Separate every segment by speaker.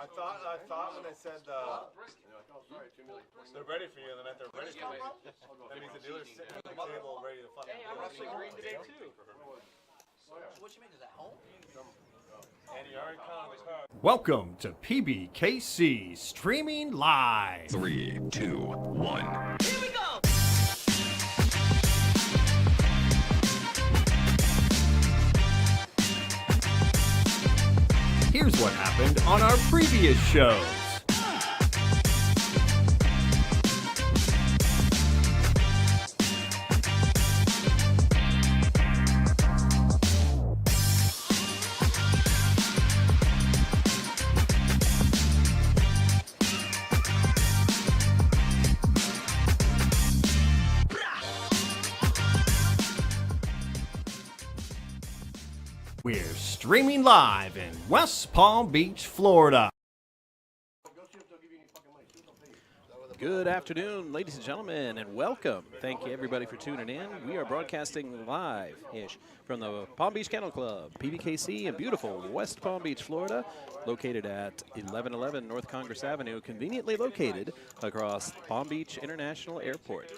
Speaker 1: I thought when they said they're ready for you, and then they're ready for you. That means the dealer's sitting at the table ready to fucking.
Speaker 2: Hey, I'm wrestling green today too.
Speaker 3: What you mean? Is that home?
Speaker 1: And you already counted the car.
Speaker 4: Welcome to PBKC Streaming Live.
Speaker 5: 3, 2, 1.
Speaker 3: Here we go!
Speaker 4: Here's what happened on our previous shows. We're streaming live in West Palm Beach, Florida.
Speaker 2: Good afternoon, ladies and gentlemen, and welcome. Thank you, everybody, for tuning in. We are broadcasting live-ish from the Palm Beach Kennel Club, PBKC, in beautiful West Palm Beach, Florida, located at 1111 North Congress Avenue, conveniently located across Palm Beach International Airport.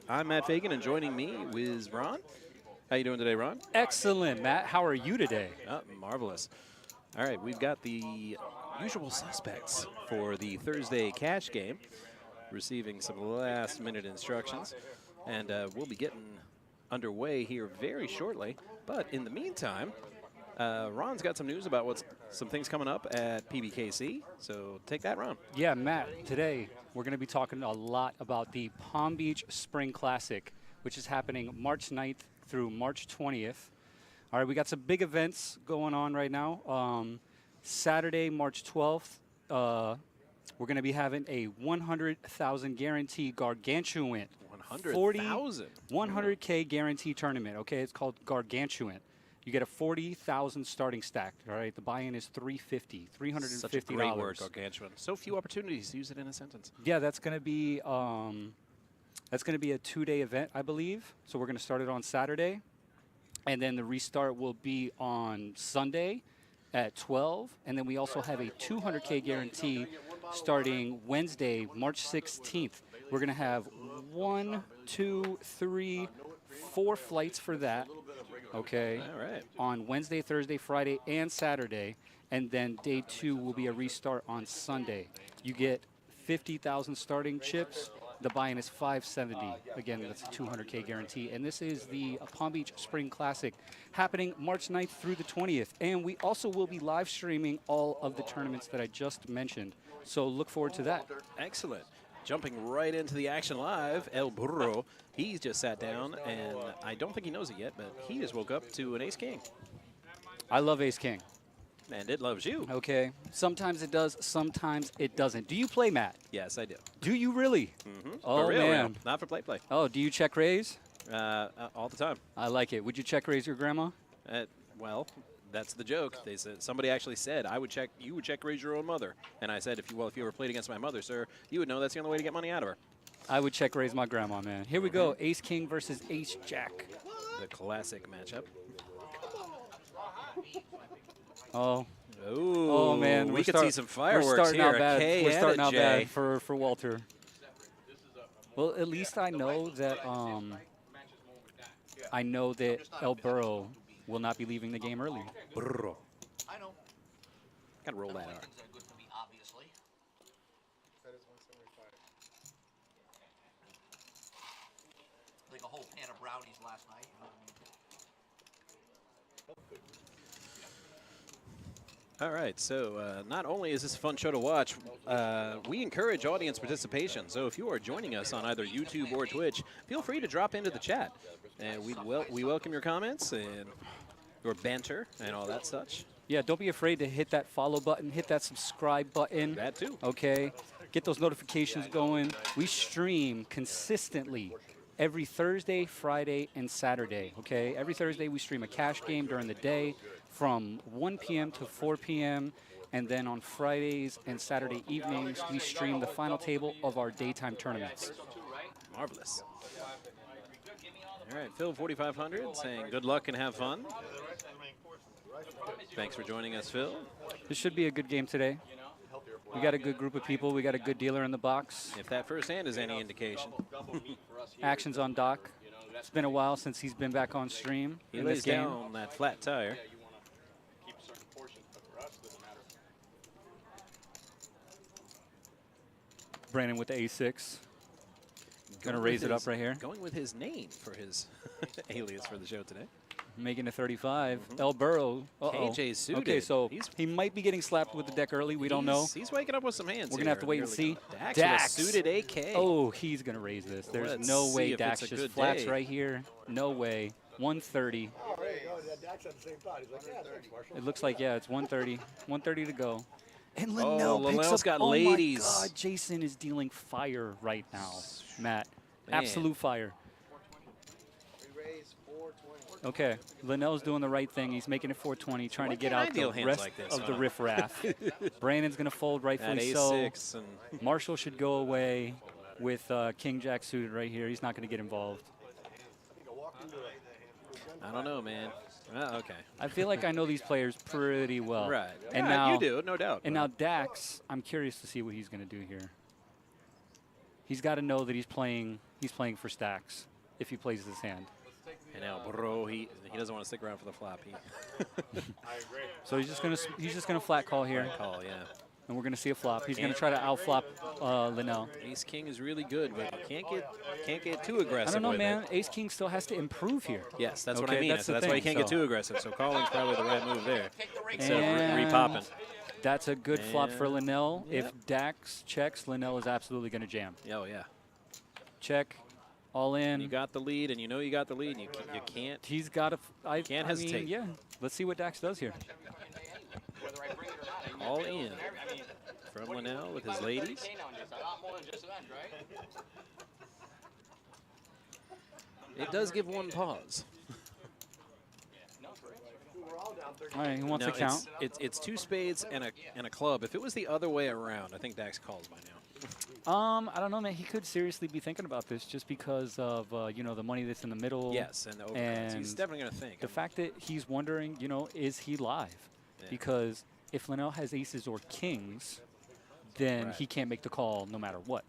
Speaker 2: I'm Matt Fagan, and joining me is Ron. How you doing today, Ron?
Speaker 6: Excellent, Matt. How are you today?
Speaker 2: Oh, marvelous. All right, we've got the usual suspects for the Thursday cash game, receiving some last-minute instructions, and we'll be getting underway here very shortly. But in the meantime, Ron's got some news about some things coming up at PBKC, so take that, Ron.
Speaker 6: Yeah, Matt, today we're going to be talking a lot about the Palm Beach Spring Classic, which is happening March 9th through March 20th. All right, we got some big events going on right now. Saturday, March 12th, we're going to be having a 100,000 guarantee gargantuan.
Speaker 2: 100,000?
Speaker 6: 100K guarantee tournament, okay? It's called gargantuan. You get a 40,000 starting stack, all right? The buy-in is $350, $350.
Speaker 2: Such a great word, gargantuan. So few opportunities to use it in a sentence.
Speaker 6: Yeah, that's going to be a 2-day event, I believe. So we're going to start it on Saturday, and then the restart will be on Sunday at 12. And then we also have a 200K guarantee starting Wednesday, March 16th. We're going to have 1, 2, 3, 4 flights for that, okay?
Speaker 2: All right.
Speaker 6: On Wednesday, Thursday, Friday, and Saturday. And then day 2 will be a restart on Sunday. You get 50,000 starting chips. The buy-in is $570. Again, that's a 200K guarantee. And this is the Palm Beach Spring Classic happening March 9th through the 20th. And we also will be live streaming all of the tournaments that I just mentioned. So look forward to that.
Speaker 2: Excellent. Jumping right into the action live, El Burro, he's just sat down, and I don't think he knows it yet, but he just woke up to an Ace King.
Speaker 6: I love Ace King.
Speaker 2: And it loves you.
Speaker 6: Okay. Sometimes it does, sometimes it doesn't. Do you play, Matt?
Speaker 2: Yes, I do.
Speaker 6: Do you really?
Speaker 2: Mm-hmm.
Speaker 6: Oh,
Speaker 2: for real,
Speaker 6: man.
Speaker 2: real. Not for play.
Speaker 6: Oh, do you check raise?
Speaker 2: All the time.
Speaker 6: I like it. Would you check raise your grandma?
Speaker 2: Well, that's the joke. They said somebody actually said you would check raise your own mother, and I said if you ever played against my mother, sir, you would know that's the only way to get money out of her.
Speaker 6: I would check raise my grandma, man. Here we go. Ace King versus Ace Jack.
Speaker 2: The classic matchup.
Speaker 6: Oh.
Speaker 2: Ooh,
Speaker 6: oh man,
Speaker 2: we could see some fireworks
Speaker 6: we're starting
Speaker 2: here.
Speaker 6: Out bad.
Speaker 2: K
Speaker 6: we're starting
Speaker 2: and
Speaker 6: out
Speaker 2: J.
Speaker 6: bad for Walter. Well, at least I know that El Burro will not be leaving the game early.
Speaker 2: Burro.
Speaker 3: I know.
Speaker 2: Gotta roll that
Speaker 3: Things
Speaker 2: out.
Speaker 3: are good for me, obviously.
Speaker 1: That is 175.
Speaker 3: Like a whole pan of brownies last night. You know what I mean?
Speaker 2: All right, so not only is this a fun show to watch, we encourage audience participation. So if you are joining us on either YouTube or Twitch, feel free to drop into the chat. And we welcome your comments and your banter and all that such.
Speaker 6: Yeah, don't be afraid to hit that follow button, hit that subscribe button.
Speaker 2: That too.
Speaker 6: Okay, get those notifications going. We stream consistently every Thursday, Friday, and Saturday, okay? Every Thursday we stream a cash game during the day from 1 p.m. to 4 p.m. And then on Fridays and Saturday evenings, we stream the final table of our daytime tournaments.
Speaker 2: Marvelous. All right, Phil 4500 saying good luck and have fun. Thanks for joining us, Phil.
Speaker 6: This should be a good game today. We got a good group of people. We got a good dealer in the box.
Speaker 2: If that first hand is any indication.
Speaker 6: Action's on Doc. It's been a while since he's been back on stream
Speaker 2: He
Speaker 6: in
Speaker 2: lays
Speaker 6: this game.
Speaker 2: down that flat tire.
Speaker 6: Brandon with the A6. Gonna
Speaker 2: Going
Speaker 6: raise
Speaker 2: with
Speaker 6: it up
Speaker 2: his-
Speaker 6: right here.
Speaker 2: Going with his name for his alias for the show today.
Speaker 6: Making a 35. El Burrow.
Speaker 2: KJ suited.
Speaker 6: Okay, so
Speaker 2: He's-
Speaker 6: he might be getting slapped with the deck early. We don't know.
Speaker 2: He's waking up with some hands.
Speaker 6: We're gonna have to wait and see.
Speaker 2: Dax,
Speaker 6: Dax.
Speaker 2: with a suited AK.
Speaker 6: Oh, he's gonna raise this. There's
Speaker 2: Let's
Speaker 6: no
Speaker 2: see
Speaker 6: way
Speaker 2: if
Speaker 6: Dax
Speaker 2: it's a
Speaker 6: just
Speaker 2: good
Speaker 6: flats
Speaker 2: day.
Speaker 6: right here. No way. 130.
Speaker 1: Oh, there you go. Dax had the same thought. He's like, yeah, thanks, Marshall.
Speaker 6: It looks like, yeah, it's 130. 130 to go. And
Speaker 2: Oh,
Speaker 6: Linnell picks
Speaker 2: Linnell's
Speaker 6: up.
Speaker 2: got
Speaker 6: Oh
Speaker 2: ladies.
Speaker 6: my God, Jason is dealing fire right now, Matt.
Speaker 2: Man.
Speaker 6: Absolute fire. Okay, Linnell's doing the right thing. He's making it 420, trying to get
Speaker 2: can't I
Speaker 6: out the
Speaker 2: deal hands
Speaker 6: rest
Speaker 2: like this,
Speaker 6: of the
Speaker 2: huh?
Speaker 6: riffraff. Brandon's going to fold
Speaker 2: That
Speaker 6: rightfully so.
Speaker 2: A6 and
Speaker 6: Marshall should go away with King Jack suited right here. He's not going to get involved.
Speaker 2: I don't know, man. Okay.
Speaker 6: I feel like I know these players pretty well.
Speaker 2: Right.
Speaker 6: And
Speaker 2: Yeah,
Speaker 6: now
Speaker 2: you do, no doubt.
Speaker 6: And now Dax, I'm curious to see what he's going to do here. He's got to know that he's playing for stacks if he plays this hand.
Speaker 2: And now, bro, he doesn't want to stick around for the flop.
Speaker 6: So he's just gonna flat call here,
Speaker 2: Call, yeah.
Speaker 6: and we're gonna see a flop. He's gonna try to outflop Linnell.
Speaker 2: Ace King is really good, but you can't get too aggressive.
Speaker 6: I don't know,
Speaker 2: with
Speaker 6: man.
Speaker 2: It.
Speaker 6: Ace King still has to improve here.
Speaker 2: Yes, that's what
Speaker 6: Okay,
Speaker 2: I mean.
Speaker 6: that's
Speaker 2: So
Speaker 6: the
Speaker 2: that's why you
Speaker 6: thing,
Speaker 2: can't get
Speaker 6: so-
Speaker 2: too aggressive. So calling's probably the right move there. So
Speaker 6: And
Speaker 2: re-popping.
Speaker 6: that's a good flop for
Speaker 2: And-
Speaker 6: Linnell.
Speaker 2: yep.
Speaker 6: If Dax checks, Linnell is absolutely gonna jam.
Speaker 2: Oh yeah.
Speaker 6: Check, all in.
Speaker 2: You got the lead, and you know you got the lead. And you can't.
Speaker 6: He's got to. I
Speaker 2: Can't
Speaker 6: I mean,
Speaker 2: hesitate.
Speaker 6: yeah. Let's see what Dax does here.
Speaker 2: All in from Linnell with his ladies. It does give one pause.
Speaker 6: All right, he wants
Speaker 2: No,
Speaker 6: to count.
Speaker 2: It's two spades and a club. If it was the other way around, I think Dax calls by now.
Speaker 6: I don't know, man. He could seriously be thinking about this just because of the money that's in the middle.
Speaker 2: Yes, and the overcards. He's
Speaker 6: And
Speaker 2: definitely going to think.
Speaker 6: the fact that he's wondering, is he live?
Speaker 2: Yeah.
Speaker 6: Because if Linnell has aces or kings, then
Speaker 2: Right.
Speaker 6: he can't make the call no matter what.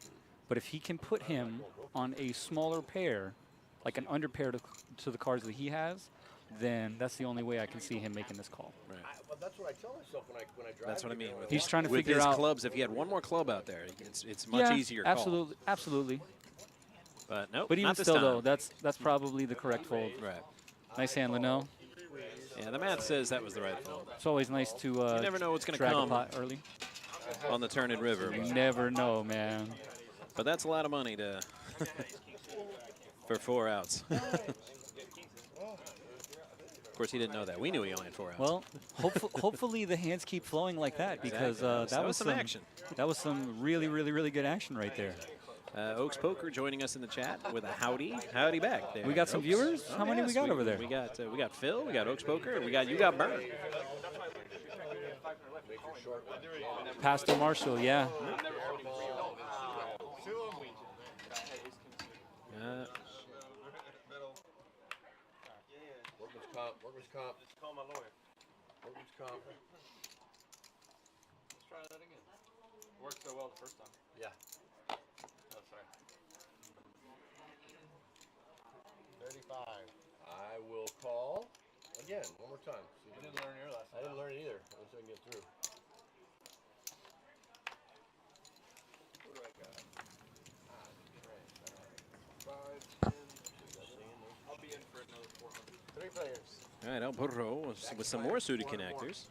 Speaker 6: But if he can put him on a smaller pair, like an under pair to the cards that he has, then that's the only way I can see him making this call.
Speaker 2: Right.
Speaker 1: Well, that's what I tell myself when I drive.
Speaker 2: That's what I mean. With
Speaker 6: He's trying to
Speaker 2: with
Speaker 6: figure
Speaker 2: his
Speaker 6: out-
Speaker 2: clubs, if he had one more club out there, it's much
Speaker 6: Yeah,
Speaker 2: easier call.
Speaker 6: absolutely, absolutely.
Speaker 2: But nope,
Speaker 6: But even
Speaker 2: not this
Speaker 6: still,
Speaker 2: time.
Speaker 6: though, that's probably the correct fold.
Speaker 2: Right.
Speaker 6: Nice hand, Linnell.
Speaker 2: Yeah, the math says that was the right fold.
Speaker 6: It's always nice to
Speaker 2: You never know what's going to
Speaker 6: drag a
Speaker 2: come
Speaker 6: pot early.
Speaker 2: on the turn and river.
Speaker 6: You never know, man.
Speaker 2: But that's a lot of money to for 4 outs. Of course, he didn't know that. We knew he only had 4 outs.
Speaker 6: Well, hopefully the hands keep flowing like that because
Speaker 2: Exactly.
Speaker 6: that was
Speaker 2: some action.
Speaker 6: That was some really, really, really good action right there.
Speaker 2: Oaks Poker joining us in the chat with a howdy back there.
Speaker 6: We got some
Speaker 2: Oaks.
Speaker 6: viewers? How many we got over there?
Speaker 2: We got Phil, we got Oaks Poker, and you got Bert.
Speaker 6: Pastor Marshall, yeah.
Speaker 1: Workers' comp. Just call my lawyer. Workers' comp.
Speaker 7: Let's try that again. Worked so well the first time.
Speaker 1: Yeah.
Speaker 7: Oh, sorry.
Speaker 1: 35. I will call again one more time. See if
Speaker 7: You didn't learn your lesson.
Speaker 1: I didn't learn it either. Let's see if I can get through. What do I got? Five, 10.
Speaker 7: I'll be in for another 400.
Speaker 1: 3 players.
Speaker 2: All right, El Burro with some more suited connectors.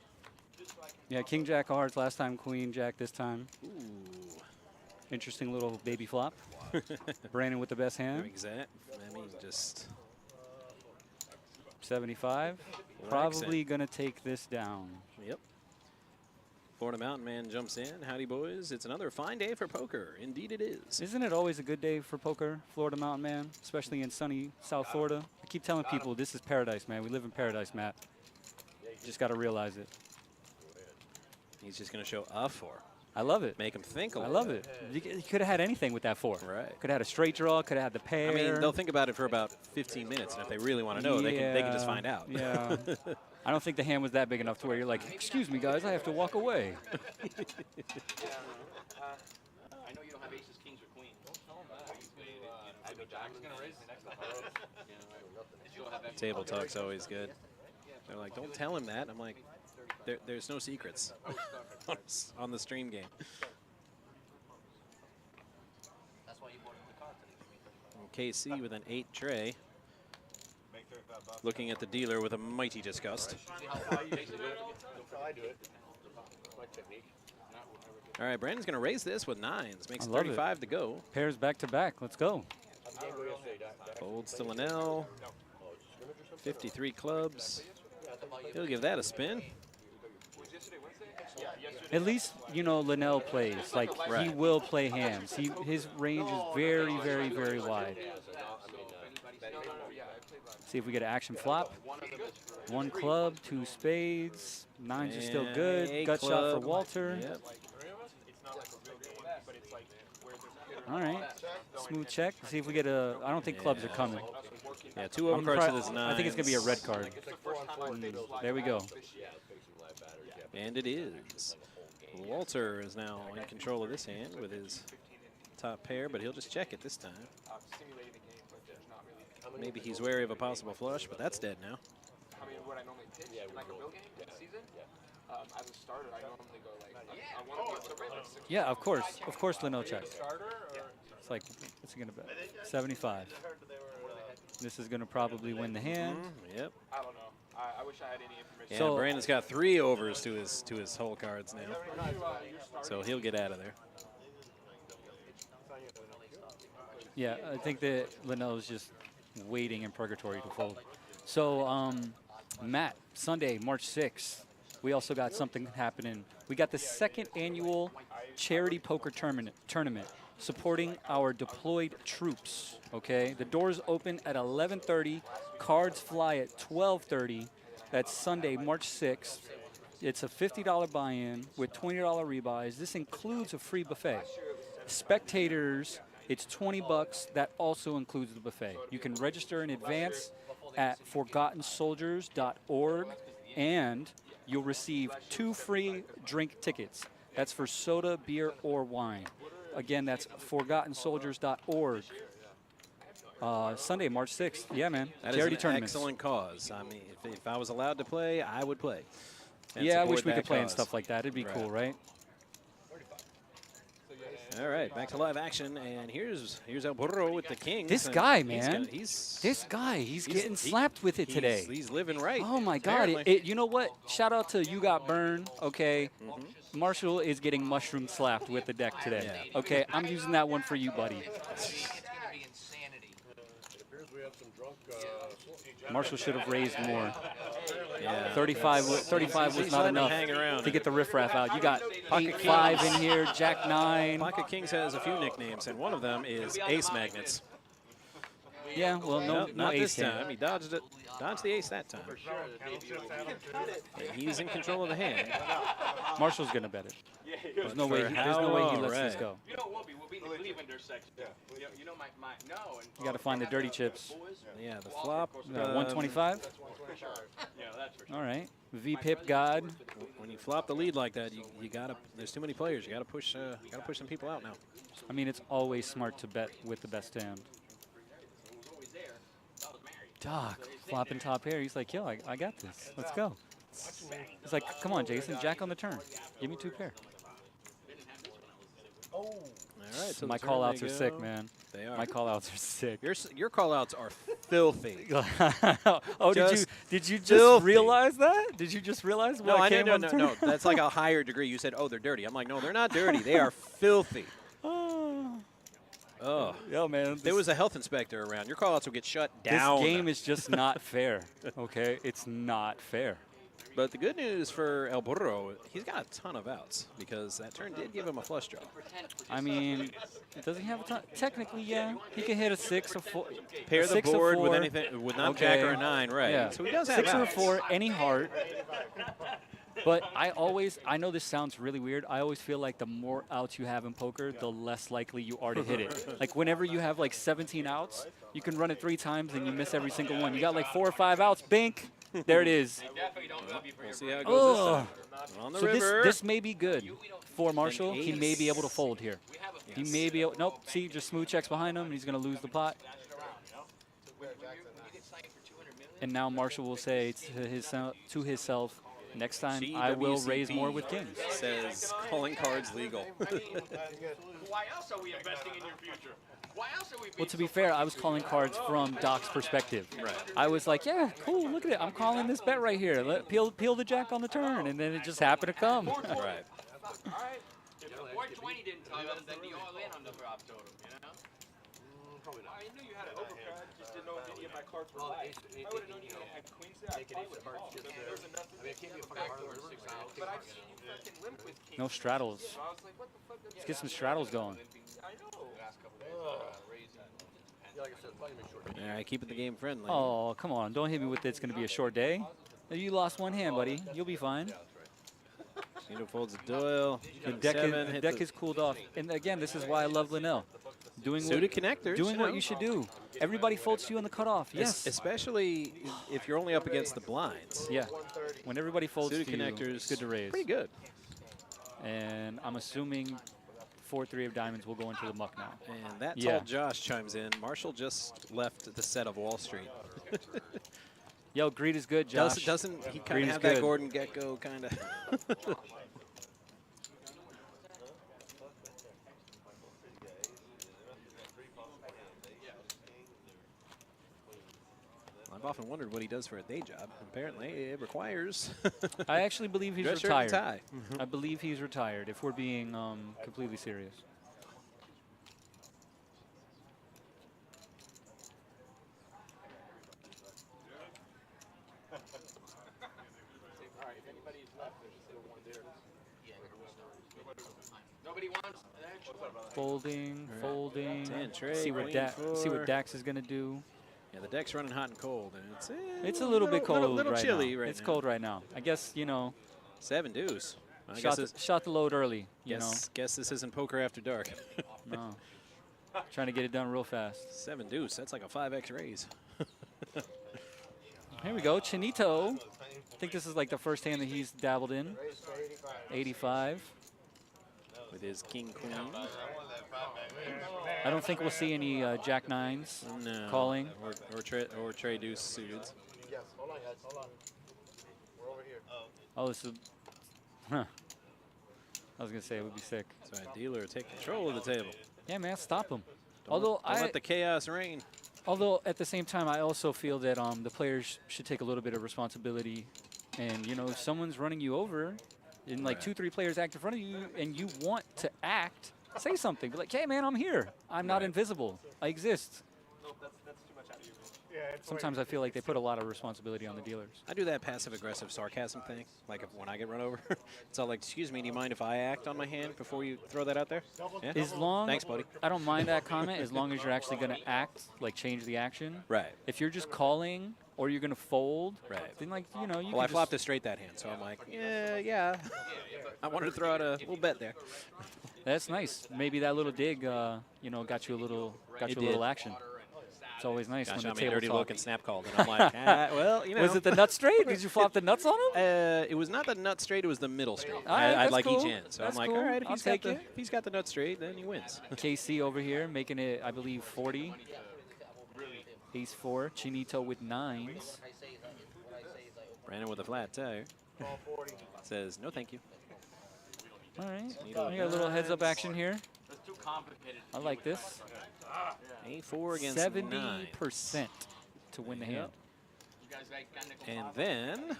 Speaker 6: Yeah, King Jack hearts last time, Queen Jack this time.
Speaker 2: Ooh.
Speaker 6: Interesting little baby flop. Brandon with the best hand.
Speaker 2: Exact. I mean, just
Speaker 6: 75. Probably going to take this down.
Speaker 2: yep. Florida Mountain Man jumps in. Howdy, boys. It's another fine day for poker. Indeed it is.
Speaker 6: Isn't it always a good day for poker, Florida Mountain Man, especially in sunny South Florida? I keep telling people this is paradise, man. We live in paradise, Matt. Just got to realize it.
Speaker 2: He's just going to show a 4.
Speaker 6: I love it.
Speaker 2: Make him think a
Speaker 6: I
Speaker 2: little
Speaker 6: love
Speaker 2: bit.
Speaker 6: it. You could have had anything with that 4.
Speaker 2: Right.
Speaker 6: Could have had a straight draw. Could have had the pair.
Speaker 2: I mean, they'll think about it for about 15 minutes, and if they really want to know, they can just find out.
Speaker 6: Yeah. I don't think the hand was that big enough to where you're like, excuse me, guys, I have to walk away.
Speaker 7: I know you don't have aces, kings, or queens. Don't tell him that. Jack's gonna raise me next time.
Speaker 2: Table talk's always good. They're like, don't tell him that. I'm like, there's no secrets on the stream game.
Speaker 3: That's why you bought the card today.
Speaker 2: KC with an 8 tray. Looking at the dealer with a mighty disgust. All right, Brandon's going to raise this with 9s. Makes 35 to go.
Speaker 6: Pairs back to back. Let's go.
Speaker 2: Folds to Linnell. 53 clubs. He'll give that a spin.
Speaker 6: At least, you know, Linnell plays. Like, he will play hands. His range is very, very, very wide. See if we get an action flop. 1 club, 2 spades. 9s are still good. Gut shot for Walter.
Speaker 2: Yep.
Speaker 6: All right. Smooth check. See if we get a. I don't think clubs are coming.
Speaker 2: Yeah, 2 overcards to this 9.
Speaker 6: I think it's going to be a red card. There we go.
Speaker 2: And it is. Walter is now in control of this hand with his top pair, but he'll just check it this time. Maybe he's wary of a possible flush, but that's dead now.
Speaker 7: I mean, what I normally pitch in like a real game this season, as a starter, I normally go like, I want to be able to raise like 6.
Speaker 6: Yeah, of course. Of course, Linnell checks. It's like, what's he going to bet? 75. This is going to probably win the hand.
Speaker 2: Yep.
Speaker 7: I don't know. I wish I had any information.
Speaker 2: Yeah,
Speaker 6: So-
Speaker 2: Brandon's got 3 overs to his whole cards now, so he'll get out of there.
Speaker 6: Yeah, I think that Linnell's just waiting in purgatory to fold. So, Matt, Sunday, March 6th, we also got something happening. We got the 2nd annual charity poker tournament supporting our deployed troops, okay? The doors open at 11:30. Cards fly at 12:30. That's Sunday, March 6th. It's a $50 buy-in with $20 rebuys. This includes a free buffet. Spectators, it's $20. That also includes the buffet. You can register in advance at forgottensoldiers.org, and you'll receive 2 free drink tickets. That's for soda, beer, or wine. Again, that's forgottensoldiers.org. Sunday, March 6th. Yeah, man.
Speaker 2: That is
Speaker 6: Charity
Speaker 2: an
Speaker 6: tournaments.
Speaker 2: excellent cause. I mean, if I was allowed to play, I would play. And
Speaker 6: Yeah, I
Speaker 2: support
Speaker 6: wish we
Speaker 2: that
Speaker 6: could play in
Speaker 2: cause.
Speaker 6: stuff like that. It'd be cool, right?
Speaker 2: All right, back to live action, and here's El Burro with the kings.
Speaker 6: This
Speaker 2: and
Speaker 6: guy,
Speaker 2: he's
Speaker 6: man.
Speaker 2: got- he's
Speaker 6: Getting slapped with it today.
Speaker 2: He's living right.
Speaker 6: Oh my God!
Speaker 2: apparently.
Speaker 6: You know what? Shout out to You Got Burned. Okay, Marshall is getting mushroom slapped with the deck today.
Speaker 2: Yeah.
Speaker 6: Okay, I'm using that one for you, buddy.
Speaker 3: It's going to be insanity.
Speaker 6: Marshall should have raised more.
Speaker 2: Yeah.
Speaker 6: 35 was
Speaker 2: He's
Speaker 6: not
Speaker 2: letting him
Speaker 6: enough
Speaker 2: hang around.
Speaker 6: to get the riffraff out. You got
Speaker 2: Pocket
Speaker 6: 8-5
Speaker 2: kings.
Speaker 6: in here, Jack 9.
Speaker 2: Pocket Kings has a few nicknames, and one of them is Ace Magnets.
Speaker 6: Yeah, well, no
Speaker 2: not
Speaker 6: ace
Speaker 2: this time.
Speaker 6: hand.
Speaker 2: He dodged it. Dodged the ace that time. And he's in control of the hand.
Speaker 6: Marshall's gonna bet it. There's no
Speaker 2: For
Speaker 6: way. There's
Speaker 2: how
Speaker 6: no way he
Speaker 2: long?
Speaker 6: lets this
Speaker 2: Right.
Speaker 6: go.
Speaker 7: You know what? We'll be in the Clevelander section. You know my no. And
Speaker 6: You got to find the dirty chips.
Speaker 2: Yeah, the flop.
Speaker 6: 125.
Speaker 7: yeah, that's for sure.
Speaker 6: All right. V-Pip God.
Speaker 2: When you flop the lead like that, you gotta. There's too many players. You gotta push some people out now.
Speaker 6: I mean, it's always smart to bet with the best hand. Doc, flopping top pair. He's like, yo, I got this. Let's go. He's like, come on, Jason. Jack on the turn. Give me 2 pair.
Speaker 2: All right. So
Speaker 6: My
Speaker 2: the turn
Speaker 6: call-outs
Speaker 2: they
Speaker 6: are sick,
Speaker 2: go.
Speaker 6: man.
Speaker 2: They are.
Speaker 6: My call-outs are sick.
Speaker 2: Your call-outs are filthy.
Speaker 6: Oh,
Speaker 2: Just
Speaker 6: did you just
Speaker 2: filthy.
Speaker 6: realize that? Did you just realize
Speaker 2: No,
Speaker 6: what
Speaker 2: I
Speaker 6: came
Speaker 2: know,
Speaker 6: on the
Speaker 2: no.
Speaker 6: turn?
Speaker 2: That's like a higher degree. You said, oh, they're dirty. I'm like, no, they're not dirty. They are filthy. Oh.
Speaker 6: Yo, man.
Speaker 2: If there was a health inspector around, your call-outs would get shut down.
Speaker 6: This game is just not fair, okay? It's not fair.
Speaker 2: But the good news for El Burro, he's got a ton of outs because that turn did give him a flush draw.
Speaker 6: I mean, does he have a ton? Technically, yeah. He can hit a 6 or 4.
Speaker 2: Pair
Speaker 6: a
Speaker 2: the
Speaker 6: 6 or
Speaker 2: board with
Speaker 6: 4.
Speaker 2: anything, with not jack or a 9, right?
Speaker 6: Yeah.
Speaker 2: So he does have
Speaker 6: 6 or a
Speaker 2: outs.
Speaker 6: 4, any heart. But I know this sounds really weird. I always feel like the more outs you have in poker, the less likely you are to hit it. Like whenever you have like 17 outs, you can run it 3 times and you miss every single one. You got like 4 or 5 outs, bink, There it is.
Speaker 2: We'll see how it goes this
Speaker 6: Oh.
Speaker 2: time. On the
Speaker 6: So
Speaker 2: river.
Speaker 6: this may be good for Marshall. He may be able to
Speaker 2: ace.
Speaker 6: fold here. He may be able. Nope. See, just smooth checks behind him, and he's going to lose the pot. And now Marshall will say to himself, next time I will raise more with kings.
Speaker 2: Says calling cards legal.
Speaker 7: Why else are we investing in your future? Why else are we
Speaker 6: Well, to be fair, I was calling cards from Doc's perspective.
Speaker 2: Right.
Speaker 6: I was like, yeah, cool, look at it. I'm calling this bet right here. Peel the jack on the turn. And then it just happened to come.
Speaker 2: Right.
Speaker 7: All right. If the 420 didn't tell us, then the all in on the drop totem, you know? I knew you had an overcard, just didn't know if any of my cards were live. I would have known you had queens there. I'd play with it. There's enough to but I've seen you fucking limp with kings.
Speaker 6: No straddles.
Speaker 7: So I was like, what the fuck?
Speaker 6: Let's get some straddles going.
Speaker 7: I know.
Speaker 2: All right, keeping the game friendly.
Speaker 6: Oh, come on. Don't hit me with it's going to be a short day. You lost one hand, buddy. You'll be fine.
Speaker 2: Chenito folds a Doyle.
Speaker 6: The
Speaker 2: King
Speaker 6: deck,
Speaker 2: seven,
Speaker 6: is,
Speaker 2: hit
Speaker 6: deck
Speaker 2: the
Speaker 6: is cooled off. And again, this is why I love Linnell. Doing
Speaker 2: suited connectors.
Speaker 6: doing
Speaker 2: you
Speaker 6: what
Speaker 2: know?
Speaker 6: you should do. Everybody folds to you in the cutoff. Yes.
Speaker 2: Especially if you're only up against the blinds.
Speaker 6: Yeah. When everybody folds
Speaker 2: Suited
Speaker 6: to you,
Speaker 2: connectors.
Speaker 6: it's good to raise.
Speaker 2: Pretty good.
Speaker 6: And I'm assuming 4-3 of diamonds will go into the muck now.
Speaker 2: And that
Speaker 6: Yeah.
Speaker 2: tall Josh chimes in. Marshall just left the set of Wall Street.
Speaker 6: Yo, greed is good, Josh.
Speaker 2: Doesn't he kind
Speaker 6: Green
Speaker 2: of
Speaker 6: is
Speaker 2: have that
Speaker 6: good.
Speaker 2: Gordon Gekko kind of? I've often wondered what he does for a day job. Apparently, it requires
Speaker 6: I actually believe he's
Speaker 2: dress shirt and
Speaker 6: retired.
Speaker 2: tie.
Speaker 6: I believe he's retired, if we're being completely serious.
Speaker 7: Alright, if anybody's left, there's still one there. Nobody wants that.
Speaker 6: Folding, folding.
Speaker 2: 10 trade,
Speaker 6: See what
Speaker 2: queen
Speaker 6: see what
Speaker 2: four.
Speaker 6: Dax is gonna do.
Speaker 2: Yeah, the deck's running hot and cold, and
Speaker 6: It's a little bit cold
Speaker 2: little
Speaker 6: right
Speaker 2: chilly
Speaker 6: now.
Speaker 2: right
Speaker 6: It's
Speaker 2: now.
Speaker 6: cold right now. I guess, you know,
Speaker 2: 7 deuce. I
Speaker 6: shot the load early, you
Speaker 2: guess this isn't poker after dark.
Speaker 6: know. No. Trying to get it done real fast.
Speaker 2: 7 deuce. That's like a 5x raise.
Speaker 6: Here we go, Chenito. I think this is like the first hand that he's dabbled in. 85.
Speaker 2: With his king queen.
Speaker 6: I don't think we'll see any jack nines
Speaker 2: No.
Speaker 6: calling.
Speaker 2: Or tray deuce suited.
Speaker 1: Yes, hold on, guys, hold on. We're over here.
Speaker 6: Oh, this is. Huh. I was gonna say it would be sick.
Speaker 2: So a dealer take control of the table.
Speaker 6: Yeah, man, stop him.
Speaker 2: Don't let the chaos reign.
Speaker 6: Although at the same time, I also feel that the players should take a little bit of responsibility. And you know, if someone's running you over, and like
Speaker 2: Right.
Speaker 6: 2-3 players act in front of you, and you want to act, say something. Be like, hey, man, I'm here. I'm not
Speaker 2: Right.
Speaker 6: invisible. I exist.
Speaker 7: Nope, that's too much out of you.
Speaker 6: Sometimes I feel like they put a lot of responsibility on the dealers.
Speaker 2: I do that passive-aggressive sarcasm thing. Like when I get run over, it's all like, "Excuse me, do you mind if I act on my hand before you throw that out there?" Yeah?
Speaker 6: As long,
Speaker 2: Thanks, buddy.
Speaker 6: I don't mind that comment as long as you're actually going to act, like change the action.
Speaker 2: Right.
Speaker 6: If you're just calling or you're going to fold,
Speaker 2: Right.
Speaker 6: then like, you know, you
Speaker 2: Well, I
Speaker 6: can
Speaker 2: flopped
Speaker 6: just,
Speaker 2: it straight that hand, so I'm like, yeah. I wanted to throw out a little bet there.
Speaker 6: that's nice. Maybe that little dig, you know, got you a little
Speaker 2: did.
Speaker 6: action. It's always nice
Speaker 2: Gosh,
Speaker 6: when
Speaker 2: I
Speaker 6: the
Speaker 2: made a
Speaker 6: table
Speaker 2: dirty
Speaker 6: talk.
Speaker 2: look and snap called, and I'm like, well, you know.
Speaker 6: Was it the nut straight? Did you flop the nuts on him?
Speaker 2: It was not the nut straight, it was the middle straight.
Speaker 6: All right,
Speaker 2: I'd
Speaker 6: that's
Speaker 2: like
Speaker 6: cool.
Speaker 2: each end. So
Speaker 6: That's
Speaker 2: I'm like,
Speaker 6: cool.
Speaker 2: all right, if
Speaker 6: I'll
Speaker 2: he's
Speaker 6: take it.
Speaker 2: if he's got the nut straight, then he wins.
Speaker 6: KC over here making it, I believe, 40. Ace 4. Chenito with 9s.
Speaker 2: Brandon with a flat tire. Says, no thank you.
Speaker 6: All right.
Speaker 2: Chenito
Speaker 6: We got a little heads-up action here.
Speaker 7: That's too complicated.
Speaker 6: I like this.
Speaker 2: A4 against 9.
Speaker 6: 70% to win the hand.
Speaker 7: You guys like kind of
Speaker 2: And then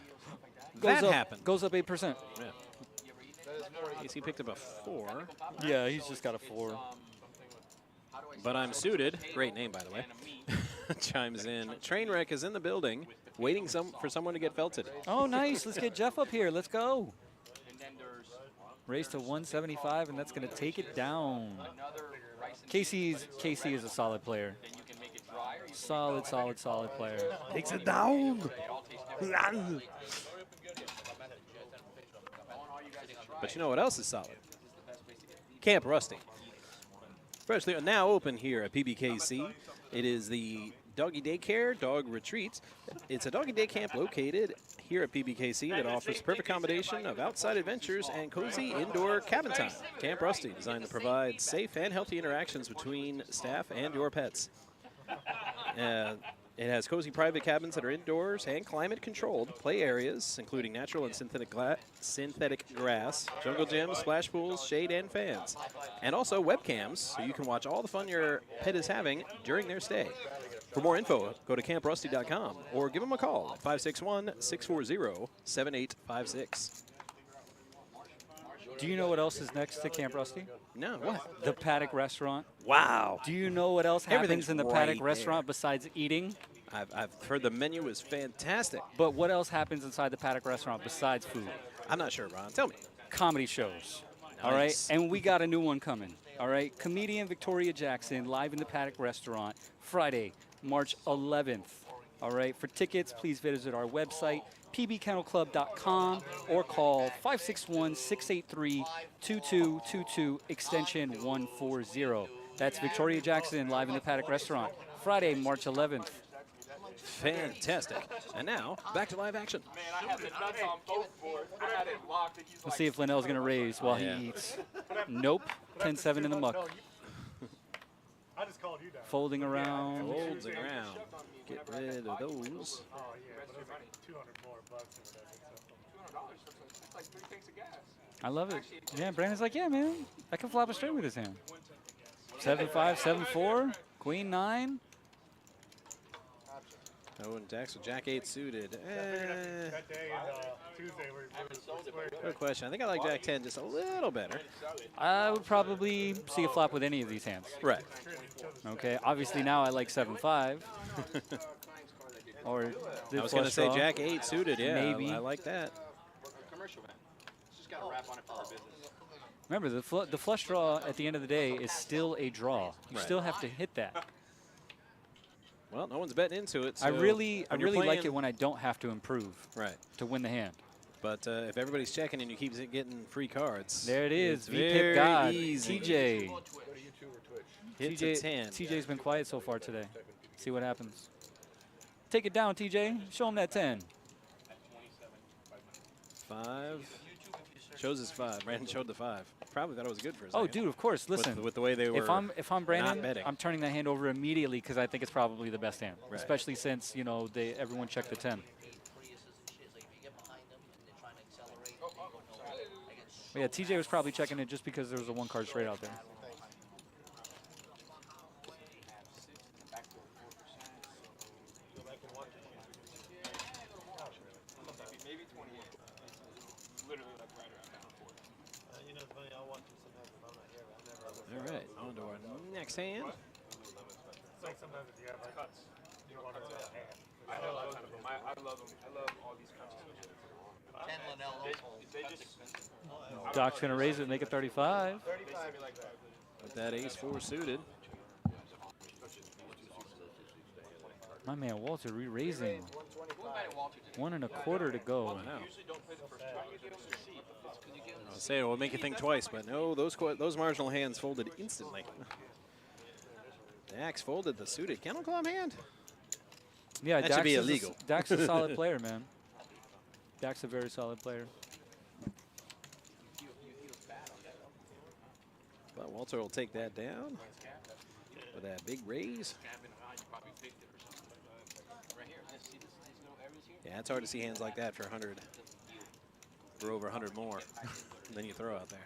Speaker 6: Goes
Speaker 2: that
Speaker 6: up,
Speaker 2: happened.
Speaker 6: Goes up 8%.
Speaker 2: Yeah. He picked up a 4,
Speaker 6: Yeah, he's just got a 4.
Speaker 2: but I'm suited. Great name, by the way. Chimes in. Trainwreck is in the building, waiting for someone to get felted.
Speaker 6: Oh, nice. Let's get Jeff up here. Let's go.
Speaker 7: And then there's
Speaker 6: Race to 175, and that's going to take it down.
Speaker 7: another rice and
Speaker 6: KC is a solid player.
Speaker 7: then you can make it dry or you
Speaker 6: Solid player.
Speaker 2: Takes it down. But you know what else is solid? Camp Rusty. Freshly now open here at PBKC. It is the Doggie Day Care Dog Retreats. It's a doggy day camp located here at PBKC that offers the perfect combination of outside adventures and cozy indoor cabin time. Camp Rusty, designed to provide safe and healthy interactions between staff and your pets. It has cozy private cabins that are indoors and climate-controlled, play areas, including natural and synthetic grass, jungle gyms, splash pools, shade, and fans. And also webcams, so you can watch all the fun your pet is having during their stay. For more info, go to camprusty.com or give them a call at 561-640-7856.
Speaker 6: Do you know what else is next to Camp Rusty?
Speaker 2: No, what?
Speaker 6: The Paddock Restaurant.
Speaker 2: Wow.
Speaker 6: Do you know what else happens in the
Speaker 2: right
Speaker 6: Paddock
Speaker 2: there.
Speaker 6: Restaurant besides eating?
Speaker 2: I've heard the menu is fantastic.
Speaker 6: But what else happens inside the Paddock Restaurant besides food?
Speaker 2: I'm not sure, Ron. Tell me.
Speaker 6: Comedy shows. All right,
Speaker 2: Nice.
Speaker 6: and we got a new one coming. All right, comedian Victoria Jackson live in the Paddock Restaurant Friday, March 11th. All right, for tickets, please visit our website, pbkennelclub.com, or call 561-683-2222, extension 140. That's Victoria Jackson live in the Paddock Restaurant Friday, March 11th.
Speaker 2: Fantastic. And now, back to live action.
Speaker 7: Man, I had the nuts on both boards. I had it locked. And he's
Speaker 6: Let's see if Linnell's going to raise while
Speaker 2: Yeah.
Speaker 6: he eats. Nope, 10-7 in the muck.
Speaker 8: I just called you down.
Speaker 6: Folding around.
Speaker 2: Folds around. Get rid of those.
Speaker 8: Oh, yeah, but it's like 200 more bucks or whatever.
Speaker 7: $200. That's like 3 tanks of gas.
Speaker 6: I love it. Yeah, Brandon's like, yeah, man, I can flop a straight with his hand. 7-5, 7-4, Queen 9.
Speaker 2: Oh, and Dax with Jack 8 suited.
Speaker 8: That day and Tuesday we were
Speaker 2: Good question. I think I like Jack 10 just a little better.
Speaker 6: I would probably see a flop with any of these hands.
Speaker 2: Right.
Speaker 6: Okay, obviously now I like 7-5. Or
Speaker 2: I was going to say
Speaker 6: draw.
Speaker 2: Jack 8 suited. Yeah,
Speaker 6: Maybe.
Speaker 2: I like that.
Speaker 7: Commercial man. It's just got a wrap on it for our business.
Speaker 6: Remember, the flush draw at the end of the day is still a draw. You
Speaker 2: Right.
Speaker 6: still have to hit that.
Speaker 2: Well, no one's betting into it. So
Speaker 6: I really
Speaker 2: when you're
Speaker 6: like
Speaker 2: playing-
Speaker 6: it when I don't have to improve
Speaker 2: Right.
Speaker 6: to win the hand.
Speaker 2: But if everybody's checking and you keep getting free cards.
Speaker 6: There it is.
Speaker 2: It's
Speaker 6: VPIP
Speaker 2: very
Speaker 6: God.
Speaker 2: easy.
Speaker 6: TJ.
Speaker 1: Go to YouTube or Twitch.
Speaker 2: Hit to 10.
Speaker 6: TJ's been quiet so far today. See what happens. Take it down, TJ. Show him that 10.
Speaker 2: 5. Shows his 5. Brandon showed the 5. Probably thought it was good for his
Speaker 6: Oh,
Speaker 2: hand.
Speaker 6: dude, of course. Listen,
Speaker 2: With the way they were
Speaker 6: if I'm Brandon,
Speaker 2: not betting.
Speaker 6: I'm turning that hand over immediately because I think it's probably the best hand,
Speaker 2: Right.
Speaker 6: especially since everyone checked the 10. But yeah, TJ was probably checking it just because there was a 1-card straight out there.
Speaker 7: Maybe 28. Literally like right around down 4.
Speaker 8: You know, it's funny, I'll watch you sometimes if I'm not here. I never
Speaker 2: All right, on to our next hand.
Speaker 8: It's like sometimes if you have like cuts, you want to know that hand.
Speaker 7: I know a ton of them. I love them. I love all these cuts.
Speaker 3: 10 Linnell.
Speaker 7: They just.
Speaker 6: Doc's going to raise it, make it 35.
Speaker 8: 35 like that.
Speaker 2: With that ace 4 suited.
Speaker 6: My man Walter re-raising.
Speaker 8: 125.
Speaker 6: 1 1/4 to go.
Speaker 2: Wow. I'll say it will make you think twice, but no, those marginal hands folded instantly. Dax folded the suited Kennel Club hand.
Speaker 6: Yeah,
Speaker 2: That should be illegal.
Speaker 6: Dax is a solid player, man. Dax a very solid player.
Speaker 2: But Walter will take that down with that big raise. Yeah, it's hard to see hands like that for 100, for over 100 more than you throw out there.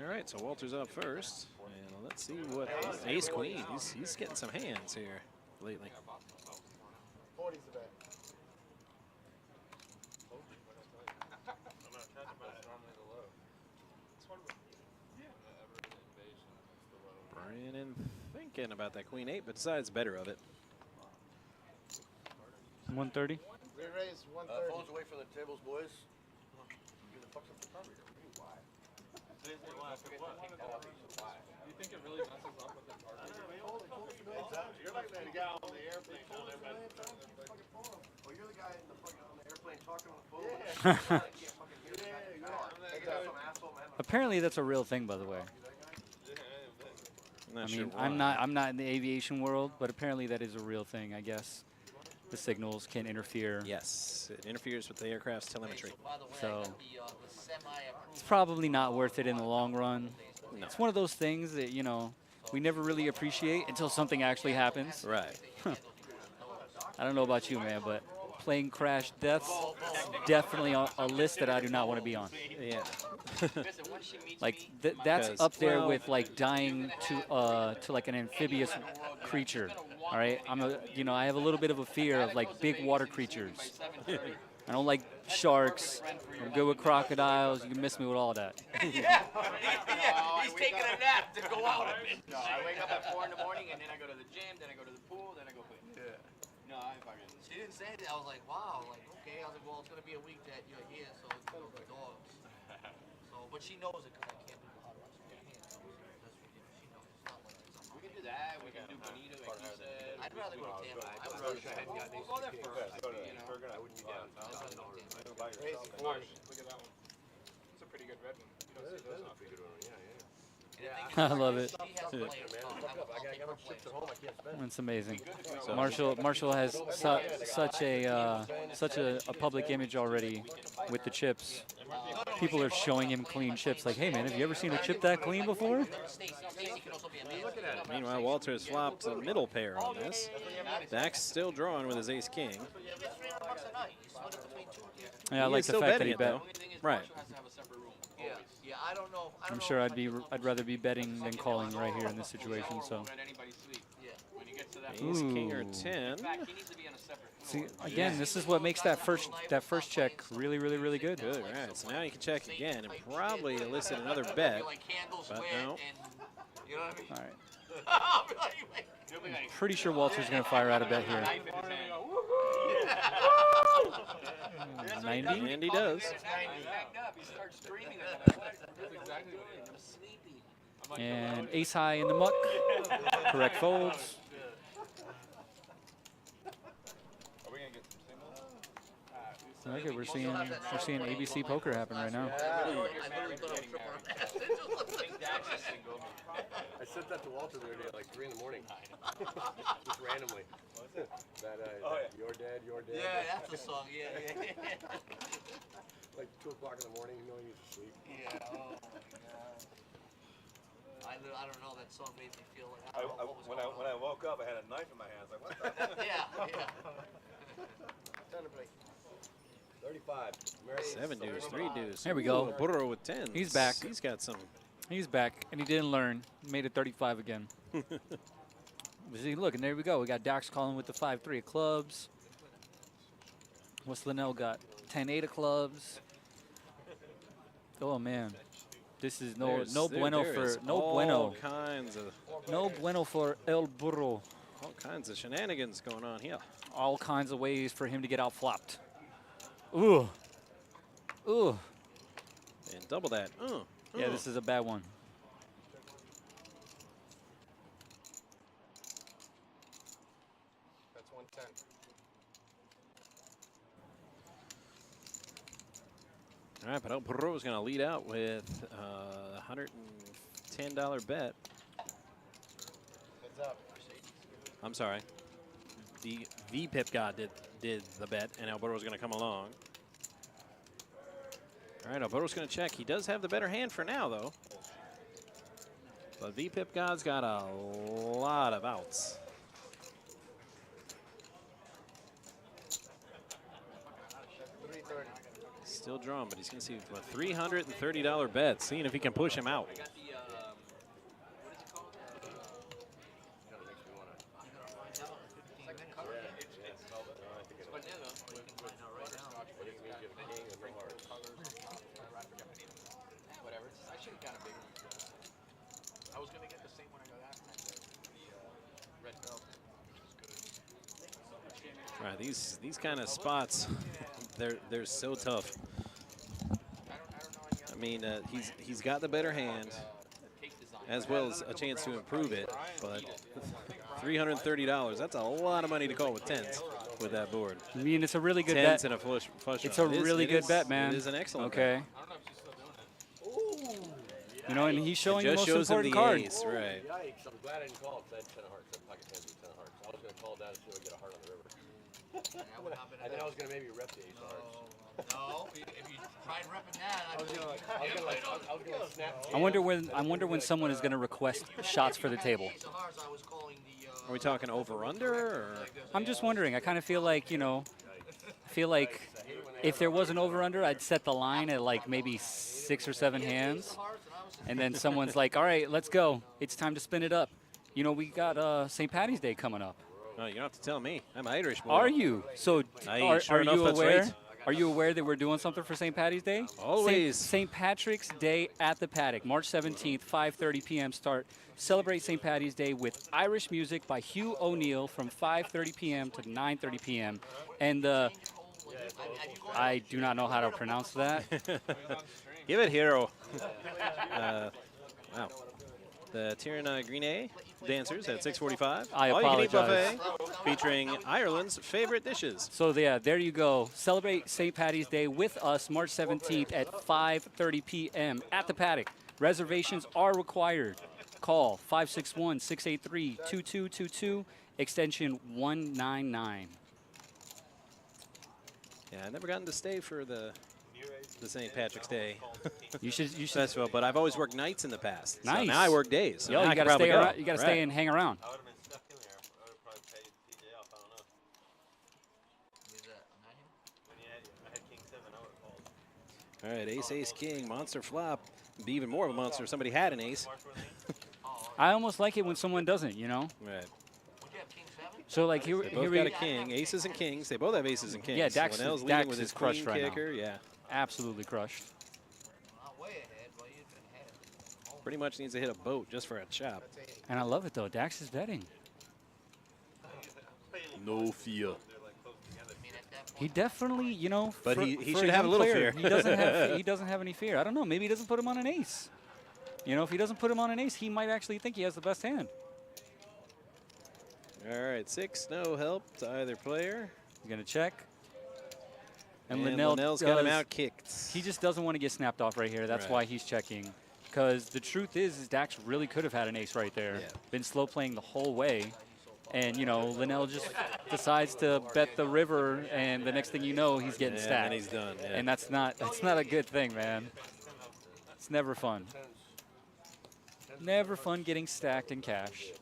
Speaker 2: All right, so Walter's up first, and let's see what ace queen. He's getting some hands here lately.
Speaker 8: 40's the bet.
Speaker 2: Brandon thinking about that queen 8, but decides better of it.
Speaker 6: 130.
Speaker 8: We raised 130.
Speaker 1: Phones away from the tables, boys. Give the fuck some photography. Why?
Speaker 7: think it really messes up with the target?
Speaker 1: You're like that guy on the airplane down there, man. Oh, you're the guy on the airplane talking on the phone.
Speaker 6: Apparently, that's a real thing, by the way. I mean, I'm not in the aviation world, but apparently that is a real thing. I guess the signals can interfere.
Speaker 2: Yes, it interferes with the aircraft's telemetry.
Speaker 6: So it's probably not worth it in the long run.
Speaker 2: No.
Speaker 6: It's one of those things that, you know, we never really appreciate until something actually happens.
Speaker 2: Right.
Speaker 6: I don't know about you, man, but plane crash deaths, definitely on a list that I do not want to be on.
Speaker 2: Yeah.
Speaker 6: Like that's up there with like dying to like an amphibious creature. All right, I have a little bit of a fear of like big water creatures. I don't like sharks. I'm good with crocodiles. You can miss me with all that.
Speaker 3: He's taking a nap to go out a bit.
Speaker 7: No, I wake up at 4 in the morning and then I go to the gym, then I go to the pool, then I go play.
Speaker 3: Yeah.
Speaker 7: No, I fucking.
Speaker 3: She didn't say that. I was like, wow. Like, okay. I was like, well, it's gonna be a week that you're here, so it's gonna be dogs. So, but she knows it because I can't do the hot rock. So I can't. So that's what she knows. It's not like something.
Speaker 7: We can do that. We can do bonito, like you said.
Speaker 3: I'd rather go to Tampa. I would rather
Speaker 7: We'll go there first. You know.
Speaker 1: I wouldn't be down.
Speaker 3: I'd rather go to Tampa.
Speaker 7: Look at that one. It's a pretty good red one. You don't see those often.
Speaker 6: I love it.
Speaker 3: She has players.
Speaker 6: It's amazing. Marshall has such a public image already with the chips. People are showing him clean chips. Like, hey man, have you ever seen a chip that clean before?
Speaker 2: Meanwhile, Walter has flopped a middle pair on this. Dak's still drawing with his ace king.
Speaker 6: Yeah, I like the fact that he bet.
Speaker 2: Right.
Speaker 3: Yeah, I don't know.
Speaker 6: I'm sure I'd rather be betting than calling right here in this situation. So.
Speaker 2: Ace king or 10.
Speaker 6: See, again, this is what makes that first check really, really, really good.
Speaker 2: Good, right. So now you can check again and probably elicit another bet. But no.
Speaker 6: All right. I'm pretty sure Walter's going to fire out a bet here. 90?
Speaker 2: And he does.
Speaker 6: And ace high in the muck. Correct folds. Okay, we're seeing ABC poker happen right now.
Speaker 1: I sent that to Walter the other day at like 3 in the morning. Just randomly. That, your dad.
Speaker 3: Yeah, that's the song. Yeah.
Speaker 1: Like 2 o'clock in the morning, you know he's asleep.
Speaker 3: Yeah. Oh my God. I don't know. That song made me feel like I don't know what was going on.
Speaker 9: When I woke up, I had a knife in my hand. I was like, what the?
Speaker 3: Yeah.
Speaker 1: 35.
Speaker 2: 7 deuce, 3 deuce.
Speaker 6: There we go.
Speaker 2: Ooh, Burro with 10.
Speaker 6: He's back.
Speaker 2: He's got some.
Speaker 6: He's back, and he didn't learn. Made it 35 again. See, look, and there we go. We got Dax calling with the 5-3 of clubs. What's Linnell got? 10-8 of clubs. Oh man, this is no bueno for
Speaker 2: all kinds of
Speaker 6: no bueno for El Burro.
Speaker 2: all kinds of shenanigans going on here.
Speaker 6: All kinds of ways for him to get out flopped. Ooh, ooh.
Speaker 2: And double that.
Speaker 6: Yeah, this is a bad one.
Speaker 7: That's 110.
Speaker 2: All right, but El Burro is going to lead out with $110 bet.
Speaker 7: Heads up.
Speaker 2: I'm sorry. The VPIP god did the bet, and El Burro's going to come along. All right, El Burro's going to check. He does have the better hand for now, though. But VPIP god's got a lot of outs. Still drawing, but he's going to see a $330 bet, seeing if he can push him out. All right, these kind of spots, they're so tough. I mean, he's got the better hand. as well as a chance to improve it. But $330, that's a lot of money to call with tens with that board.
Speaker 6: I mean, it's a really good
Speaker 2: Tens
Speaker 6: bet.
Speaker 2: and a flush
Speaker 6: It's
Speaker 2: draw.
Speaker 6: a really good bet, man.
Speaker 2: It is an excellent
Speaker 6: okay.
Speaker 2: bet.
Speaker 6: You know, and he's showing
Speaker 2: It
Speaker 6: the
Speaker 2: just
Speaker 6: most
Speaker 2: shows him
Speaker 6: important
Speaker 2: the
Speaker 6: card.
Speaker 2: ace, right.
Speaker 9: Yikes, I'm glad I didn't call it. 10 of hearts, 7 pocket 10s and 10 of hearts. I was going to call down and see if I get a heart on the river. And then I was going to maybe rep the ace of hearts.
Speaker 3: No, if you tried repping that,
Speaker 9: I was going to snap.
Speaker 6: I wonder when someone is going to request shots for the table.
Speaker 2: Are we talking over-under? Or?
Speaker 6: I'm just wondering. I kind of feel like, you know, if there was an over-under, I'd set the line at like maybe 6 or 7 hands. And then someone's like, all right, let's go. It's time to spin it up. You know, we got St. Patty's Day coming up.
Speaker 2: Oh, you don't have to tell me. I'm Irish boy.
Speaker 6: Are you? So
Speaker 2: sure
Speaker 6: are
Speaker 2: enough,
Speaker 6: you
Speaker 2: that's
Speaker 6: aware?
Speaker 2: right.
Speaker 6: Are you aware that we're doing something for St. Patty's Day?
Speaker 2: Always.
Speaker 6: St. Patrick's Day at the Paddock, March 17th, 5:30 p.m. start. Celebrate St. Patty's Day with Irish music by Hugh O'Neill from 5:30 p.m. to 9:30 p.m. And I do not know how to pronounce that.
Speaker 2: Give it hero. Wow. The Tirana Green dancers at 6:45.
Speaker 6: I
Speaker 2: All-you-can-eat
Speaker 6: apologize.
Speaker 2: buffet featuring Ireland's favorite dishes.
Speaker 6: So yeah, there you go. Celebrate St. Patty's Day with us March 17th at 5:30 p.m. at the Paddock. Reservations are required. Call 561-683-2222, extension 199.
Speaker 2: Yeah, I've never gotten to stay for the St. Patrick's Day
Speaker 6: You should
Speaker 2: festival, but I've always worked nights in the past. So
Speaker 6: Nice.
Speaker 2: now I work days. So
Speaker 6: Yo,
Speaker 2: now I
Speaker 6: you
Speaker 2: can
Speaker 6: gotta
Speaker 2: probably
Speaker 6: stay
Speaker 2: go.
Speaker 6: around. You gotta stay and hang around.
Speaker 9: I would have been stuck in there. I would have probably paid TJ off. I don't know. When I had King 7, I would have called.
Speaker 2: All right, ace, ace, king, monster flop. Be even more of a monster if somebody had an ace.
Speaker 6: I almost like it when someone doesn't, you know?
Speaker 2: Right.
Speaker 6: So like here
Speaker 2: They both
Speaker 6: we
Speaker 2: got a king, aces and kings. They both have aces and kings.
Speaker 6: Yeah, Dax
Speaker 2: Linnell's
Speaker 6: is-
Speaker 2: leading
Speaker 6: Dax
Speaker 2: with
Speaker 6: is
Speaker 2: his
Speaker 6: crushed
Speaker 2: queen
Speaker 6: right now.
Speaker 2: kicker. Yeah,
Speaker 6: absolutely crushed.
Speaker 2: pretty much needs to hit a boat just for a chop.
Speaker 6: And I love it though. Dax is betting.
Speaker 2: No fear.
Speaker 6: He definitely, you know,
Speaker 2: But
Speaker 6: for,
Speaker 2: he
Speaker 6: for
Speaker 2: should
Speaker 6: a
Speaker 2: have a
Speaker 6: young
Speaker 2: little
Speaker 6: player,
Speaker 2: fear.
Speaker 6: He doesn't have any fear. I don't know. Maybe he doesn't put him on an ace. You know, if he doesn't put him on an ace, he might actually think he has the best hand.
Speaker 2: All right, 6, no help to either player.
Speaker 6: You're gonna check. And
Speaker 2: Linnell's got him out kicked.
Speaker 6: He just doesn't want to get snapped off right here. That's
Speaker 2: Right.
Speaker 6: why he's checking. Because the truth is Dax really could have had an ace right there.
Speaker 2: Yeah.
Speaker 6: Been slow playing the whole way. And, you know, Linnell just decides to bet the river, and the next thing you know, he's getting stacked.
Speaker 2: And he's done. Yeah.
Speaker 6: And that's not a good thing, man. It's never fun. Never fun getting stacked in cash.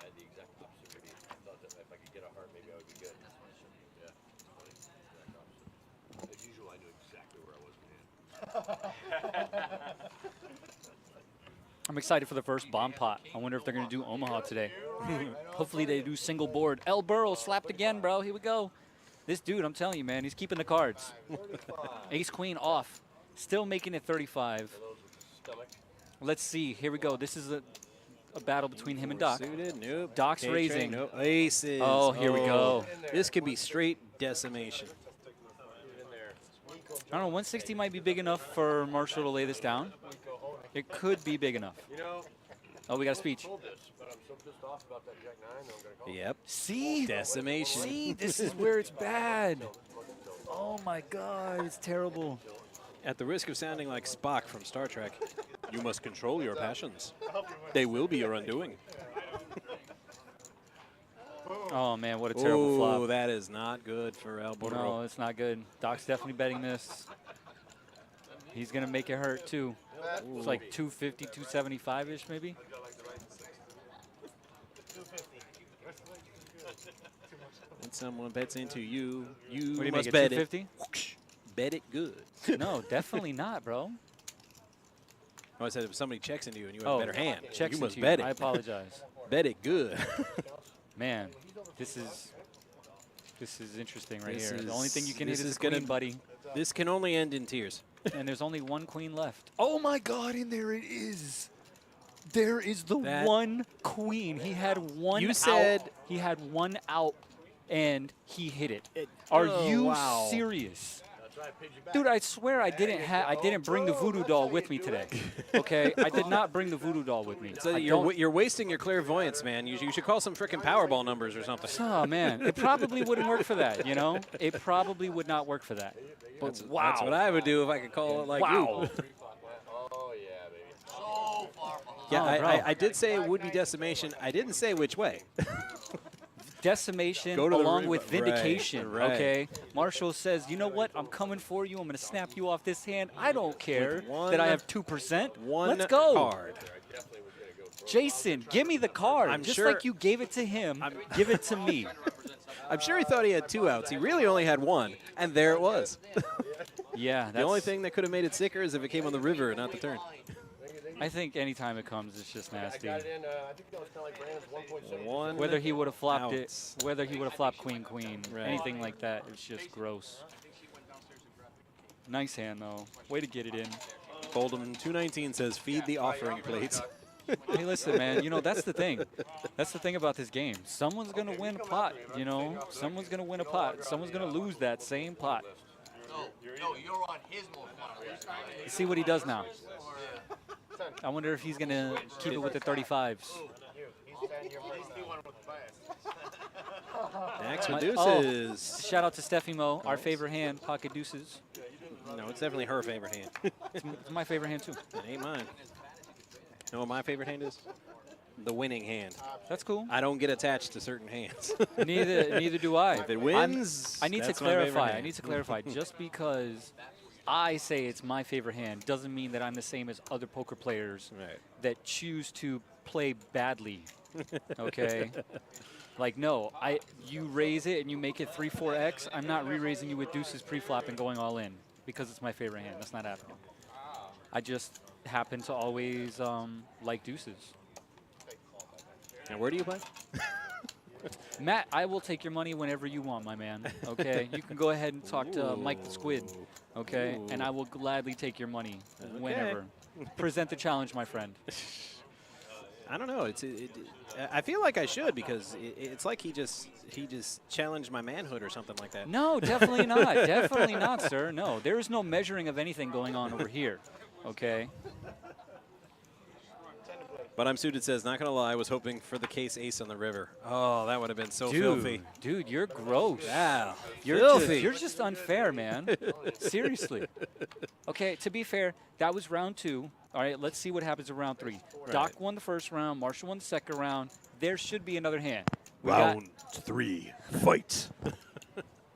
Speaker 9: I had the exact opposite. Maybe I thought that if I could get a heart, maybe I would be good. Yeah. As usual, I knew exactly where I was in hand.
Speaker 6: I'm excited for the first bomb pot. I wonder if they're going to do Omaha today. Hopefully they do single board. El Burrow slapped again, bro. Here we go. This dude, I'm telling you, man, he's keeping the cards. Ace, queen off. Still making it 35. Let's see. Here we go. This is a battle between him and Doc.
Speaker 2: Suited, nope.
Speaker 6: Doc's
Speaker 2: K-train,
Speaker 6: raising.
Speaker 2: nope. Aces.
Speaker 6: Oh, here we go.
Speaker 2: This could be straight decimation.
Speaker 6: I don't know. 160 might be big enough for Marshall to lay this down. It could be big enough.
Speaker 9: You know,
Speaker 6: Oh, we got a speech.
Speaker 9: I told this, but I'm so pissed off about that Jack 9 that I'm going to call.
Speaker 2: Yep.
Speaker 6: See?
Speaker 2: Decimation.
Speaker 6: See? This is where it's bad. Oh, my God. It's terrible.
Speaker 2: At the risk of sounding like Spock from Star Trek, you must control your passions. They will be your undoing.
Speaker 6: Oh, man, what a terrible flop.
Speaker 2: Oh, that is not good for El Burro.
Speaker 6: No, it's not good. Doc's definitely betting this. He's going to make it hurt, too. It's like 250, 275-ish, maybe.
Speaker 2: When someone bets into you,
Speaker 6: What do you
Speaker 2: must
Speaker 6: make it,
Speaker 2: bet
Speaker 6: 250?
Speaker 2: it. Bet it good.
Speaker 6: No, definitely not, bro.
Speaker 2: Oh, I said if somebody checks into you and you have
Speaker 6: Oh,
Speaker 2: a better hand,
Speaker 6: checks
Speaker 2: you must
Speaker 6: into
Speaker 2: bet it.
Speaker 6: I apologize.
Speaker 2: Bet it good.
Speaker 6: Man, this is interesting right
Speaker 2: This
Speaker 6: here. The only thing you can hit
Speaker 2: this
Speaker 6: is
Speaker 2: is
Speaker 6: a queen,
Speaker 2: gonna-
Speaker 6: buddy.
Speaker 2: This can only end in tears.
Speaker 6: And there's only one queen left. Oh, my God, and there it is. There is the
Speaker 2: That-
Speaker 6: one queen. He had one
Speaker 2: You
Speaker 6: out.
Speaker 2: said-
Speaker 6: He had one out, and he hit it. Are
Speaker 2: oh,
Speaker 6: you
Speaker 2: wow.
Speaker 6: serious? Dude, I swear I didn't bring the voodoo doll with me today. Okay, I did not bring the voodoo doll with me.
Speaker 2: So you're wasting your clairvoyance, man. You should call some freaking Powerball numbers or something.
Speaker 6: Oh man, it probably wouldn't work for that. You know, it probably would not work for that. But wow,
Speaker 2: That's what I would do if I could call it like
Speaker 6: wow.
Speaker 2: you.
Speaker 9: Oh, yeah, baby.
Speaker 3: So far behind.
Speaker 2: Yeah,
Speaker 6: Oh,
Speaker 2: I did say it would be decimation. I didn't say which way.
Speaker 6: Decimation
Speaker 2: Go to the
Speaker 6: along
Speaker 2: river.
Speaker 6: with vindication.
Speaker 2: Right.
Speaker 6: Okay, Marshall says, you know what? I'm coming for you. I'm going to snap you off this hand. I don't care that I have 2%. Let's go.
Speaker 2: Card.
Speaker 6: Jason, give me the card.
Speaker 2: I'm
Speaker 6: Just
Speaker 2: sure-
Speaker 6: like you gave it to him, give it to me.
Speaker 2: I'm sure he thought he had 2 outs. He really only had 1, and there it was.
Speaker 6: Yeah,
Speaker 2: The only thing that could have made it sicker is if it came on the river and not the turn.
Speaker 6: I think anytime it comes, it's just nasty.
Speaker 9: I got it in, I think that was kind of like Brandon's 1.7.
Speaker 2: One
Speaker 6: Whether he would have flopped
Speaker 2: outs.
Speaker 6: it, whether he would have flopped queen,
Speaker 2: Right.
Speaker 6: anything like that, it's just gross. Nice hand, though. Way to get it in.
Speaker 2: Fold'em 219 says, feed the offering plates.
Speaker 6: Hey, listen, man, you know, that's the thing. That's the thing about this game. Someone's going to win a pot, you know? Someone's going to win a pot. Someone's going to lose that same pot.
Speaker 3: No, you're on his most fun.
Speaker 6: See what he does now. I wonder if he's going to keep it with the 35s.
Speaker 2: Next with
Speaker 6: Oh,
Speaker 2: deuces.
Speaker 6: shout out to Steffi Mo, our favorite hand, pocket deuces.
Speaker 2: No, it's definitely her favorite hand.
Speaker 6: It's my favorite hand, too.
Speaker 2: It ain't mine. You know what my favorite hand is? The winning hand.
Speaker 6: That's cool.
Speaker 2: I don't get attached to certain hands.
Speaker 6: Neither do I.
Speaker 2: If it wins,
Speaker 6: I need to
Speaker 2: that's my favorite
Speaker 6: clarify. I
Speaker 2: hand.
Speaker 6: need to clarify. Just because I say it's my favorite hand doesn't mean that I'm the same as other poker players
Speaker 2: Right.
Speaker 6: that choose to play badly. Okay? Like, no, you raise it and you make it 3-4x. I'm not re-raising you with deuces pre-flop and going all in because it's my favorite hand. That's not happening. I just happen to always like deuces.
Speaker 2: And where do you play?
Speaker 6: Matt, I will take your money whenever you want, my man. Okay? You can go ahead and talk to Mike the Squid. Okay?
Speaker 2: Ooh.
Speaker 6: And I will gladly take your money whenever. Present the challenge, my friend.
Speaker 2: I don't know. I feel like I should because it's like he just challenged my manhood or something like that.
Speaker 6: No, definitely not. Definitely not, sir. No, there is no measuring of anything going on over here. Okay?
Speaker 2: But I'm suited says, not gonna lie, I was hoping for the case ace on the river. Oh, that would have been so filthy.
Speaker 6: Dude, you're gross.
Speaker 2: Wow.
Speaker 6: You're just unfair, man. Seriously. Okay, to be fair, that was round 2. All right, let's see what happens in round 3.
Speaker 2: Right.
Speaker 6: Doc won the first round. Marshall won the second round. There should be another hand.
Speaker 5: Round 3, fight.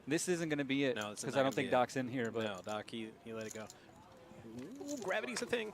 Speaker 6: This isn't going to be it
Speaker 2: No, this is
Speaker 6: because
Speaker 2: not
Speaker 6: I don't
Speaker 2: gonna be
Speaker 6: think
Speaker 2: it.
Speaker 6: Doc's in here. But
Speaker 2: No, Doc, he let it go. Ooh, gravity's a thing.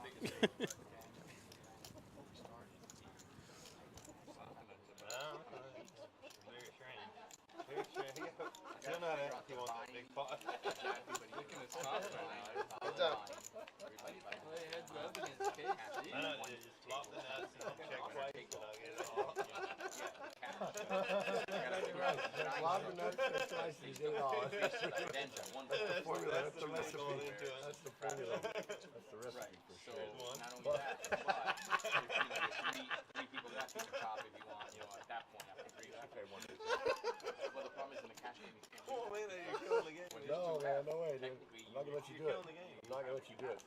Speaker 9: No, man, no way, dude. I'm not gonna let you do it. I'm not gonna let you do it.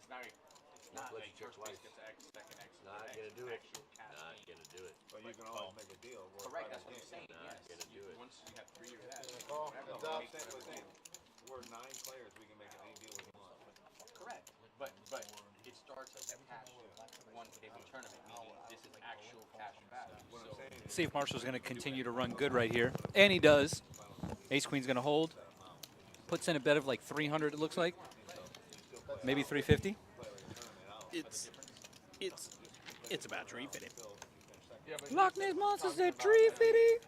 Speaker 9: Not gonna do it. Not gonna do it.
Speaker 1: Well, you can always make a deal.
Speaker 7: Correct, that's what I'm saying.
Speaker 9: Not
Speaker 7: Yes.
Speaker 9: gonna do it.
Speaker 7: Once you have 3 or that.
Speaker 1: We're 9 players. We can make any deal we want.
Speaker 7: Correct. But it starts as a cash one table tournament, meaning this is actual cash value. So
Speaker 6: see if Marshall's going to continue to run good right here. And he does. Ace Queen's going to hold. Puts in a bet of like 300, it looks like. Maybe 350.
Speaker 2: It's about 350.
Speaker 6: Loch Ness Monster said 350.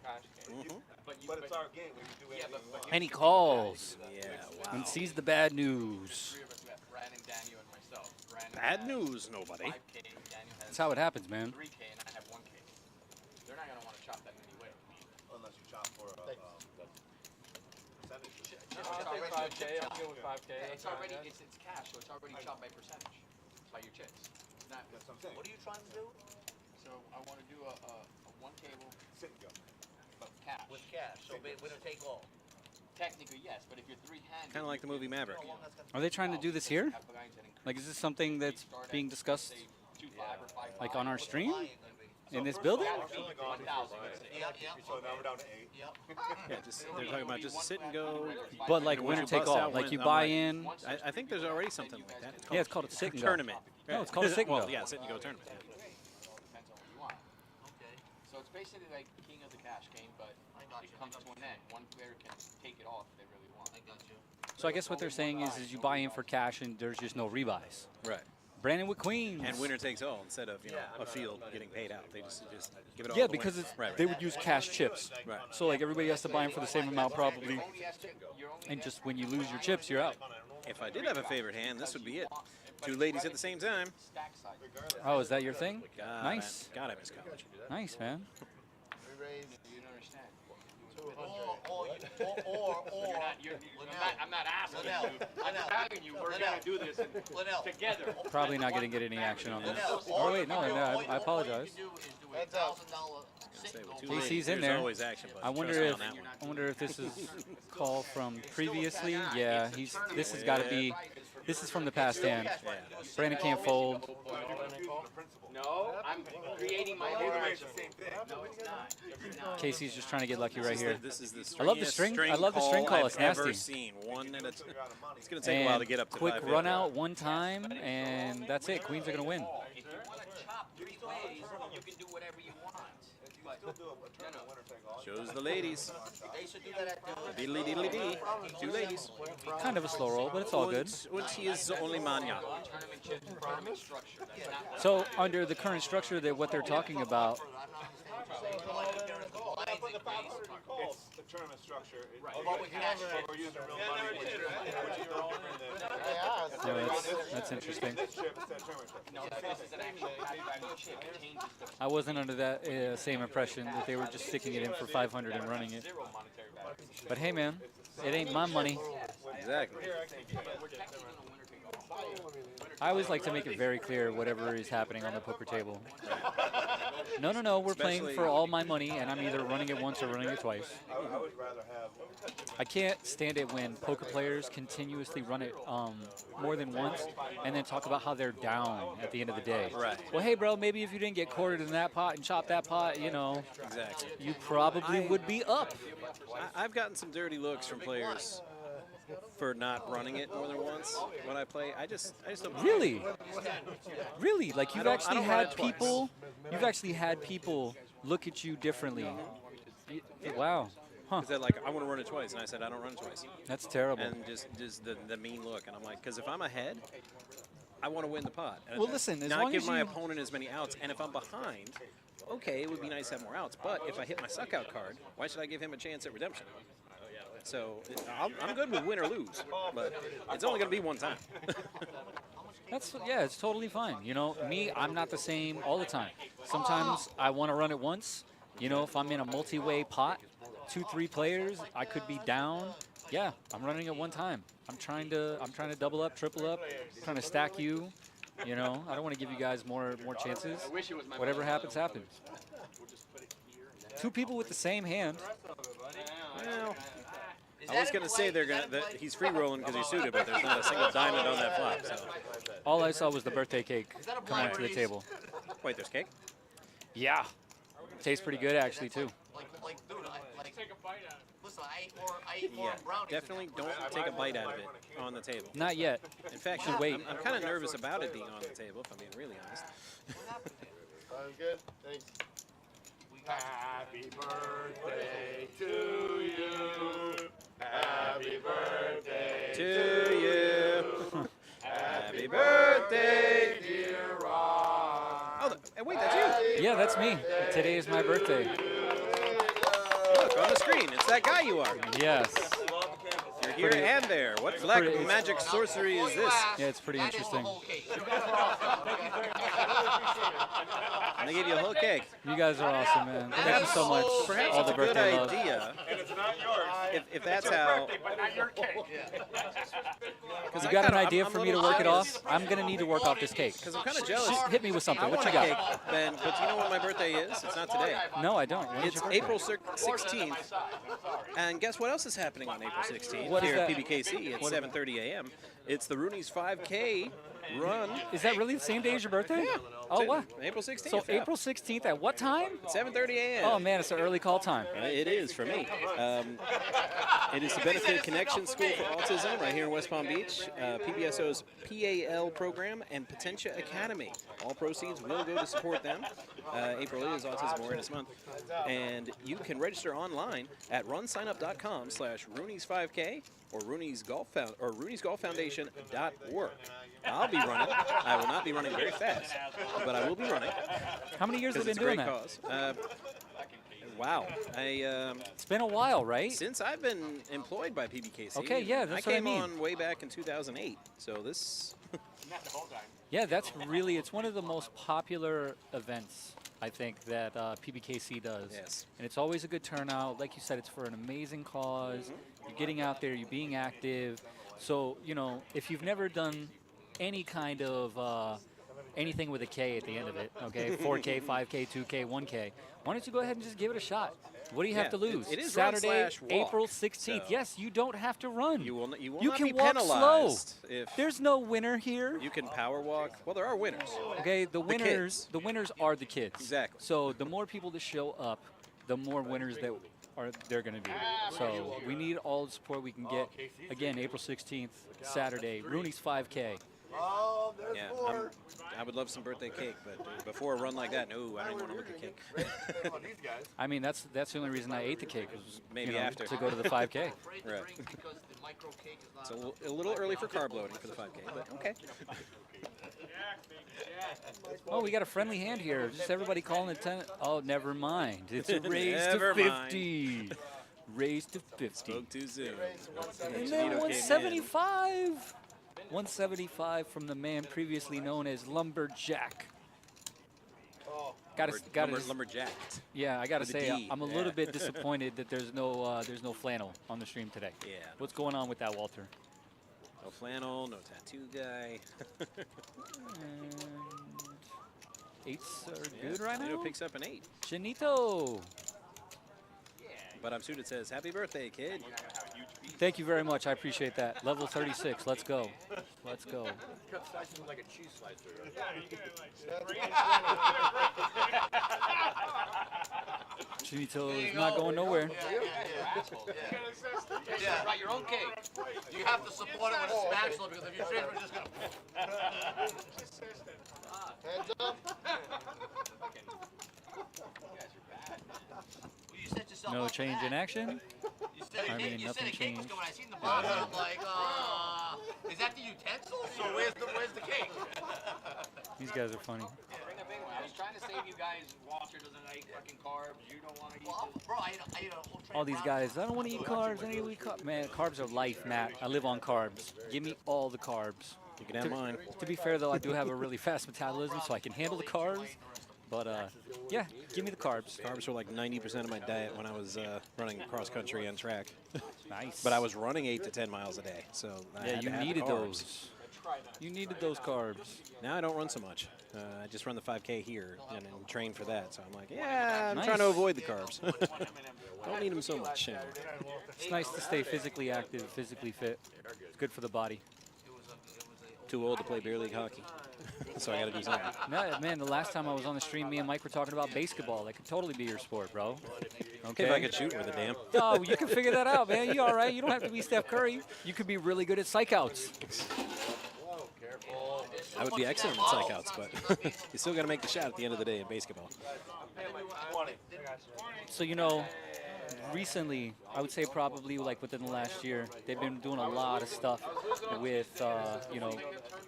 Speaker 1: But it's our game. We can do anything.
Speaker 6: And he calls.
Speaker 2: Yeah, wow.
Speaker 6: And sees the bad news.
Speaker 7: 3 of us, we have Brandon, Daniel, and myself. Brandon
Speaker 2: Bad
Speaker 7: has
Speaker 2: news, nobody.
Speaker 7: 5K, Daniel has
Speaker 6: That's how it happens, man.
Speaker 7: 3K, and I have 1K. They're not gonna want to chop that anyway.
Speaker 1: Unless you chop for a percentage.
Speaker 7: It's already it's cash, so it's already chopped by percentage by your chips. It's not.
Speaker 3: What are you trying to do?
Speaker 7: So I want to do a 1 table
Speaker 1: Sit and go.
Speaker 7: cash.
Speaker 3: With cash, so we don't take all.
Speaker 7: technically yes, but if you're three-handed,
Speaker 2: Kind of like the movie Maverick.
Speaker 6: Are they trying to do this here? Like, is this something that's being discussed, like, on our stream? In this building?
Speaker 1: So now we're down to 8.
Speaker 2: Yeah, they're talking about just sit and go.
Speaker 6: But, like,
Speaker 2: Once
Speaker 6: winner
Speaker 2: you
Speaker 6: take
Speaker 2: bust
Speaker 6: all.
Speaker 2: out,
Speaker 6: Like, you
Speaker 2: I'm
Speaker 6: buy
Speaker 2: like,
Speaker 6: in.
Speaker 2: I think there's already something like that.
Speaker 6: Yeah, it's called a sit and go.
Speaker 2: Tournament.
Speaker 6: No, it's called a sit and
Speaker 2: Well,
Speaker 6: go.
Speaker 2: yeah, sit and go tournament. Yeah.
Speaker 7: Depends on what you want. Okay. So it's basically like King of the Cash game, but it comes to an end. One player can take it off if they really want. I got you.
Speaker 6: So I guess what they're saying is you buy in for cash and there's just no rebuys.
Speaker 2: Right.
Speaker 6: Brandon with queens.
Speaker 2: And winner takes all instead of a field getting paid out. They just give it all.
Speaker 6: Yeah,
Speaker 2: to the
Speaker 6: because
Speaker 2: winner.
Speaker 6: it's,
Speaker 2: Right.
Speaker 6: they would use cash chips.
Speaker 2: Right.
Speaker 6: So like everybody has to buy in for the same amount probably. And just when you lose your chips, you're out.
Speaker 2: If I did have a favorite hand, this would be it. 2 ladies at the same time.
Speaker 6: Oh, is that your thing?
Speaker 2: God,
Speaker 6: Nice.
Speaker 2: God, I miss college.
Speaker 6: Nice, man.
Speaker 7: You don't understand.
Speaker 3: I'm
Speaker 7: I'm not asking you. I'm telling you, we're gonna do this together.
Speaker 6: Probably not going to get any action on this. Oh, wait, no, I apologize. KC's in
Speaker 2: There's
Speaker 6: there.
Speaker 2: always action, but
Speaker 6: I wonder
Speaker 2: trust me
Speaker 6: if
Speaker 2: on that one.
Speaker 6: I wonder if this is call from previously. Yeah, this has got to be. This is from the past hand. Brandon can't fold.
Speaker 7: No, I'm creating my own. No, it's not.
Speaker 6: Casey's just trying to get lucky right here.
Speaker 2: This is the
Speaker 6: I love the string. I love the string call.
Speaker 2: I've
Speaker 6: It's nasty.
Speaker 2: ever seen. One at a t It's going to take a while to get up to
Speaker 6: quick
Speaker 2: 550.
Speaker 6: run out one time, and that's it. Queens are going to win.
Speaker 7: If you want to chop 3 ways, you can do whatever you want.
Speaker 2: Shows the ladies.
Speaker 3: They should do that at the
Speaker 2: Diddly diddly dee. 2 ladies.
Speaker 6: Kind of a slow roll, but it's all good.
Speaker 2: Und hier ist only mania.
Speaker 6: So under the current structure, that what they're talking about,
Speaker 1: It's the tournament structure. We're using real money, which is your own, and then
Speaker 6: that's interesting.
Speaker 1: this chip is that tournament structure.
Speaker 7: No, this is an actual chip. It changes the
Speaker 6: I wasn't under that same impression that they were just sticking it in for 500 and running it. But hey, man, it ain't my money.
Speaker 2: Exactly.
Speaker 6: I always like to make it very clear whatever is happening on the poker table. No, we're playing for all my money, and I'm either running it once or running it twice.
Speaker 1: I would rather have.
Speaker 6: I can't stand it when poker players continuously run it more than once and then talk about how they're down at the end of the day.
Speaker 2: Right.
Speaker 6: Well, hey, bro, maybe if you didn't get quartered in that pot and chopped that pot, you know,
Speaker 2: Exactly.
Speaker 6: you probably would be up.
Speaker 2: I've gotten some dirty looks from players for not running it more than once when I play. I just don't. Really, like you've I
Speaker 6: actually
Speaker 2: don't run
Speaker 6: had
Speaker 2: it twice.
Speaker 6: people, you've actually had people look at you differently. Wow. Huh.
Speaker 2: Because they're like, I want to run it twice, and I said I don't run it twice.
Speaker 6: That's terrible.
Speaker 2: And just the mean look, and I'm like, because if I'm ahead, I want to win the pot. And
Speaker 6: Well, listen, as
Speaker 2: not
Speaker 6: long
Speaker 2: give
Speaker 6: as
Speaker 2: my
Speaker 6: you-
Speaker 2: opponent as many outs, and if I'm behind, okay, it would be nice to have more outs. But if I hit my suck out card, why should I give him a chance at redemption? So I'm good with win or lose, but it's only going to be one time.
Speaker 6: Yeah, it's totally fine. You know, me, I'm not the same all the time. Sometimes I want to run it once. You know, if I'm in a multi-way pot, 2-3 players, I could be down. Yeah, I'm running it one time. I'm trying to double up, triple up, trying to stack you. You know, I don't want to give you guys more chances. Whatever happens, happens. 2 people with the same hand.
Speaker 2: Well, I was going to say that he's free rolling because he's suited, but there's not a single diamond on that flop. So.
Speaker 6: All I saw was the birthday cake coming to the table.
Speaker 2: Wait, there's cake?
Speaker 6: Yeah. Tastes pretty good, actually, too.
Speaker 3: Like, dude, take a bite out of it. Listen, I ate more brownies.
Speaker 2: Definitely don't take a bite out of it on the table.
Speaker 6: Not yet.
Speaker 2: In fact,
Speaker 6: Should wait.
Speaker 2: I'm kind of nervous about it being on the table, if I'm being really honest.
Speaker 1: Sounds good. Thanks. Happy birthday to you. Happy birthday
Speaker 2: To you. Happy birthday,
Speaker 1: dear Ron.
Speaker 2: Oh, wait, that's you.
Speaker 6: Yeah, that's me. Today is my birthday.
Speaker 2: Look, on the screen, it's that guy you are.
Speaker 6: Yes.
Speaker 2: You're here and there. What black
Speaker 6: pretty-
Speaker 2: magic sorcery is this?
Speaker 6: Yeah, it's pretty interesting.
Speaker 2: And they gave you a whole cake.
Speaker 6: You guys are awesome, man. Thank you so much.
Speaker 2: Perhaps
Speaker 6: All
Speaker 2: it's
Speaker 6: the
Speaker 2: a good
Speaker 6: birthday love.
Speaker 2: idea
Speaker 1: And it's not yours.
Speaker 2: if that's how.
Speaker 8: But not your cake.
Speaker 2: Because
Speaker 6: You got an idea for me to work it off? I'm going to need to work off this cake.
Speaker 2: Because I'm kind of jealous.
Speaker 6: Hit me with something.
Speaker 2: I
Speaker 6: What
Speaker 2: want
Speaker 6: you
Speaker 2: a cake,
Speaker 6: got?
Speaker 2: Ben, but you know when my birthday is? It's not today.
Speaker 6: No, I don't. When is
Speaker 2: It's
Speaker 6: your birthday?
Speaker 2: April 16th. And guess what else is happening on April 16th
Speaker 6: What is
Speaker 2: here at
Speaker 6: that?
Speaker 2: PBKC at 7:30 a.m.? It's the Rooney's 5K run.
Speaker 6: Is that really the same day as your birthday?
Speaker 2: Yeah.
Speaker 6: Oh, wow.
Speaker 2: April 16th.
Speaker 6: So April 16th at what time?
Speaker 2: 7:30 a.m.
Speaker 6: Oh, man, it's an early call time.
Speaker 2: It is for me. It is the Benefit Connection School for Autism right here in West Palm Beach, PBSO's PAL program, and Potentia Academy. All proceeds will go to support them. April is Autism Awareness Month. And you can register online at runsignup.com/Rooney's5K or Rooney'sGolfFoundation.org. I'll be running. I will not be running very fast, but I will be running.
Speaker 6: How many years have
Speaker 2: Because
Speaker 6: you
Speaker 2: it's
Speaker 6: been
Speaker 2: a
Speaker 6: doing
Speaker 2: great
Speaker 6: that?
Speaker 2: cause. Wow.
Speaker 6: It's been a while, right?
Speaker 2: Since I've been employed by PBKC.
Speaker 6: Okay, yeah, that's
Speaker 2: I
Speaker 6: what I
Speaker 2: came
Speaker 6: mean.
Speaker 2: on way back in 2008. So this.
Speaker 6: Yeah, that's really, it's one of the most popular events, I think, that PBKC does.
Speaker 2: Yes.
Speaker 6: And it's always a good turnout. Like you said, it's for an amazing cause. You're getting out there, you're being active. So, you know, if you've never done any kind of anything with a K at the end of it, okay, 4K, 5K, 2K, 1K, why don't you go ahead and just give it a shot? What do you have to lose?
Speaker 2: It is
Speaker 6: Saturday,
Speaker 2: run/walk,
Speaker 6: April 16th.
Speaker 2: so
Speaker 6: Yes, you don't have to run.
Speaker 2: You will not
Speaker 6: can
Speaker 2: be
Speaker 6: walk
Speaker 2: penalized
Speaker 6: slow.
Speaker 2: if
Speaker 6: There's no winner here.
Speaker 2: you can power walk. Well, there are winners.
Speaker 6: Okay, the winners are the kids.
Speaker 2: Exactly.
Speaker 6: So the more people that show up, the more winners that are they're going to be. So we need all the support we can get. Again, April 16th, Saturday, Rooney's 5K.
Speaker 1: Oh, there's
Speaker 2: Yeah,
Speaker 1: four.
Speaker 2: I would love some birthday cake, but before a run like that, no, I don't even want to look at cake.
Speaker 6: I mean, that's the only reason I ate the cake was
Speaker 2: Maybe after.
Speaker 6: to go to the 5K.
Speaker 2: Right. It's a little early for carb loading for the 5K, but okay.
Speaker 6: Oh, we got a friendly hand here. Just everybody calling it 10. Oh, never mind. It's a raise
Speaker 2: Never
Speaker 6: to
Speaker 2: mind.
Speaker 6: 50. Raise to 50.
Speaker 2: Spoke too soon.
Speaker 6: And then 175. 175 from the man previously known as Lumberjack.
Speaker 2: Lumberjack.
Speaker 6: Yeah, I gotta
Speaker 2: With a
Speaker 6: say,
Speaker 2: D,
Speaker 6: I'm a
Speaker 2: yeah.
Speaker 6: little bit disappointed that there's no flannel on the stream today.
Speaker 2: Yeah.
Speaker 6: What's going on with that, Walter?
Speaker 2: No flannel, no tattoo guy.
Speaker 6: And 8s are good right
Speaker 2: Chinito
Speaker 6: now.
Speaker 2: picks up an 8.
Speaker 6: Chinito.
Speaker 2: But I'm suited says, happy birthday, kid.
Speaker 6: Thank you very much. I appreciate that. Level 36. Let's go. Let's go.
Speaker 9: Cut slices like a cheese slicer.
Speaker 6: Chinito is not going nowhere.
Speaker 3: Yeah, write your own cake. You have to support it with a spatula because if you transfer, it's just gonna.
Speaker 1: Hands up.
Speaker 3: You set yourself
Speaker 6: No
Speaker 3: up for
Speaker 6: change
Speaker 3: that.
Speaker 6: in action.
Speaker 3: You said
Speaker 6: I
Speaker 3: a
Speaker 6: mean,
Speaker 3: cake, you said
Speaker 6: nothing
Speaker 3: a cake was
Speaker 6: changed.
Speaker 3: coming. I seen the box and I'm like, is that the utensils or where's the cake?
Speaker 6: These guys are funny.
Speaker 7: I was trying to save you guys. Walter doesn't eat fucking carbs. You don't want to eat
Speaker 3: Well, bro, I eat a whole tray
Speaker 6: All
Speaker 3: of
Speaker 6: these
Speaker 3: brownies.
Speaker 6: guys, I don't want to eat carbs. I need to eat carbs. Man, carbs are life, Matt. I live on carbs. Give me all the carbs.
Speaker 2: You can have mine.
Speaker 6: To be fair, though, I do have a really fast metabolism, so I can handle the carbs. But, yeah, give me the carbs.
Speaker 2: Carbs were like 90% of my diet when I was running cross country and track.
Speaker 6: Nice.
Speaker 2: But I was running 8 to 10 miles a day, so I
Speaker 6: Yeah,
Speaker 2: had
Speaker 6: you
Speaker 2: to have the
Speaker 6: needed
Speaker 2: carbs.
Speaker 6: those. You needed those carbs.
Speaker 2: Now I don't run so much. I just run the 5K here and train for that. So I'm like, yeah, I'm
Speaker 6: Nice.
Speaker 2: trying to avoid the carbs. Don't need them so much. Anymore.
Speaker 6: It's nice to stay physically active, physically fit. It's good for the body.
Speaker 2: Too old to play beer league hockey, so I got to do something.
Speaker 6: No, man, the last time I was on the stream, me and Mike were talking about basketball. That could totally be your sport, bro. Okay.
Speaker 2: If I could shoot with a damn.
Speaker 6: Oh, you can figure that out, man. You all right? You don't have to be Steph Curry. You could be really good at psych outs.
Speaker 2: I would be excellent at psych outs, but you still got to make the shot at the end of the day in basketball.
Speaker 6: So, you know, recently, I would say probably like within the last year, they've been doing a lot of stuff with, you know,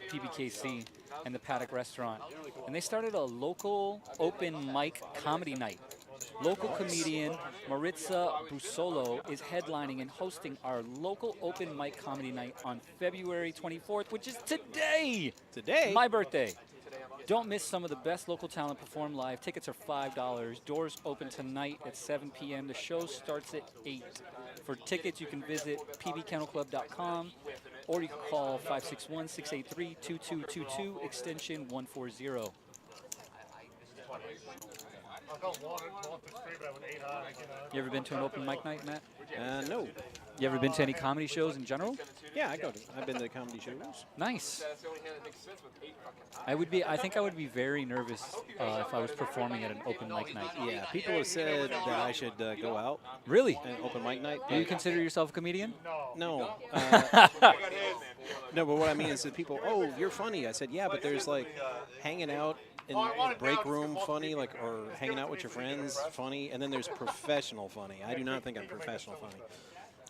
Speaker 6: PBKC and the Paddock Restaurant. And they started a local open mic comedy night. Local comedian Maritza Busolo is headlining and hosting our local open mic comedy night on February 24th, which is today.
Speaker 2: Today?
Speaker 6: My birthday. Don't miss some of the best local talent perform live. Tickets are $5. Doors open tonight at 7 p.m. The show starts at 8. For tickets, you can visit pbkennelclub.com, or you can call 561-683-2222, extension 140. You ever been to an open mic night, Matt?
Speaker 2: No.
Speaker 6: You ever been to any comedy shows in general?
Speaker 2: Yeah, I've been to comedy shows.
Speaker 6: Nice. I think I would be very nervous if I was performing at an open mic night.
Speaker 2: Yeah, people have said that I should go out.
Speaker 6: Really?
Speaker 2: An open mic night.
Speaker 6: Do you consider yourself a comedian?
Speaker 2: No. No, but what I mean is that people, oh, you're funny. I said, yeah, but there's like hanging out in the break room funny, like, or hanging out with your friends funny, and then there's professional funny. I do not think I'm professional funny.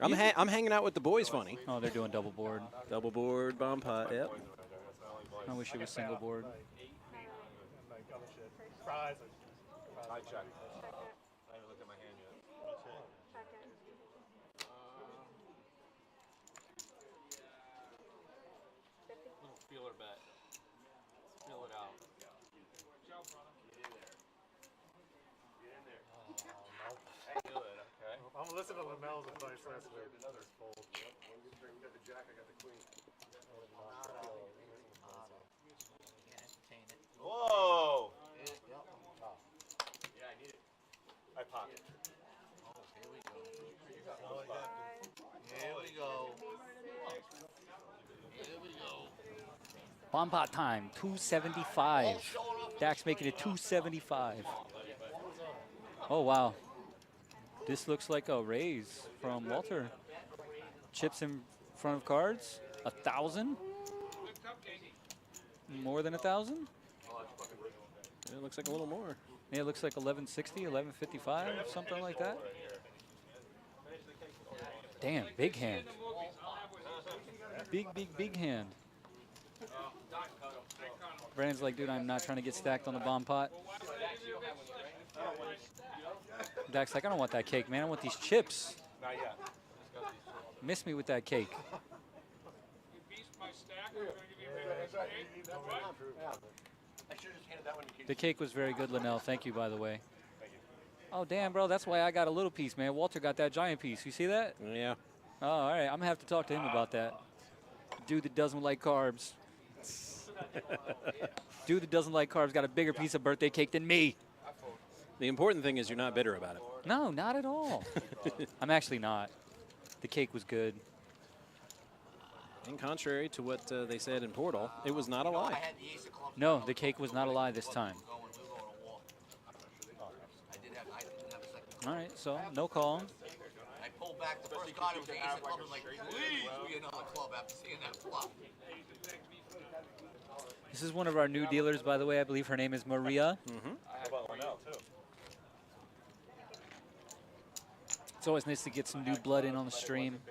Speaker 2: I'm hanging out with the boys funny.
Speaker 6: Oh, they're doing double board.
Speaker 2: Double board, bomb pot, yep.
Speaker 6: I wish it was single board.
Speaker 8: I checked. I haven't looked at my hand yet. Little feeler bet. Let's feel it out. Good, okay.
Speaker 10: I'm gonna listen to Lamel's advice last week.
Speaker 1: Another fold. You got the jack, I got the queen.
Speaker 8: Whoa!
Speaker 3: Yeah, I need it.
Speaker 8: I pocket.
Speaker 3: Oh, here we go. Here we go. Here we go.
Speaker 6: Bomb pot time, 275. Dax making it 275. Oh, wow. This looks like a raise from Walter. Chips in front of cards. 1,000? More than 1,000?
Speaker 2: It looks like a little more.
Speaker 6: Yeah, it looks like 1160, 1155, something like that. Damn, big hand. Big hand. Brandon's like, dude, I'm not trying to get stacked on the bomb pot. Dak's like, I don't want that cake, man. I want these chips.
Speaker 8: Not yet.
Speaker 6: Miss me with that cake. The cake was very good, Linnell. Thank you, by the way. Oh, damn, bro. That's why I got a little piece, man. Walter got that giant piece. You see that?
Speaker 2: Yeah.
Speaker 6: Oh, all right. I'm going to have to talk to him about that. Dude that doesn't like carbs. Dude that doesn't like carbs got a bigger piece of birthday cake than me.
Speaker 2: The important thing is you're not bitter about it.
Speaker 6: No, not at all. I'm actually not. The cake was good.
Speaker 2: And contrary to what they said in Portal, it was not a lie.
Speaker 6: No, the cake was not a lie this time. All right, so no call.
Speaker 3: I pulled back the first card. It was the ace of clubs. I'm like, please be another club after seeing that flop.
Speaker 6: This is one of our new dealers, by the way. I believe her name is Maria.
Speaker 8: How about Linnell, too?
Speaker 6: It's always nice to get some new blood in on the stream.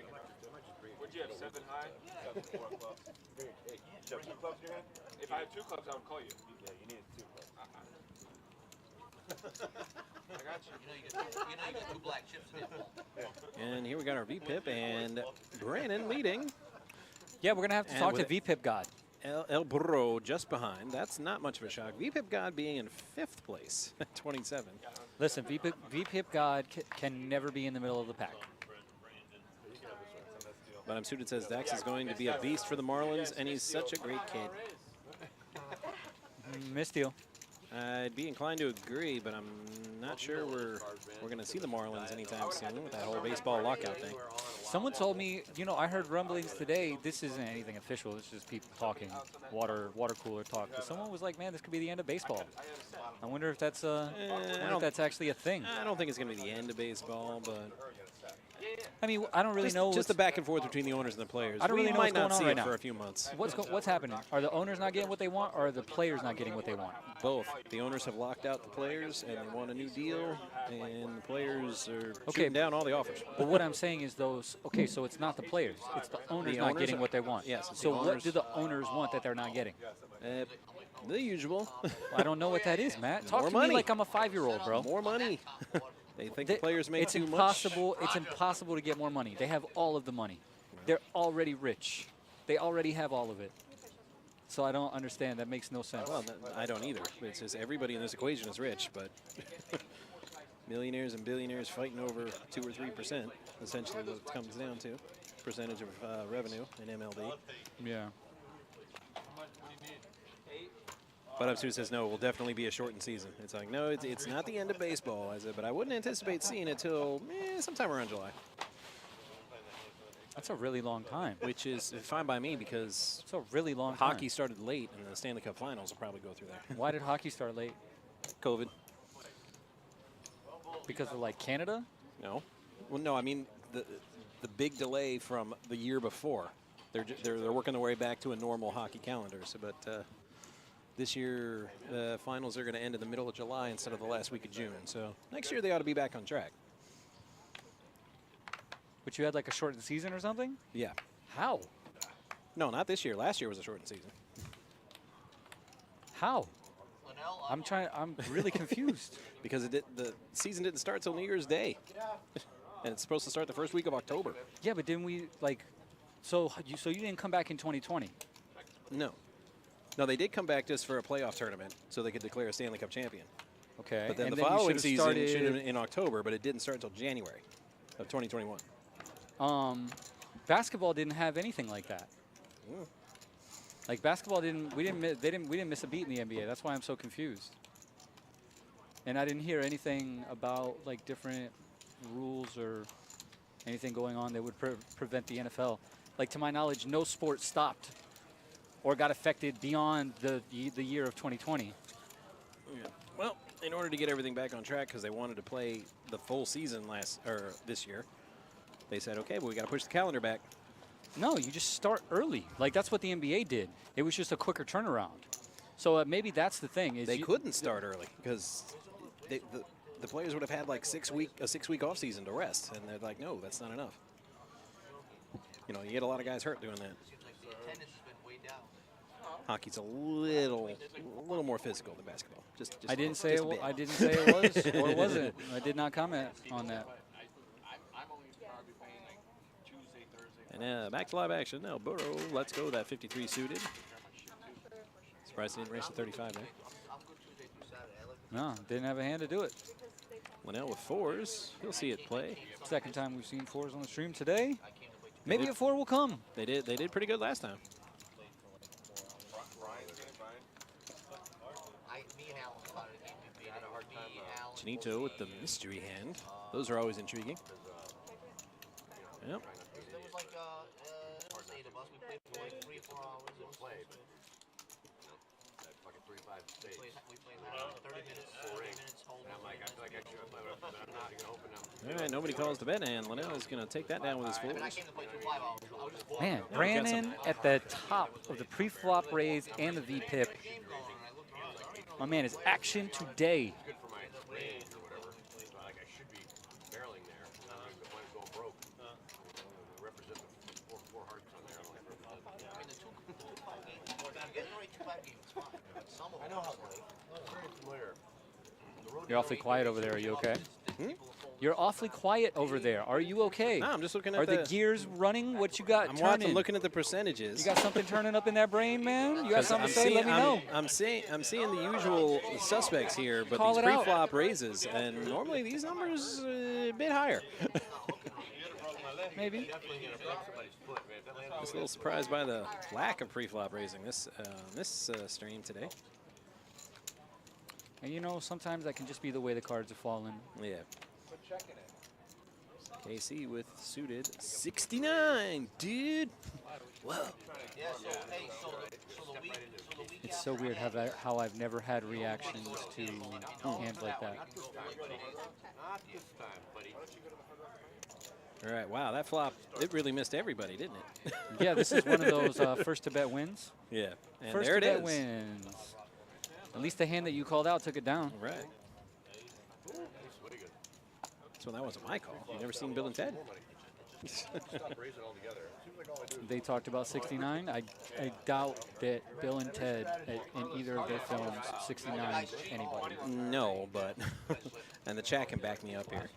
Speaker 7: Would you have 7 high? 7 4 clubs.
Speaker 8: You have 2 clubs in your hand?
Speaker 7: If I had 2 clubs, I would call you.
Speaker 8: Yeah, you needed 2 clubs.
Speaker 7: I got you.
Speaker 3: You know you got 2 black chips in there.
Speaker 2: And here we got our VPIP and Brandon leading.
Speaker 6: Yeah, we're going to have to talk to VPIP God.
Speaker 2: El Burro just behind. That's not much of a shock. VPIP God being in 5th place at 27.
Speaker 6: Listen, VPIP God can never be in the middle of the pack.
Speaker 2: But I'm suited says Dax is going to be a beast for the Marlins, and he's such a great kid.
Speaker 6: Misdeal.
Speaker 2: I'd be inclined to agree, but I'm not sure we're going to see the Marlins anytime soon with that whole baseball lockout thing.
Speaker 6: Someone told me, you know, I heard rumblings today. This isn't anything official. It's just people talking, water cooler talk. But someone was like, "Man, this could be the end of baseball." I wonder if that's actually a thing.
Speaker 2: I don't think it's going to be the end of baseball, but
Speaker 6: I mean, I don't really know.
Speaker 2: Just the back and forth between the owners and the players.
Speaker 6: I don't really know
Speaker 2: might
Speaker 6: what's
Speaker 2: not
Speaker 6: going on
Speaker 2: see
Speaker 6: right
Speaker 2: it
Speaker 6: now
Speaker 2: for a few months.
Speaker 6: What's happening? Are the owners not getting what they want, or are the players not getting what they want?
Speaker 2: Both. The owners have locked out the players, and they want a new deal, and the players are shooting down all the offers.
Speaker 6: But what I'm saying is those. Okay, so it's not the players; it's the owners not getting what they want.
Speaker 2: Yes.
Speaker 6: So what do the owners want that they're not getting?
Speaker 2: The usual.
Speaker 6: I don't know what that is, Matt. Talk
Speaker 2: More
Speaker 6: to
Speaker 2: money.
Speaker 6: me like I'm a 5-year-old, bro.
Speaker 2: More money. They think the players make
Speaker 6: it's
Speaker 2: too
Speaker 6: impossible.
Speaker 2: much.
Speaker 6: It's impossible to get more money. They have all of the money. They're already rich. They already have all of it. So I don't understand. That makes no sense.
Speaker 2: Well, I don't either. It says everybody in this equation is rich, but Millionaires and billionaires fighting over 2 or 3%, essentially what it comes down to. Percentage of revenue in MLB.
Speaker 6: Yeah.
Speaker 2: But Upstairs says, no, it will definitely be a shortened season. It's like, no, it's not the end of baseball, I said, but I wouldn't anticipate seeing it till sometime around July.
Speaker 6: That's a really long time.
Speaker 2: Which is fine by me because
Speaker 6: it's a really long
Speaker 2: hockey
Speaker 6: time.
Speaker 2: Started late, and the Stanley Cup Finals will probably go through there.
Speaker 6: Why did hockey start late?
Speaker 2: COVID.
Speaker 6: Because of like Canada?
Speaker 2: No. Well, no, I mean the big delay from the year before. They're working their way back to a normal hockey calendar. So, but this year the finals are going to end in the middle of July instead of the last week of June. So next year they ought to be back on track.
Speaker 6: But you had like a shortened season or something?
Speaker 2: Yeah.
Speaker 6: How?
Speaker 2: No, not this year. Last year was a shortened season.
Speaker 6: How? I'm really confused.
Speaker 2: Because the season didn't start till New Year's Day. And it's supposed to start the first week of October.
Speaker 6: Yeah, but didn't we like so you didn't come back in 2020?
Speaker 2: No. No, they did come back just for a playoff tournament so they could declare a Stanley Cup champion.
Speaker 6: Okay.
Speaker 2: But then
Speaker 6: and
Speaker 2: the
Speaker 6: then
Speaker 2: following season should have been in October, but it didn't start until January of 2021.
Speaker 6: Basketball didn't have anything like that.
Speaker 2: Mm.
Speaker 6: Like basketball we didn't miss a beat in the NBA. That's why I'm so confused. And I didn't hear anything about like different rules or anything going on that would prevent the NFL. Like to my knowledge, no sport stopped or got affected beyond the year of 2020.
Speaker 2: Yeah. Well, in order to get everything back on track, because they wanted to play the full season this year, they said, okay, well, we got to push the calendar back.
Speaker 6: No, you just start early. Like that's what the NBA did. It was just a quicker turnaround. So maybe that's the thing. Is
Speaker 2: they couldn't start early because the players would have had like a 6-week off season to rest, and they're like, no, that's not enough. You know, you get a lot of guys hurt doing that. Hockey's a little more physical than basketball. Just
Speaker 6: I didn't say
Speaker 2: just
Speaker 6: I didn't say it was or wasn't. I did not comment on that.
Speaker 2: And back to live action now. Burrow, let's go. That 53 suited. Surprised he didn't race to 35 there.
Speaker 6: No, didn't have a hand to do it.
Speaker 2: Linnell with 4s. He'll see it play.
Speaker 6: Second time we've seen 4s on the stream today. Maybe a 4 will come.
Speaker 2: They did pretty good last time. Janito with the mystery hand. Those are always intriguing. Yep.
Speaker 3: There was like eight of us. We played for like 3 or 4 hours. It was play, but
Speaker 9: that fucking 3-5 states.
Speaker 3: we played 30 minutes. 30 minutes. Hold on.
Speaker 9: I'm like, I feel like I should play, but I'm not gonna open them.
Speaker 2: All right, nobody calls the bet, and Linnell is going to take that down with his 4s.
Speaker 3: I came to play 5 hours. I was just
Speaker 6: Man, Brandon at the top of the pre-flop raise and the V-pip. My man is action today.
Speaker 9: Good for my range or whatever. Like I should be barreling there. The one's going broke. Represent the 4 hearts on there.
Speaker 3: I mean, the 2-5 games. Getting the right 2-5 games is fine. Some of them. I know how to play.
Speaker 9: Very familiar.
Speaker 6: You're awfully quiet over there. Are you okay? You're awfully quiet over there. Are you okay?
Speaker 2: No, I'm just looking at
Speaker 6: Are the gears running? What you got turning?
Speaker 2: I'm looking at the percentages.
Speaker 6: You got something turning up in that brain, man? You got something to say? Let me know.
Speaker 2: I'm seeing the usual suspects here, but
Speaker 6: Call
Speaker 2: these
Speaker 6: it out.
Speaker 2: pre-flop raises, and normally these numbers a bit higher.
Speaker 6: Maybe.
Speaker 2: Just a little surprised by the lack of pre-flop raising this stream today.
Speaker 6: And you know, sometimes that can just be the way the cards are falling.
Speaker 2: Yeah. KC with suited 69, dude. Whoa.
Speaker 3: Yeah, so, hey, so the week
Speaker 6: It's so weird how I've never had reactions to hands like that.
Speaker 9: Not this time, buddy.
Speaker 2: All right, wow, that flop, it really missed everybody, didn't it?
Speaker 6: Yeah, this is one of those first to bet wins.
Speaker 2: Yeah, and
Speaker 6: First
Speaker 2: there
Speaker 6: to
Speaker 2: it
Speaker 6: bet
Speaker 2: is.
Speaker 6: wins. At least the hand that you called out took it down.
Speaker 2: Right. So that wasn't my call. You never seen Bill and Ted?
Speaker 6: They talked about 69. I doubt that Bill and Ted in either of their films 69 anybody.
Speaker 2: No, but and the chat can back me up here.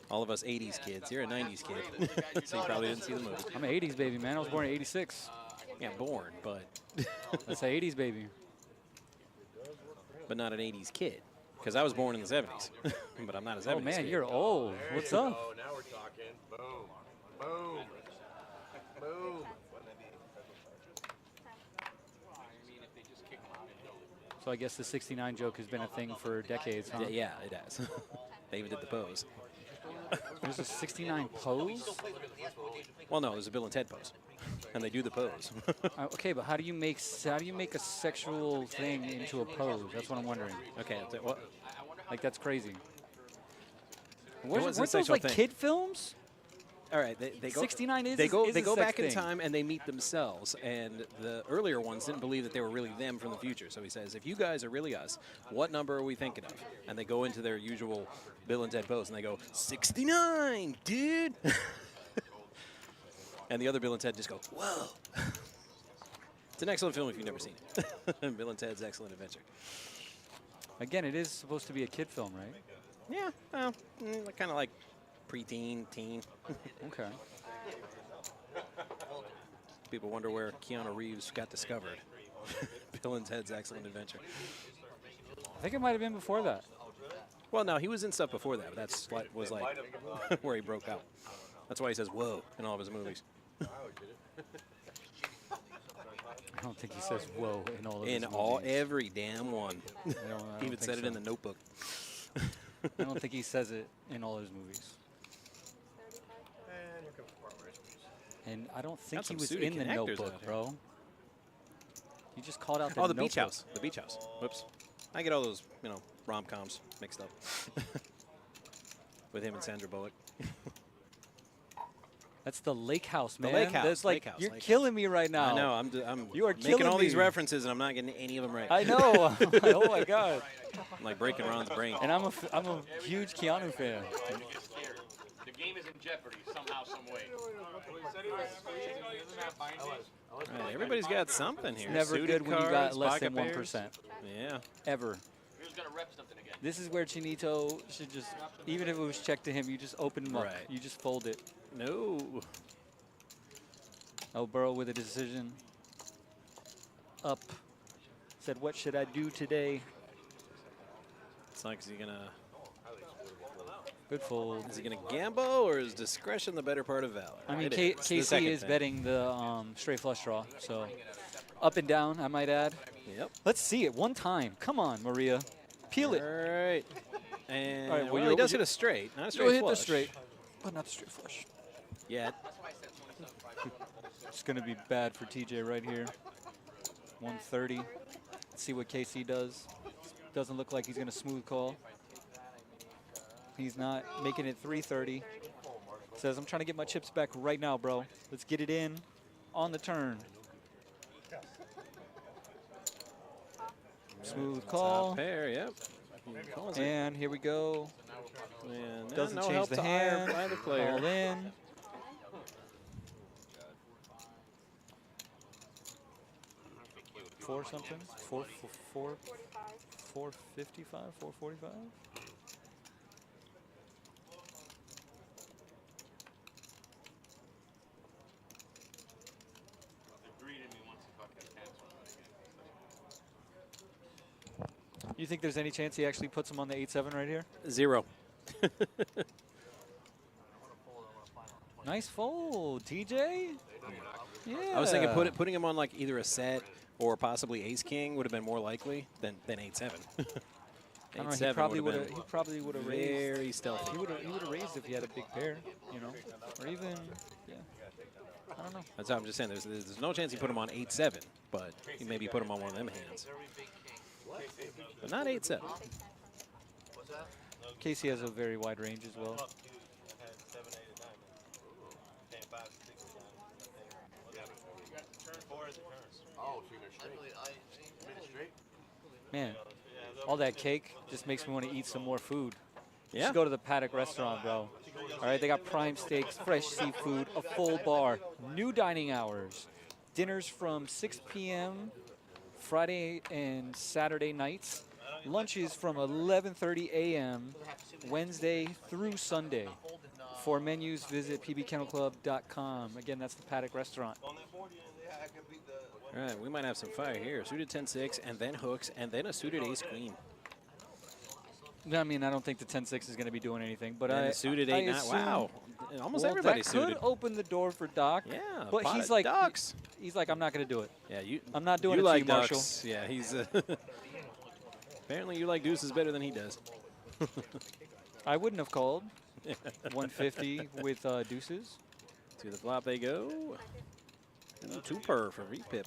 Speaker 2: All of us 80s kids. You're a 90s kid, so you probably didn't see the movie.
Speaker 6: I'm an 80s baby, man. I was born in 86.
Speaker 2: Yeah, born, but
Speaker 6: That's an 80s baby.
Speaker 2: but not an 80s kid. Because I was born in the 70s, but I'm not a 70s
Speaker 6: Oh, man,
Speaker 2: kid.
Speaker 6: you're old. What's up?
Speaker 9: Oh, now we're talking. Boom. Boom. Boom.
Speaker 6: So I guess the 69 joke has been a thing for decades, huh?
Speaker 2: Yeah, it has. They even did the pose.
Speaker 6: There's a 69 pose?
Speaker 2: Well, no, there's a Bill and Ted pose, and they do the pose.
Speaker 6: Okay, but how do you make a sexual thing into a pose? That's what I'm wondering.
Speaker 2: Okay, what?
Speaker 6: Like, that's crazy.
Speaker 2: was
Speaker 6: Weren't
Speaker 2: the
Speaker 6: those
Speaker 2: sexual
Speaker 6: like
Speaker 2: thing?
Speaker 6: kid films?
Speaker 2: All right, they go.
Speaker 6: 69 is
Speaker 2: They go.
Speaker 6: is
Speaker 2: They
Speaker 6: a
Speaker 2: go
Speaker 6: sex
Speaker 2: back in
Speaker 6: thing.
Speaker 2: time and they meet themselves. And the earlier ones didn't believe that they were really them from the future. So he says, "If you guys are really us, what number are we thinking of?" And they go into their usual Bill and Ted pose, and they go, "69, dude." And the other Bill and Ted just go, "Whoa." It's an excellent film if you've never seen it. Bill and Ted's Excellent Adventure.
Speaker 6: Again, it is supposed to be a kid film, right?
Speaker 2: Yeah, well, kind of like preteen, teen.
Speaker 6: Okay.
Speaker 2: People wonder where Keanu Reeves got discovered. Bill and Ted's Excellent Adventure.
Speaker 6: I think it might have been before that.
Speaker 2: Well, no, he was in stuff before that, but that's what was like where he broke out. That's why he says "whoa" in all of his movies.
Speaker 6: I don't think he says "whoa" in all of his
Speaker 2: In
Speaker 6: movies.
Speaker 2: every damn one.
Speaker 6: I
Speaker 2: He
Speaker 6: don't
Speaker 2: even
Speaker 6: think
Speaker 2: said it
Speaker 6: so.
Speaker 2: in The Notebook.
Speaker 6: I don't think he says it in all his movies. And I don't think
Speaker 2: Got
Speaker 6: he
Speaker 2: some
Speaker 6: was
Speaker 2: suited
Speaker 6: in The
Speaker 2: connectors
Speaker 6: Notebook,
Speaker 2: out here.
Speaker 6: bro. You just called out the
Speaker 2: Oh, the
Speaker 6: Notebook.
Speaker 2: Beach House. The Beach House. Whoops. I get all those, rom-coms mixed up. With him and Sandra Bullock.
Speaker 6: That's the Lake House,
Speaker 2: The
Speaker 6: man.
Speaker 2: Lake House,
Speaker 6: That's like
Speaker 2: Lake House,
Speaker 6: you're
Speaker 2: Lake
Speaker 6: killing me right now.
Speaker 2: I know. I'm
Speaker 6: You are
Speaker 2: making
Speaker 6: killing
Speaker 2: all these
Speaker 6: me.
Speaker 2: references, and I'm not getting any of them right.
Speaker 6: I know. Oh my god.
Speaker 2: I'm like breaking Ron's brain.
Speaker 6: And I'm a huge Keanu fan.
Speaker 7: The game is in jeopardy somehow, some way.
Speaker 2: All right, everybody's got something here.
Speaker 6: Never
Speaker 2: Suited
Speaker 6: good when you got
Speaker 2: cards,
Speaker 6: less than
Speaker 2: pocket
Speaker 6: 1%.
Speaker 2: pairs. Yeah.
Speaker 6: Ever.
Speaker 7: Who's gonna rep something again?
Speaker 6: This is where Chinito should just, even if it was checked to him, you just open them up.
Speaker 2: Right.
Speaker 6: You just fold it.
Speaker 2: No.
Speaker 6: Oh, Burrow with a decision. Up. Said, what should I do today?
Speaker 2: It's like, is he gonna
Speaker 6: Good fold.
Speaker 2: gamble, or is discretion the better part of valor?
Speaker 6: I mean,
Speaker 2: It is. The
Speaker 6: KC
Speaker 2: second
Speaker 6: is
Speaker 2: thing.
Speaker 6: betting the straight flush draw, so up and down, I might add.
Speaker 2: Yep.
Speaker 6: Let's see it one time. Come on, Maria. Peel it.
Speaker 2: All right. And
Speaker 6: All right, well,
Speaker 2: well,
Speaker 6: you'll-
Speaker 2: he does hit a straight, not a straight
Speaker 6: You'll hit
Speaker 2: flush.
Speaker 6: the straight, but not the straight flush.
Speaker 2: Yet.
Speaker 6: It's going to be bad for TJ right here. 130. Let's see what KC does. Doesn't look like he's going to smooth call. He's not making it 330. Says, I'm trying to get my chips back right now, bro. Let's get it in on the turn. Smooth call.
Speaker 2: Top pair, yep. He calls it.
Speaker 6: And here we go.
Speaker 2: And
Speaker 6: Doesn't
Speaker 2: no
Speaker 6: change
Speaker 2: help
Speaker 6: the
Speaker 2: to
Speaker 6: hand.
Speaker 2: either player.
Speaker 6: All in. Four something? 455, 445? You think there's any chance he actually puts him on the 8-7 right here?
Speaker 2: 0.
Speaker 6: Nice fold, TJ. Yeah.
Speaker 2: I was thinking putting him on like either a set or possibly ace king would have been more likely than 8-7.
Speaker 6: I don't know, he probably would have. He probably would have raised.
Speaker 2: very stealthy.
Speaker 6: He would have raised if he had a big pair, or even. Yeah. I don't know.
Speaker 2: That's how I'm just saying. There's no chance he put him on 8-7, but he maybe put him on one of them hands. But not 8-7.
Speaker 6: Casey has a very wide range as well. Man, all that cake just makes me want to eat some more food.
Speaker 2: Yeah.
Speaker 6: Just go to the Paddock restaurant, bro. All right, they got prime steaks, fresh seafood, a full bar, new dining hours, dinners from 6 p.m. Friday and Saturday nights, lunches from 11:30 a.m. Wednesday through Sunday. For menus, visit pbkennelclub.com. Again, that's the Paddock restaurant.
Speaker 2: All right, we might have some fire here. Suited 10-6, and then hooks, and then a suited ace-queen.
Speaker 6: I mean, I don't think the 10-6 is going to be doing anything, but
Speaker 2: And
Speaker 6: I
Speaker 2: the suited
Speaker 6: I
Speaker 2: 8-9.
Speaker 6: assume-
Speaker 2: Wow. Almost
Speaker 6: well,
Speaker 2: everybody
Speaker 6: that
Speaker 2: suited.
Speaker 6: could open the door for Doc.
Speaker 2: Yeah,
Speaker 6: but
Speaker 2: pot
Speaker 6: he's
Speaker 2: of
Speaker 6: like,
Speaker 2: ducks.
Speaker 6: he's like, I'm not going to do it.
Speaker 2: Yeah,
Speaker 6: I'm not doing
Speaker 2: you
Speaker 6: it
Speaker 2: like
Speaker 6: to you, Marshall.
Speaker 2: ducks. Yeah, he's apparently you like deuces better than he does.
Speaker 6: I wouldn't have called 150 with deuces.
Speaker 2: To the flop they go. Ooh, 2-per for repip.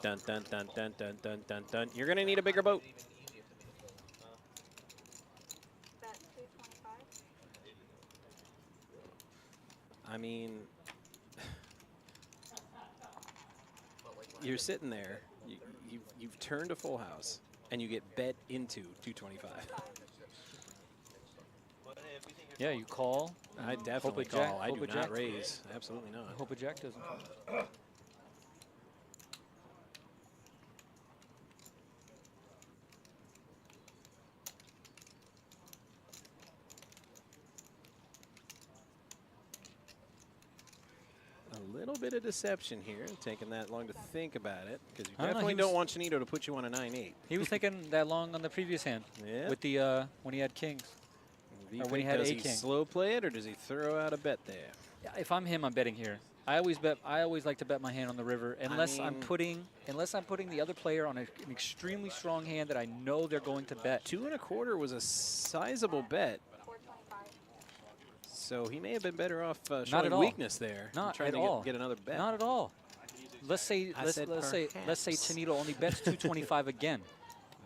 Speaker 2: Dun dun dun dun dun dun dun dun. You're gonna need a bigger boat. I mean, you're sitting there. You've turned a full house, and you get bet into 225.
Speaker 6: Yeah, you call.
Speaker 2: I definitely
Speaker 6: Hope a jack-
Speaker 2: call. I
Speaker 6: hope
Speaker 2: do
Speaker 6: a
Speaker 2: not
Speaker 6: jack-
Speaker 2: raise. Absolutely not.
Speaker 6: I hope a jack doesn't.
Speaker 2: A little bit of deception here, taking that long to think about it, because you
Speaker 6: I don't know,
Speaker 2: definitely
Speaker 6: he
Speaker 2: don't
Speaker 6: was-
Speaker 2: want Chinito to put you on a 9-8.
Speaker 6: He was thinking that long on the previous hand.
Speaker 2: Yeah.
Speaker 6: With the when he had kings. Or when he had
Speaker 2: does
Speaker 6: a
Speaker 2: he
Speaker 6: king.
Speaker 2: slow play it, or does he throw out a bet there?
Speaker 6: Yeah, if I'm him, I'm betting here. I always like to bet my hand on the river, unless I'm
Speaker 2: mean-
Speaker 6: putting the other player on an extremely strong hand that I know they're going to bet.
Speaker 2: 2 1/4 was a sizable bet. So he may have been better off
Speaker 6: Not
Speaker 2: showing
Speaker 6: at all.
Speaker 2: weakness there. and
Speaker 6: Not
Speaker 2: trying
Speaker 6: at
Speaker 2: to
Speaker 6: all.
Speaker 2: get another bet.
Speaker 6: Not at all. Let's say
Speaker 2: I
Speaker 6: let's
Speaker 2: said
Speaker 6: say
Speaker 2: perhaps.
Speaker 6: Chinito only bets 225 again.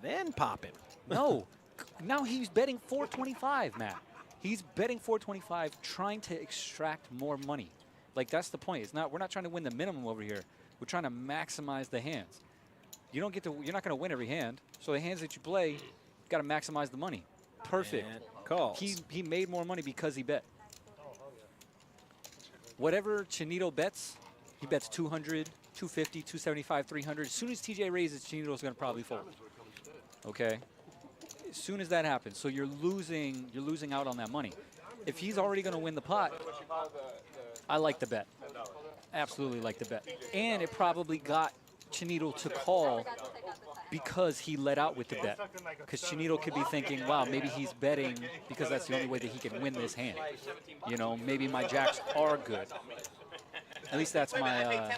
Speaker 2: Then pop him.
Speaker 6: No, now he's betting 425, Matt. He's betting 425, trying to extract more money. Like, that's the point. We're not trying to win the minimum over here. We're trying to maximize the hands. You're not going to win every hand. So the hands that you play, you got to maximize the money. Perfect.
Speaker 2: And calls.
Speaker 6: He made more money because he bet. Whatever Chinito bets, he bets 200, 250, 275, 300. As soon as TJ raises, Chinito's going to probably fold. Okay? As soon as that happens. So you're losing out on that money. If he's already going to win the pot, I like the bet. Absolutely like the bet. And it probably got Chinito to call because he let out with the bet. Because Chinito could be thinking, wow, maybe he's betting because that's the only way that he can win this hand. You know, maybe my jacks are good. At least that's my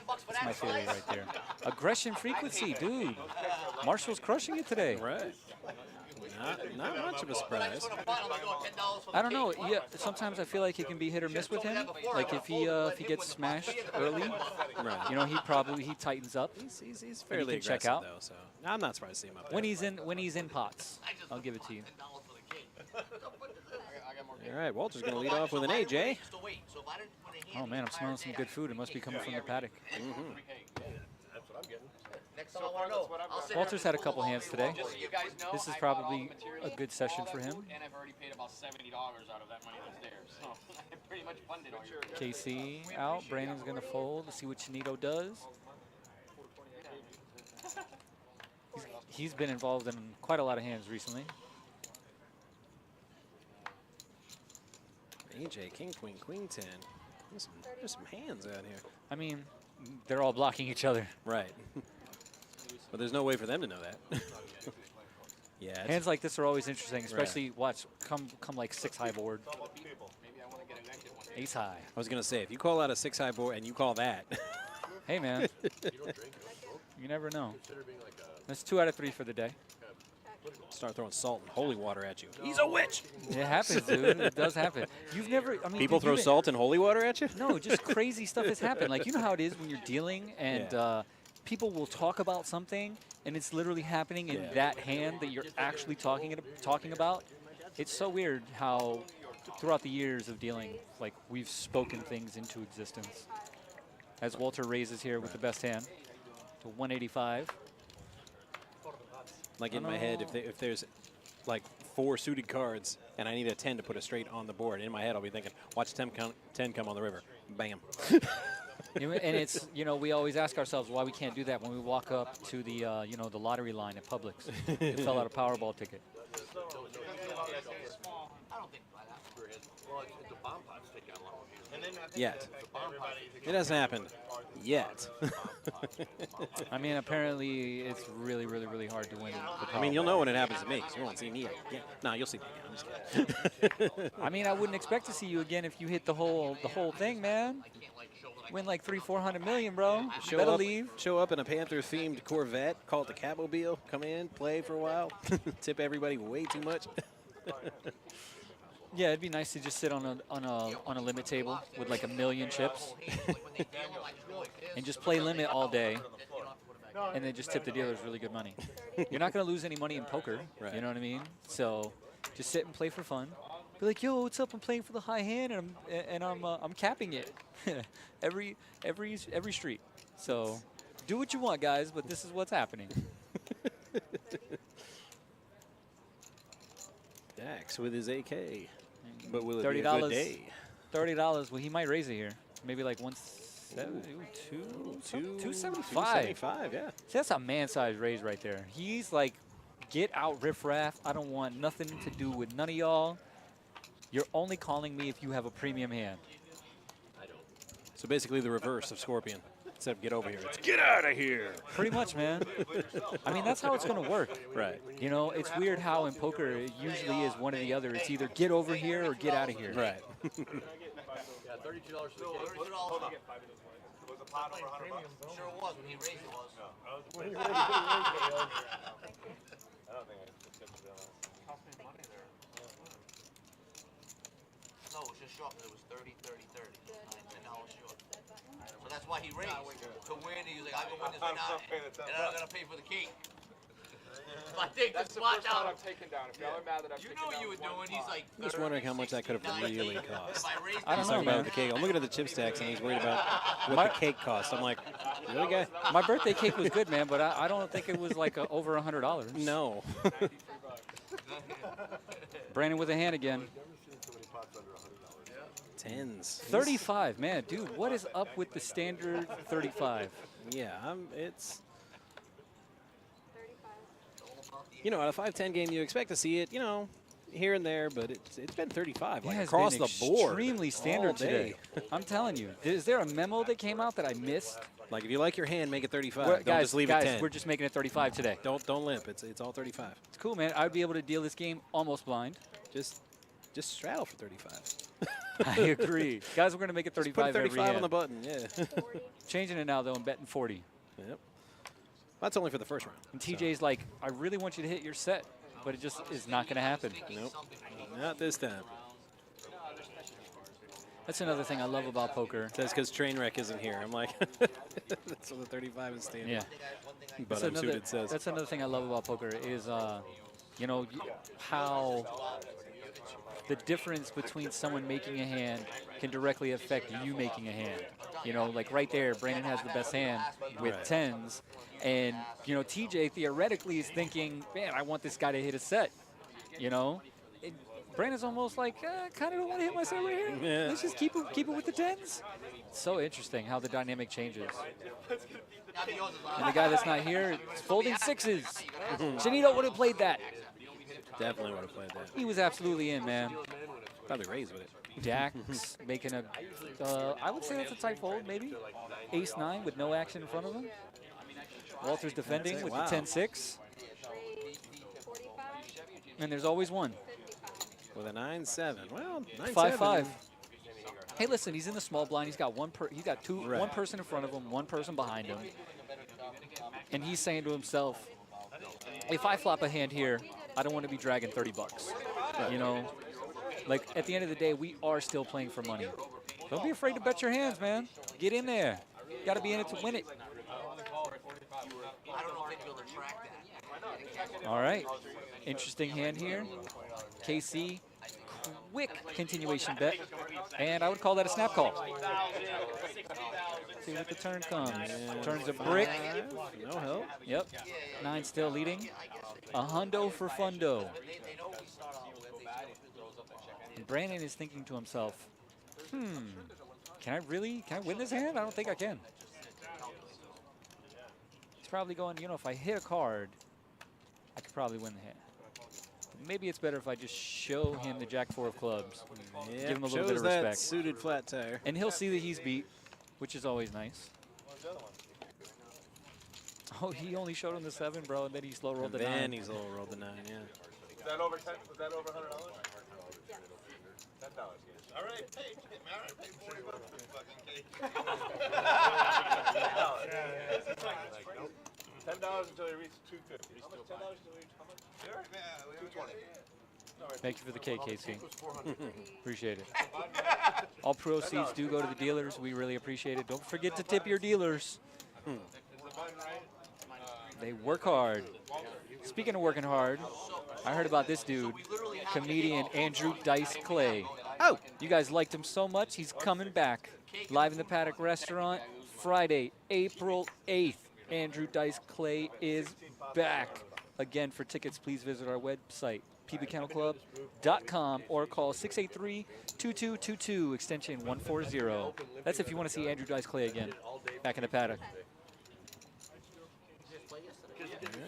Speaker 6: theory right there. Aggression frequency, dude. Marshall's crushing it today.
Speaker 2: Right. Not much of a surprise.
Speaker 6: I don't know. Yeah, sometimes I feel like it can be hit or miss with him. Like if he gets smashed early,
Speaker 2: Right.
Speaker 6: you know, he tightens up.
Speaker 2: He's fairly
Speaker 6: can check
Speaker 2: aggressive,
Speaker 6: out.
Speaker 2: though, so I'm not surprised to see him up there.
Speaker 6: When he's in pots, I'll give it to you.
Speaker 2: All right, Walter's going to lead off with an AJ.
Speaker 6: Oh man, I'm smelling some good food. It must be coming from the paddock.
Speaker 9: That's what I'm getting.
Speaker 3: Next time I want to know. I'll sit
Speaker 6: Walter's
Speaker 3: here
Speaker 6: had a couple hands today.
Speaker 7: Just so you guys know,
Speaker 6: This is
Speaker 7: I bought all
Speaker 6: probably
Speaker 7: the materials,
Speaker 6: a good session
Speaker 7: all
Speaker 6: for
Speaker 7: that
Speaker 6: him.
Speaker 7: food, and I've already paid about $70 out of that money that's there. So I pretty much funded all your
Speaker 6: KC out. Brandon's gonna fold to see what Chinito does. He's been involved in quite a lot of hands recently.
Speaker 2: AJ, king, queen, 10. There's some hands out here.
Speaker 6: I mean, they're all blocking each other.
Speaker 2: Right. But there's no way for them to know that. Yeah. it's-
Speaker 6: Hands like this are always interesting, especially watch come like 6-high board.
Speaker 7: Maybe I want to get elected one day.
Speaker 6: Ace high.
Speaker 2: I was going to say, if you call out a 6-high board and you call that.
Speaker 6: Hey man, you never know. That's 2 out of 3 for the day.
Speaker 2: Start throwing salt and holy water at you. He's a witch.
Speaker 6: It happens, dude. It does happen. You've never. I mean,
Speaker 2: People
Speaker 6: dude,
Speaker 2: throw
Speaker 6: you've been-
Speaker 2: salt and holy water at you?
Speaker 6: No, just crazy stuff has happened. Like, you know how it is when you're dealing and
Speaker 2: Yeah.
Speaker 6: People will talk about something and it's literally happening in
Speaker 2: Yeah.
Speaker 6: that hand that you're actually talking about. It's so weird how throughout the years of dealing, like, we've spoken things into existence. As Walter raises here with the best hand to 185.
Speaker 2: Like in my head, if there's like 4 suited cards and I need a 10 to put a straight on the board, in my head I'll be thinking, watch 10 come on the river. Bam.
Speaker 6: And it's, you know, we always ask ourselves why we can't do that when we walk up to the, you know, the lottery line at Publix to fill out a Powerball ticket.
Speaker 3: I don't think by that.
Speaker 9: his. Well, it's a bomb pot's taking a lot more hands. And then
Speaker 2: Yet. It hasn't happened yet.
Speaker 11: I mean, apparently it's really, really, really hard to win.
Speaker 2: I mean, you'll know when it happens to me, because you won't see me again. No, you'll see me again. I'm just kidding.
Speaker 11: I mean, I wouldn't expect to see you again if you hit the whole thing, man. Win like 300-400 million, bro. Better leave.
Speaker 2: Show up in a Panther-themed Corvette, call it the Catmobile, come in, play for a while, tip everybody way too much.
Speaker 11: Yeah, it'd be nice to just sit on a limit table with like 1 million chips and just play limit all day, and then just tip the dealers really good money. You're not gonna lose any money in poker,
Speaker 2: Right.
Speaker 11: You know what I mean? So just sit and play for fun. Be like, yo, what's up? I'm playing for the high hand, and I'm capping it every street. So do what you want, guys, but this is what's happening.
Speaker 2: Dax with his AK. But will it
Speaker 11: $30.
Speaker 2: be a good day?
Speaker 11: $30. Well, he might raise it here. Maybe like 275.
Speaker 2: 275, yeah.
Speaker 11: See, that's a man-sized raise right there. He's like, get out, riffraff. I don't want nothing to do with none of y'all. You're only calling me if you have a premium hand.
Speaker 9: I don't.
Speaker 2: So basically the reverse of Scorpion. Instead of get over here, it's get out of here.
Speaker 11: Pretty much, man. I mean, that's how it's going to work.
Speaker 2: Right.
Speaker 11: You know, it's weird how in poker it usually is one or the other. It's either get over here or get out of here.
Speaker 2: Right.
Speaker 9: Yeah, $32 for the cake.
Speaker 3: $32.
Speaker 10: Was a pot over $100?
Speaker 3: Sure it was when he raised it was.
Speaker 10: I don't think I accepted that last time.
Speaker 3: Cost me money there. No, it was just short because it was 30, 30, 30. $10 short. So that's why he raised. To win, he was like, I'm going to win this one out, and I'm going to pay for the cake. If I take
Speaker 7: That's
Speaker 3: the
Speaker 7: the
Speaker 3: spot
Speaker 7: first one
Speaker 3: down,
Speaker 7: I've taken down. If y'all are mad that I've
Speaker 3: you
Speaker 7: taken
Speaker 3: know what
Speaker 7: down
Speaker 3: you were
Speaker 7: one
Speaker 3: doing. He's
Speaker 7: pot.
Speaker 3: like,
Speaker 2: I'm just wondering how much that could have
Speaker 3: 60,
Speaker 2: really
Speaker 3: 90.
Speaker 2: cost.
Speaker 3: If I raised
Speaker 11: I don't
Speaker 2: He's
Speaker 11: know,
Speaker 2: talking about
Speaker 11: man.
Speaker 2: the cake. I'm looking at the chip stacks, and he's worried about what the cake costs. I'm like, really, guy?
Speaker 11: My birthday cake was good, man, but I don't think it was like over $100.
Speaker 2: No.
Speaker 11: Brandon with a hand again.
Speaker 2: Tens.
Speaker 11: 35, man, dude, what is up with the standard 35?
Speaker 2: Yeah, it's. You know, out of 5-10 game, you expect to see it, you know, here and there, but it's been 35, like
Speaker 11: It has
Speaker 2: across
Speaker 11: been
Speaker 2: the board.
Speaker 11: extremely standard
Speaker 2: all day.
Speaker 11: today. I'm telling you. Is there a memo that came out that I missed?
Speaker 2: Like, if you like your hand, make it 35.
Speaker 11: We're-
Speaker 2: Don't
Speaker 11: guys,
Speaker 2: just leave
Speaker 11: guys,
Speaker 2: it 10.
Speaker 11: we're just making it 35 today.
Speaker 2: Don't limp. It's all 35.
Speaker 11: It's cool, man. I'd be able to deal this game almost blind.
Speaker 2: Just straddle for 35.
Speaker 11: I agree. Guys, we're going to make it
Speaker 2: Just
Speaker 11: 35
Speaker 2: put 35
Speaker 11: every
Speaker 2: on
Speaker 11: hand.
Speaker 2: the button, yeah.
Speaker 11: Changing it now, though, and betting 40.
Speaker 2: Yep. That's only for the first round.
Speaker 11: And TJ's like, I really want you to hit your set, but it just is not going to happen.
Speaker 2: Nope. Not this time.
Speaker 11: That's another thing I love about poker.
Speaker 2: That's because Trainwreck isn't here. I'm like, that's what the 35 is standing.
Speaker 11: Yeah.
Speaker 2: But I'm suited says.
Speaker 11: That's another thing I love about poker is, you know, how the difference between someone making a hand can directly affect you making a hand. You know, like right there, Brandon has the best hand with
Speaker 2: Right.
Speaker 11: tens. And, you know, TJ theoretically is thinking, man, I want this guy to hit a set, you know? And Brandon's almost like, kind of don't want to hit my set right here.
Speaker 2: Yeah.
Speaker 11: Let's just keep it with the tens. So interesting how the dynamic changes. And the guy that's not here is folding sixes. Janito would have played that.
Speaker 2: Definitely would have played that.
Speaker 11: He was absolutely in, man.
Speaker 2: Probably raised with it.
Speaker 11: Dax making a, I would say that's a tight fold, maybe. Ace-9 with no action in front of him. Walter's defending
Speaker 2: That's it,
Speaker 11: with
Speaker 2: wow.
Speaker 11: the 10-6. And there's always one.
Speaker 2: With a 9-7. Well, 9-7.
Speaker 11: 5-5. Hey, listen, he's in the small blind. He's got one person in front of him, one person behind him. And he's saying to himself, if I flop a hand here, I don't want to be dragging 30 bucks. You know, like at the end of the day, we are still playing for money. Don't be afraid to bet your hands, man. Get in there. You got to be in it to win it.
Speaker 3: I don't know if they'd be able to track that.
Speaker 11: All right. Interesting hand here. KC, quick continuation bet. And I would call that a snap call. See what the turn comes. Turns a brick.
Speaker 2: No help.
Speaker 11: Yep. 9 still leading. A hundo for fundo. And Brandon is thinking to himself, can I win this hand? I don't think I can. He's probably going, you know, if I hit a card, I could probably win the hand. Maybe it's better if I just show him the Jack 4 of clubs.
Speaker 2: Yeah,
Speaker 11: Give him a little bit
Speaker 2: shows
Speaker 11: of
Speaker 2: that
Speaker 11: respect.
Speaker 2: suited flat tire.
Speaker 11: And he'll see that he's beat, which is always nice. Oh, he only showed him the 7, bro, and then he slow rolled the 9.
Speaker 2: Then he slow rolled the 9, yeah.
Speaker 10: Was that over 10? Was that over $100? $10.
Speaker 1: All right, pay. All right, pay $40 for this fucking cake.
Speaker 10: $10 until you reach 250. How much? $10 until you reach how much?
Speaker 1: Yeah, 220.
Speaker 11: Thank you for the cake, Casey. Appreciate it. All proceeds do go to the dealers. We really appreciate it. Don't forget to tip your dealers. They work hard. Speaking of working hard, I heard about this dude, comedian Andrew Dice Clay. Oh, you guys liked him so much, he's coming back. Live in the Paddock Restaurant, Friday, April 8th. Andrew Dice Clay is back. Again, for tickets, please visit our website, pbkennelclub.com, or call 683-2222, extension 140. That's if you want to see Andrew Dice Clay again, back in the paddock.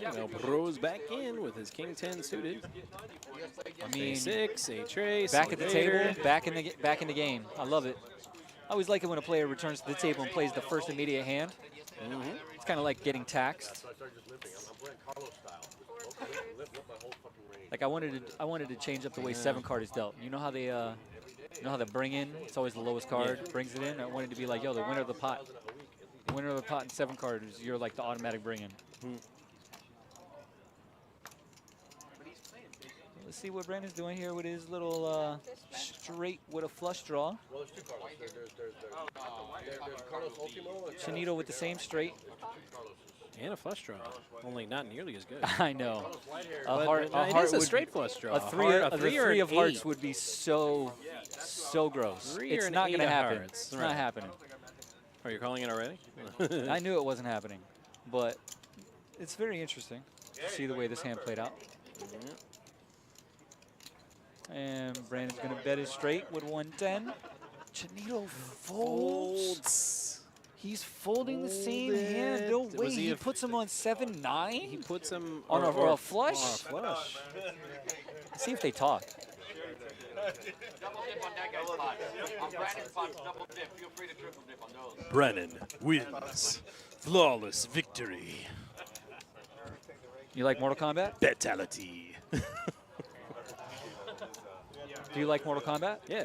Speaker 2: El Bro's back in with his King 10 suited.
Speaker 11: I mean,
Speaker 2: A6, A-Trace,
Speaker 11: back at the table, back in the game. I love it. I always like it when a player returns to the table and plays the first immediate hand. It's kind of like getting taxed. Like I wanted to change up the way 7 card is dealt. You know how they bring in? It's always the lowest card brings it in. I wanted to be like, yo, the winner of the pot. The winner of the pot in 7 card is you're like the automatic bring in. Let's see what Brandon's doing here with his little straight with a flush draw.
Speaker 9: Well, there's 2 Carlos. There's Carlos Ultimo.
Speaker 11: Chinito with the same straight.
Speaker 2: And a flush draw, only not nearly as good.
Speaker 11: I know.
Speaker 2: It is a straight flush draw.
Speaker 11: A three of hearts would be so gross. It's not going to happen. It's not happening.
Speaker 2: Oh, you're calling it already?
Speaker 11: I knew it wasn't happening, but it's very interesting to see the way this hand played out. And Brandon's going to bet his straight with 110. Chinito folds. He's folding the same hand. No way. He puts him on 7-9? He
Speaker 2: puts him
Speaker 11: on a flush?
Speaker 2: On a flush.
Speaker 11: Let's see if they talk.
Speaker 7: Double dip on that guy's pot. On Brandon's pot, double dip. Feel free to triple dip on those.
Speaker 5: Brennan wins. Flawless victory.
Speaker 11: You like Mortal Kombat?
Speaker 5: Fatality.
Speaker 11: Do you like Mortal Kombat?
Speaker 2: Yeah.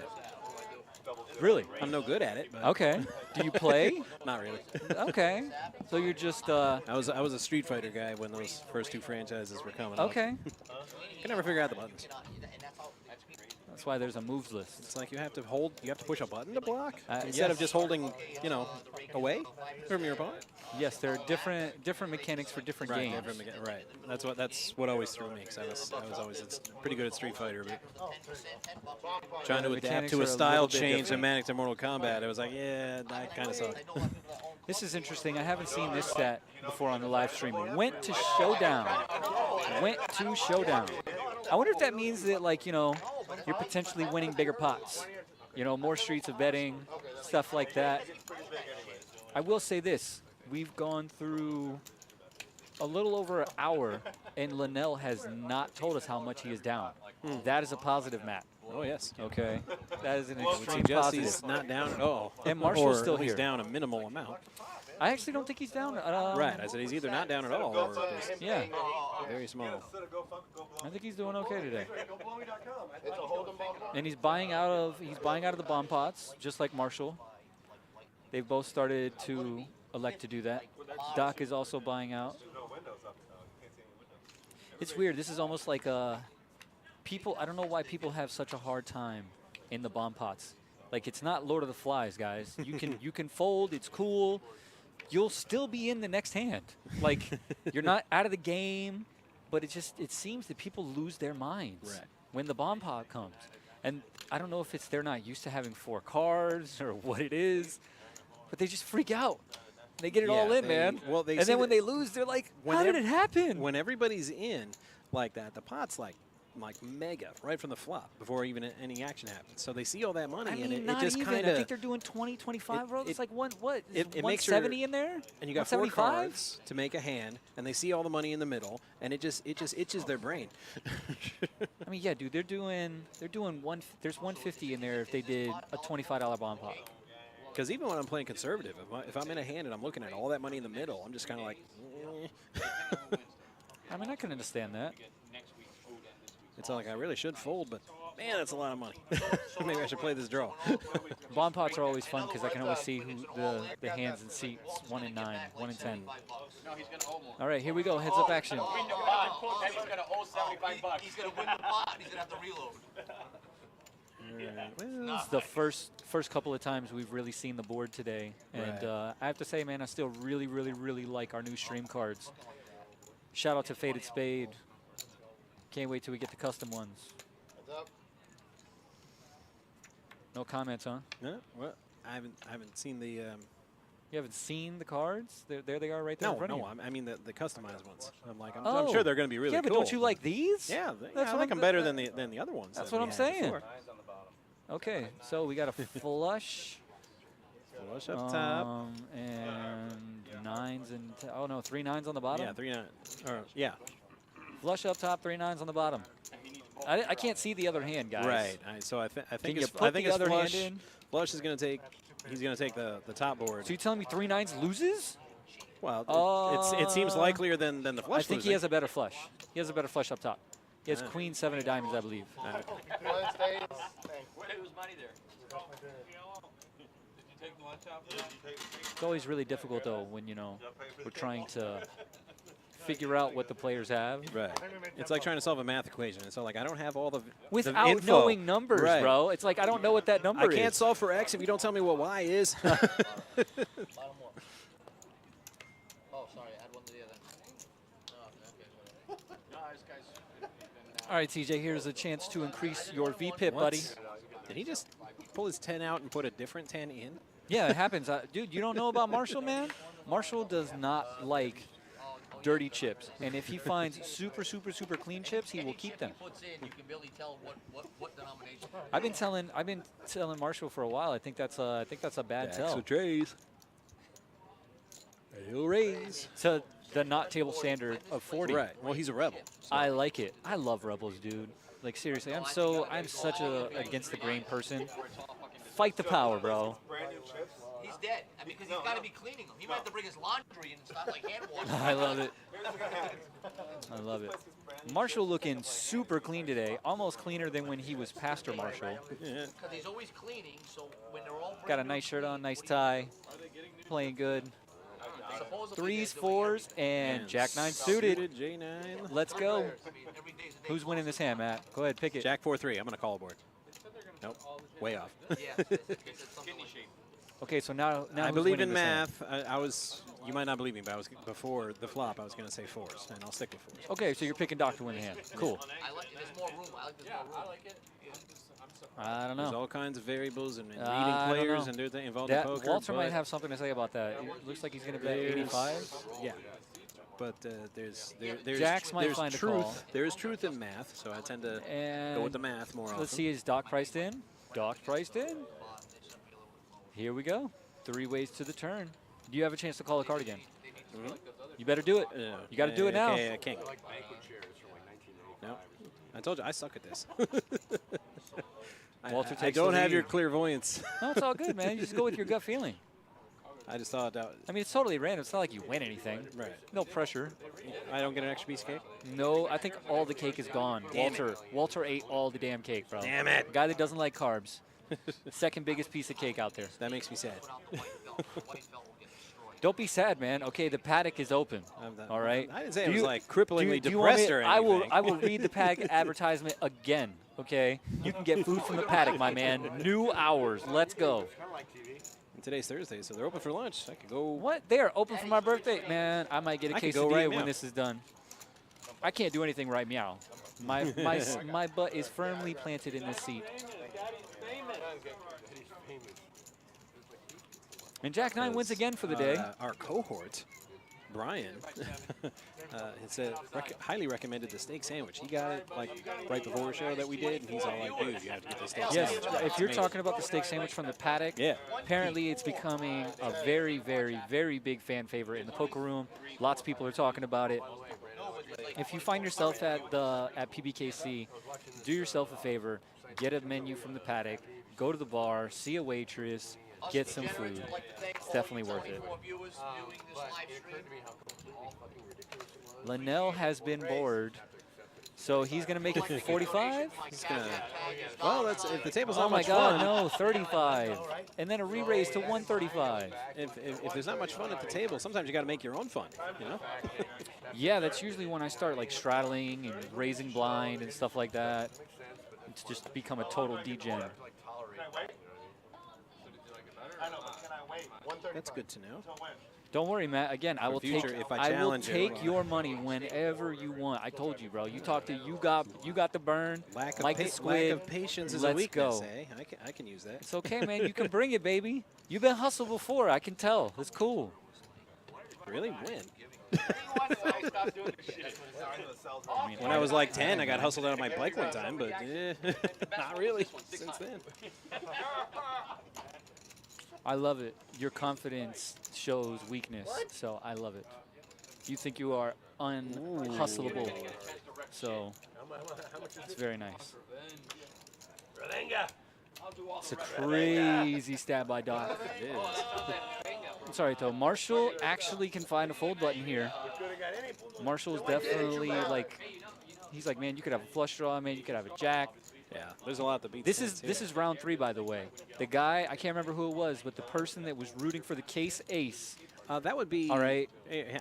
Speaker 11: Really?
Speaker 2: I'm no good at it. But
Speaker 11: okay. Do you play?
Speaker 2: Not really.
Speaker 11: Okay. So you're just.
Speaker 2: I was a Street Fighter guy when those first 2 franchises were coming.
Speaker 11: Okay.
Speaker 2: Can never figure out the buttons.
Speaker 11: That's why there's a moves list.
Speaker 2: It's like you have to push a button to block instead of just holding, away from your opponent.
Speaker 11: Yes, there are different mechanics for different games.
Speaker 2: Right. That's what always threw me, because I was always pretty good at Street Fighter, but trying to adapt to a style change in Manic to Mortal Kombat, it was like, yeah, that kind of sucked.
Speaker 11: This is interesting. I haven't seen this stat before on the live streaming. Went to Showdown. Went to Showdown. I wonder if that means that, you're potentially winning bigger pots. More streets of betting, stuff like that. I will say this. We've gone through a little over an hour, and Linnell has not told us how much he is down. That is a positive, Matt.
Speaker 2: Oh, yes.
Speaker 11: Okay. That is an extreme
Speaker 2: positive.
Speaker 11: He's
Speaker 2: not down at all.
Speaker 11: And Marshall's still
Speaker 2: he's
Speaker 11: here.
Speaker 2: Down a minimal amount.
Speaker 11: I actually don't think he's down.
Speaker 2: Right. I said he's either not down at all or just very small.
Speaker 11: I think he's doing okay today. And he's buying out of the bomb pots, just like Marshall. They've both started to elect to do that. Doc is also buying out. It's weird. This is almost like people. I don't know why people have such a hard time in the bomb pots. Like, it's not Lord of the Flies, guys. You can fold. It's cool. You'll still be in the next hand. Like, you're not out of the game, but it seems that people lose their minds when the bomb pot comes. And I don't know if it's they're not used to having 4 cards or what it is, but they just freak out. They get it all in, man.
Speaker 2: Well,
Speaker 11: and then when they lose, they're like, how did it happen?
Speaker 2: When everybody's in like that, the pot's like like mega right from the flop before even any action happens. So they see all that money,
Speaker 11: I
Speaker 2: and
Speaker 11: mean,
Speaker 2: it just kind
Speaker 11: I
Speaker 2: of.
Speaker 11: think they're doing 20, 25 rolls. It's like what?
Speaker 2: It makes
Speaker 11: 170 in there?
Speaker 2: And you got 4
Speaker 11: 175?
Speaker 2: cards to make a hand, and they see all the money in the middle, and it just itches their brain.
Speaker 11: I mean, yeah, dude, they're doing there's 150 in there if they did a $25 bomb pot.
Speaker 2: Because even when I'm playing conservative, if I'm in a hand and I'm looking at all that money in the middle, I'm just kind of like.
Speaker 11: I mean, I can understand that.
Speaker 2: It's not like I really should fold, but man, that's a lot of money. Maybe I should play this draw.
Speaker 11: Bomb pots are always fun because I can always see who the hands and seats. 1 in 9, 1 in 10. All right, here we go. Heads up action.
Speaker 7: He's gonna owe $75.
Speaker 3: He's gonna win the pot. He's gonna have to reload.
Speaker 2: Well,
Speaker 11: It's the first couple of times we've really seen the board today, and I have to say, man, I still really like our new stream cards. Shout out to Faded Spade. Can't wait till we get the custom ones. No comments, huh?
Speaker 2: no, well, I haven't seen the.
Speaker 11: You haven't seen the cards? There they are right there in front of you.
Speaker 2: I mean the customized ones. I'm sure they're going to be really
Speaker 11: yeah,
Speaker 2: cool.
Speaker 11: but don't you like these?
Speaker 2: Yeah,
Speaker 11: That's
Speaker 2: I
Speaker 11: what
Speaker 2: like
Speaker 11: I'm-
Speaker 2: them better than the other ones.
Speaker 11: That's
Speaker 2: that
Speaker 11: what
Speaker 2: we
Speaker 11: I'm
Speaker 2: had
Speaker 11: saying.
Speaker 2: before.
Speaker 11: Okay, so we got a flush.
Speaker 2: Flush up top.
Speaker 11: And 9s and oh no, 3 9s on the bottom.
Speaker 2: Yeah, 3 9. Yeah.
Speaker 11: Flush up top, 3 9s on the bottom. I can't see the other hand, guys.
Speaker 2: Right. So I think
Speaker 11: Can you
Speaker 2: it's
Speaker 11: put the other
Speaker 2: flush.
Speaker 11: hand in?
Speaker 2: Flush is going to take. He's going to take the top board.
Speaker 11: So you telling me 3 9s loses?
Speaker 2: Well, it seems likelier than the flush.
Speaker 11: I think he has a better flush. He has a better flush up top. He has Queen 7 of diamonds, I believe.
Speaker 7: Who's money there?
Speaker 11: It's always really difficult though when we're trying to figure out what the players have.
Speaker 2: Right. It's like trying to solve a math equation. It's like I don't have all the
Speaker 11: Without
Speaker 2: info.
Speaker 11: knowing numbers,
Speaker 2: Right.
Speaker 11: bro. It's like I don't know what that number
Speaker 2: I
Speaker 11: is.
Speaker 2: can't solve for X if you don't tell me what Y is.
Speaker 3: Oh, sorry, add one to the other.
Speaker 11: All right, TJ, here's a chance to increase your VPIP, buddy.
Speaker 2: Did he just pull his 10 out and put a different 10 in?
Speaker 11: Yeah, it happens. Dude, you don't know about Marshall, man? Marshall does not like dirty chips. And if he finds super clean chips, he will keep them.
Speaker 3: You can barely tell what denomination.
Speaker 11: I've been telling Marshall for a while. I think that's a bad tell.
Speaker 2: trays. He'll raise.
Speaker 11: To the not table standard of 40.
Speaker 2: Right. Well, he's a rebel. So.
Speaker 11: I like it. I love rebels, dude. Like seriously, I'm such a against the grain person. Fight the power, bro.
Speaker 3: He's dead. I mean, because he's got to be cleaning them. He might have to bring his laundry and stuff like hand washing.
Speaker 11: I love it. I love it. Marshall looking super clean today, almost cleaner than when he was Pastor Marshall.
Speaker 3: Because he's always cleaning, so when they're all
Speaker 11: Got a nice shirt on, nice tie, playing good. 3s, 4s, and Jack 9 suited.
Speaker 2: J9.
Speaker 11: Let's go. Who's winning this hand, Matt? Go ahead, pick it.
Speaker 2: Jack 4-3. I'm going to call a board. Nope. Way off.
Speaker 11: Okay, so now
Speaker 2: I
Speaker 11: who's
Speaker 2: believe
Speaker 11: winning
Speaker 2: in
Speaker 11: this hand?
Speaker 2: math. You might not believe me, but I was before the flop. I was going to say 4s, and I'll stick with 4s.
Speaker 11: Okay, so you're picking Doc to win the hand. Cool.
Speaker 3: I like it. There's more room. I like this more room.
Speaker 11: I don't know.
Speaker 2: There's all kinds of variables and reading
Speaker 11: I don't
Speaker 2: players
Speaker 11: know.
Speaker 2: and do things involved in
Speaker 11: That
Speaker 2: poker.
Speaker 11: Walter might
Speaker 2: but
Speaker 11: have something to say about that. It looks like he's going to bet 85.
Speaker 2: Yeah. But there's
Speaker 11: Jax might find a
Speaker 2: truth.
Speaker 11: call.
Speaker 2: There is truth in math, so I tend to go with the math more often.
Speaker 11: Let's see, is Doc priced in? Doc priced in. Here we go. 3 ways to the turn. Do you have a chance to call a card again?
Speaker 2: Mm-hmm.
Speaker 11: You better do it. You got to do it now.
Speaker 2: Okay, king. No, I told you I suck at this.
Speaker 11: Walter
Speaker 2: I
Speaker 11: takes
Speaker 2: don't
Speaker 11: the
Speaker 2: have
Speaker 11: lead.
Speaker 2: your clairvoyance.
Speaker 11: No, it's all good, man. You just go with your gut feeling.
Speaker 2: I just thought that.
Speaker 11: I mean, it's totally random. It's not like you win anything.
Speaker 2: Right.
Speaker 11: No pressure.
Speaker 2: I don't get an extra piece of cake?
Speaker 11: No, I think all the cake is gone. Walter ate all the damn cake, bro.
Speaker 2: Damn it.
Speaker 11: Guy that doesn't like carbs. Second biggest piece of cake out there.
Speaker 2: That makes me sad.
Speaker 11: Don't be sad, man. Okay, the paddock is open. All right.
Speaker 2: I didn't say it was like cripplingly
Speaker 11: do you want
Speaker 2: depressed
Speaker 11: me-
Speaker 2: or
Speaker 11: I
Speaker 2: anything.
Speaker 11: will read the paddock advertisement again. Okay. You can get food from the paddock, my man. New hours. Let's go.
Speaker 2: And today's Thursday, so they're open for lunch. I could go.
Speaker 11: What? They are open for my birthday, man. I might get a
Speaker 2: I could go
Speaker 11: quesadilla
Speaker 2: right
Speaker 11: when
Speaker 2: now.
Speaker 11: this is done. I can't do anything right meow. My my butt is firmly planted in this seat. And Jack 9 wins again for the day.
Speaker 2: Our cohort Brian had said highly recommended the steak sandwich. He got it like right before a show that we did, and he's all like, "Dude, you have to get the steak
Speaker 11: Yes,
Speaker 2: sandwich."
Speaker 11: if you're talking about the steak sandwich from the paddock,
Speaker 2: Yeah.
Speaker 11: apparently it's becoming a very, very, very big fan favorite in the poker room. Lots of people are talking about it. If you find yourself at PBKC, do yourself a favor, get a menu from the paddock, go to the bar, see a waitress, get some food. It's definitely worth it. Linnell has been bored, so he's going to make it 45?
Speaker 2: He's gonna, well, that's if the table's
Speaker 11: Oh
Speaker 2: not
Speaker 11: my
Speaker 2: much
Speaker 11: God,
Speaker 2: fun.
Speaker 11: no, 35. And then a re-raise to 135.
Speaker 2: If there's not much fun at the table, sometimes you got to make your own fun, you know?
Speaker 11: Yeah, that's usually when I start like straddling and raising blind and stuff like that. It's just become a total degen.
Speaker 2: That's good to know.
Speaker 11: Don't worry, Matt. Again, I will
Speaker 2: future,
Speaker 11: take.
Speaker 2: if I
Speaker 11: I will
Speaker 2: challenge you,
Speaker 11: take your money whenever you want. I told you, bro. You talked to you got the burn.
Speaker 2: Lack
Speaker 11: like the
Speaker 2: of
Speaker 11: squid.
Speaker 2: patience is
Speaker 11: Let's
Speaker 2: a weakness,
Speaker 11: go.
Speaker 2: eh? I can use that.
Speaker 11: It's okay, man. You can bring it, baby. You've been hustled before. I can tell. It's cool.
Speaker 2: Really? When? When I was like 10, I got hustled out of my bike one time, but not really since then.
Speaker 11: I love it. Your confidence shows weakness, so I love it. You think you are unhustleable, so it's very nice. It's a crazy stab by Doc.
Speaker 2: It is.
Speaker 11: I'm sorry, though. Marshall actually can find a fold button here. Marshall's definitely like, he's like, man, you could have a flush draw, man, you could have a jack.
Speaker 2: Yeah, there's a lot that beats
Speaker 11: This is round 3, by the way. The guy, I can't remember who it was, but the person that was rooting for the case ace.
Speaker 2: That would be.
Speaker 11: All right.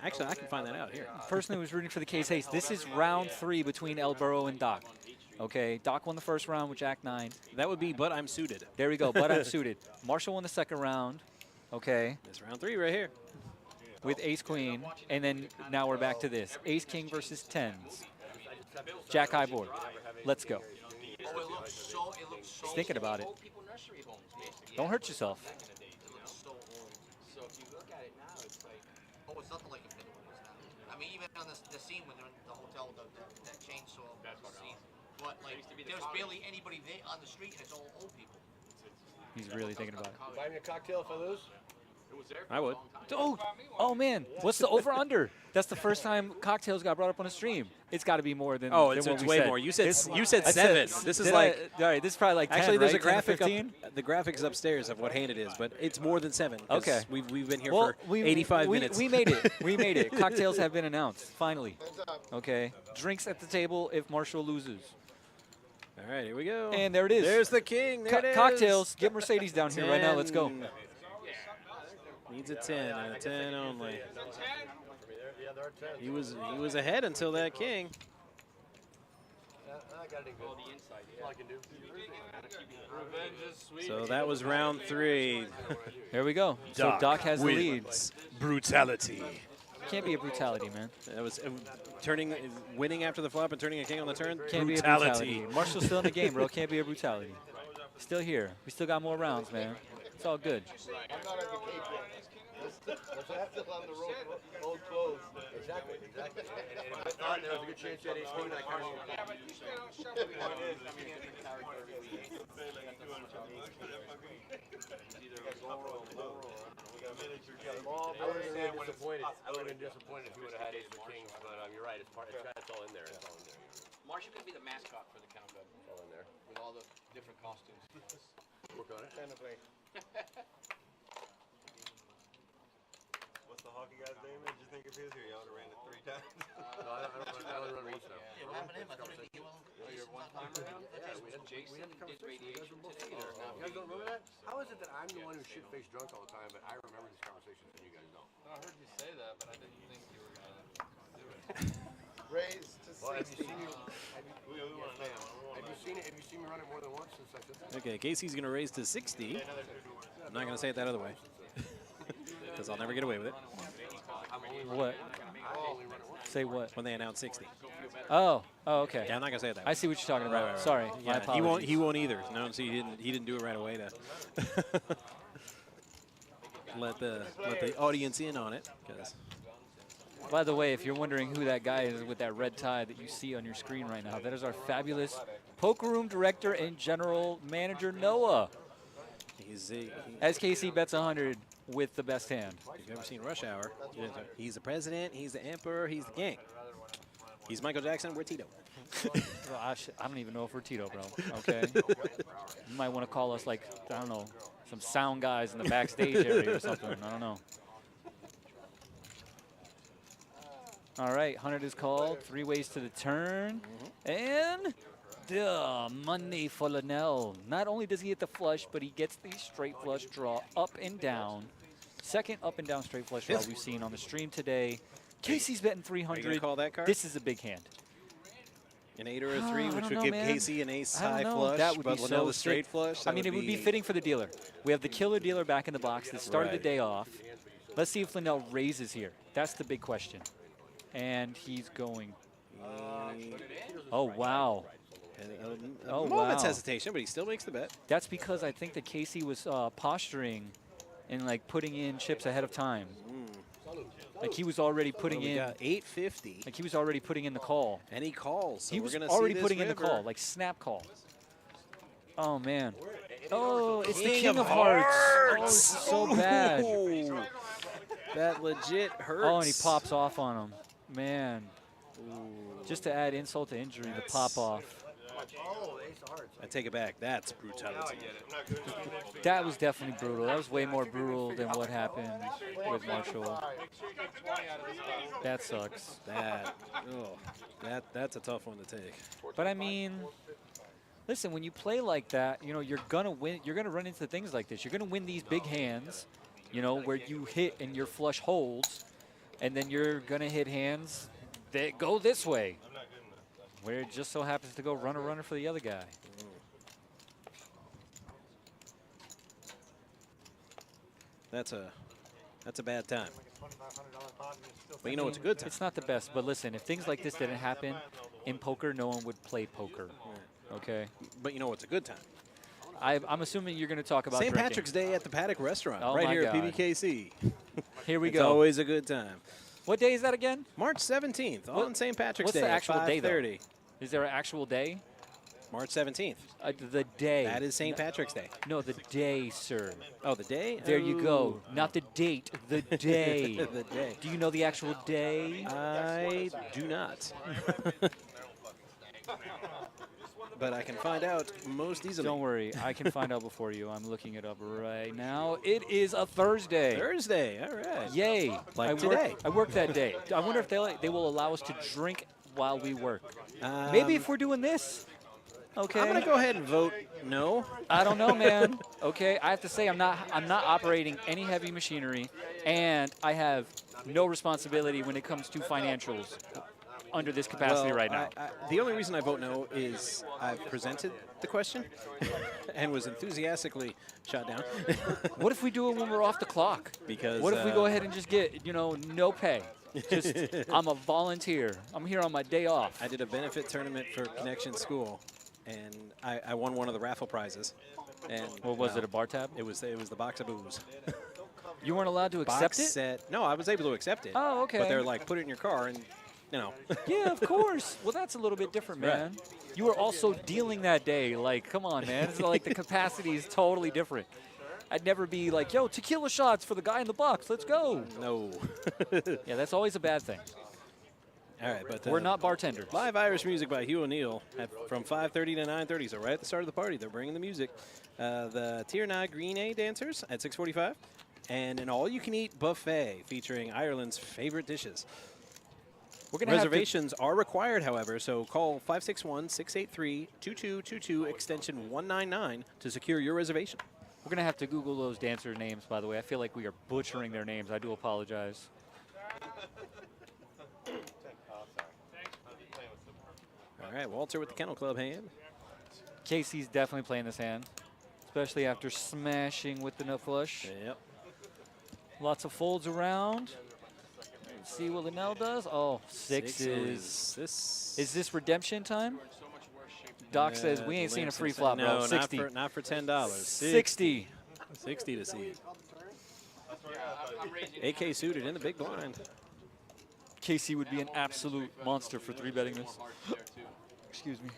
Speaker 2: Actually, I can find that out here.
Speaker 11: The person that was rooting for the case ace. This is round 3 between El Burrow and Doc. Okay, Doc won the first round with Jack 9.
Speaker 2: That would be, but I'm suited.
Speaker 11: There we go, but I'm suited. Marshall won the second round. Okay.
Speaker 2: This round 3 right here.
Speaker 11: With ace queen, and then now we're back to this. Ace king versus tens. Jack high board. Let's go. He's thinking about it. Don't hurt yourself.
Speaker 3: So if you look at it now, it's like, oh, it's nothing like a middle one is now. I mean, even on the scene when they're in the hotel, that chainsaw scene. But like, there's barely anybody there on the street, and it's all old people.
Speaker 11: He's really thinking about it.
Speaker 9: Buy me a cocktail if I lose?
Speaker 2: I would.
Speaker 11: Oh man, what's the over/under? That's the first time cocktails got brought up on a stream. It's got to be more than.
Speaker 2: Oh,
Speaker 11: than
Speaker 2: it's
Speaker 11: what we
Speaker 2: way
Speaker 11: said.
Speaker 2: more. You said
Speaker 11: I
Speaker 2: 7. This is like.
Speaker 11: all right, this is probably like 10,
Speaker 2: Actually, there's
Speaker 11: right?
Speaker 2: a graphic
Speaker 11: 10 to 15?
Speaker 2: up. The graphics upstairs of what hand it is, but it's more than 7.
Speaker 11: Okay.
Speaker 2: We've been here
Speaker 11: Well,
Speaker 2: for 85 minutes.
Speaker 11: We made it. We made it. Cocktails have been announced finally. Okay. Drinks at the table if Marshall loses.
Speaker 2: All right, here we go.
Speaker 11: And there it is.
Speaker 2: There's the king. There it is.
Speaker 11: Cocktails. Get Mercedes down here right now. Let's go.
Speaker 2: 10. Needs a 10 and a 10 only. He was ahead until that king. So that was round 3.
Speaker 11: Here we go. So Doc has the lead.
Speaker 5: Brutality.
Speaker 11: Can't be a brutality, man.
Speaker 2: That was winning after the flop and turning a king on the turn.
Speaker 11: Can't be a brutality. Marshall's still in the game, bro. Can't be a brutality. Still here. We still got more rounds, man. It's all good.
Speaker 1: I'm not at the Cape yet. Still on the road clothes.
Speaker 9: Exactly. And if I thought there was a good chance you had ace king, I kind I would have been disappointed if you would have had ace of kings, but you're right. It's all in there.
Speaker 7: Marshall could be the mascot for the Count Gun.
Speaker 9: It's all in there.
Speaker 3: With all the different costumes.
Speaker 9: Work on it.
Speaker 10: What's the hockey guy's name? Did you think of his here? Y'all ran it 3 times.
Speaker 9: No, I don't run reach now.
Speaker 3: Yeah, what happened to him? I thought he was
Speaker 7: Your one-timer now? Jason did radiation today.
Speaker 9: You guys don't remember that? How is it that I'm the one who's shit-faced drunk all the time, but I remember these conversations and you guys don't?
Speaker 7: I heard you say that, but I didn't think you were going to do it.
Speaker 1: Raised to 60.
Speaker 9: Have you seen me run it more than once since I did that?
Speaker 2: Okay, Casey's going to raise to 60. I'm not going to say it that other way. Because I'll never get away with it.
Speaker 11: What? Say what?
Speaker 2: When they announce 60.
Speaker 11: Oh, okay.
Speaker 2: Yeah, I'm not going to say it that way.
Speaker 11: I see what you're talking about.
Speaker 2: Right.
Speaker 11: Sorry, my
Speaker 2: Yeah,
Speaker 11: apologies.
Speaker 2: he won't either. No, see, he didn't do it right away to let the audience in on it. Because
Speaker 11: By the way, if you're wondering who that guy is with that red tie that you see on your screen right now, that is our fabulous poker room director and general manager, Noah. As KC bets 100 with the best hand.
Speaker 2: If you've ever seen Rush Hour, he's the president, he's the emperor, he's the king. He's Michael Jackson, we're Tito.
Speaker 11: Well, I don't even know if we're Tito, bro. Okay. You might want to call us, like, I don't know, some sound guys in the backstage area or something. I don't know. All right, 100 is called. 3 ways to the turn. And the money for Linnell. Not only does he hit the flush, but he gets the straight flush draw up and down. Second up and down straight flush draw we've seen on the stream today. Casey's betting 300.
Speaker 2: Are you gonna call that card?
Speaker 11: This is a big hand.
Speaker 2: An 8 or a 3, which would give Casey an ace high
Speaker 11: know.
Speaker 2: flush,
Speaker 11: That would
Speaker 2: but
Speaker 11: be
Speaker 2: Linnell
Speaker 11: so
Speaker 2: the straight
Speaker 11: sick.
Speaker 2: flush.
Speaker 11: I mean, it would be fitting for the dealer. We have the killer dealer back in the box that started the day off. Let's see if Linnell raises here. That's the big question. And he's going. Oh, wow.
Speaker 2: A moment's hesitation, but he still makes the bet.
Speaker 11: That's because I think that Casey was posturing and like putting in chips ahead of time. Like he was already putting in.
Speaker 2: Got 850.
Speaker 11: Like he was already putting in the call.
Speaker 2: And he calls. So
Speaker 11: he was already putting in the call, like snap call. Oh man. Oh, it's the King of Hearts. Oh, it's so bad.
Speaker 2: That legit hurts.
Speaker 11: Oh, and he pops off on him. Man. Just to add insult to injury, the pop off.
Speaker 2: I take it back. That's brutality.
Speaker 11: That was definitely brutal. That was way more brutal than what happened with Marshall. That sucks.
Speaker 2: That's a tough one to take.
Speaker 11: But I mean, listen, when you play like that, you know, you're gonna win. You're gonna run into things like this. You're gonna win these big hands, you know, where you hit and your flush holds, and then you're gonna hit hands that go this way, where it just so happens to go runner for the other guy.
Speaker 2: That's a bad time. But you know it's a good time.
Speaker 11: It's not the best, but listen, if things like this didn't happen in poker, no one would play poker. Okay.
Speaker 2: But you know it's a good time.
Speaker 11: I'm assuming you're going to talk about
Speaker 2: St.
Speaker 11: drinking.
Speaker 2: Patrick's Day at the Paddock Restaurant,
Speaker 11: Oh
Speaker 2: right
Speaker 11: my
Speaker 2: here
Speaker 11: God.
Speaker 2: at PBKC.
Speaker 11: Here we
Speaker 2: It's
Speaker 11: go.
Speaker 2: always a good time.
Speaker 11: What day is that again?
Speaker 2: March 17th on St. Patrick's Day.
Speaker 11: What's the actual
Speaker 2: at
Speaker 11: day, though?
Speaker 2: 5:30.
Speaker 11: Is there an actual day?
Speaker 2: March 17th.
Speaker 11: The day.
Speaker 2: That is St. Patrick's Day.
Speaker 11: No, the day, sir.
Speaker 2: Oh, the day?
Speaker 11: There you go. Not the date, the day.
Speaker 2: The day.
Speaker 11: Do you know the actual day?
Speaker 2: I do not. But I can find out most easily.
Speaker 11: Don't worry. I can find out before you. I'm looking it up right now. It is a Thursday.
Speaker 2: Thursday. All right.
Speaker 11: Yay.
Speaker 2: Like today.
Speaker 11: I work that day. I wonder if they will allow us to drink while we work. Maybe if we're doing this. Okay.
Speaker 2: I'm going to go ahead and vote no.
Speaker 11: I don't know, man. Okay, I have to say I'm not operating any heavy machinery, and I have no responsibility when it comes to financials under this capacity right now.
Speaker 2: The only reason I vote no is I've presented the question and was enthusiastically shot down.
Speaker 11: What if we do it when we're off the clock?
Speaker 2: Because
Speaker 11: what if we go ahead and just get, you know, no pay? Just I'm a volunteer. I'm here on my day off.
Speaker 2: I did a benefit tournament for Connection School, and I won one of the raffle prizes. And
Speaker 11: what was it, a bar tab?
Speaker 2: It was the box of booze.
Speaker 11: You weren't allowed to accept
Speaker 2: Box
Speaker 11: it?
Speaker 2: set. No, I was able to accept it.
Speaker 11: Oh, okay.
Speaker 2: But they're like, put it in your car and, you know.
Speaker 11: Yeah, of course. Well, that's a little bit different, man.
Speaker 2: Right.
Speaker 11: You were also dealing that day. Like, come on, man. It's like the capacity is totally different. I'd never be like, yo, tequila shots for the guy in the box. Let's go.
Speaker 2: No.
Speaker 11: Yeah, that's always a bad thing.
Speaker 2: All right, but
Speaker 11: we're not bartenders.
Speaker 2: Live Irish music by Hugh O'Neill from 5:30 to 9:30. So right at the start of the party, they're bringing the music. The Tier 9 Green A dancers at 6:45, and an all-you-can-eat buffet featuring Ireland's favorite dishes.
Speaker 11: We're gonna
Speaker 2: Reservations are required, however, so call 561-683-2222 extension 199 to secure your reservation.
Speaker 11: We're going to have to Google those dancer names, by the way. I feel like we are butchering their names. I do apologize.
Speaker 2: All right, Walter with the Kennel Club hand.
Speaker 11: Casey's definitely playing this hand, especially after smashing with the no flush.
Speaker 2: Yep.
Speaker 11: Lots of folds around. Let's see what Linnell does. Oh, sixes. Is this redemption time? Doc says we ain't seen a free flop, bro.
Speaker 2: No,
Speaker 11: 60.
Speaker 2: not for $10.
Speaker 11: 60.
Speaker 2: 60 to see it. AK suited in the big blind.
Speaker 11: KC would be an absolute monster for 3-betting this. Excuse me.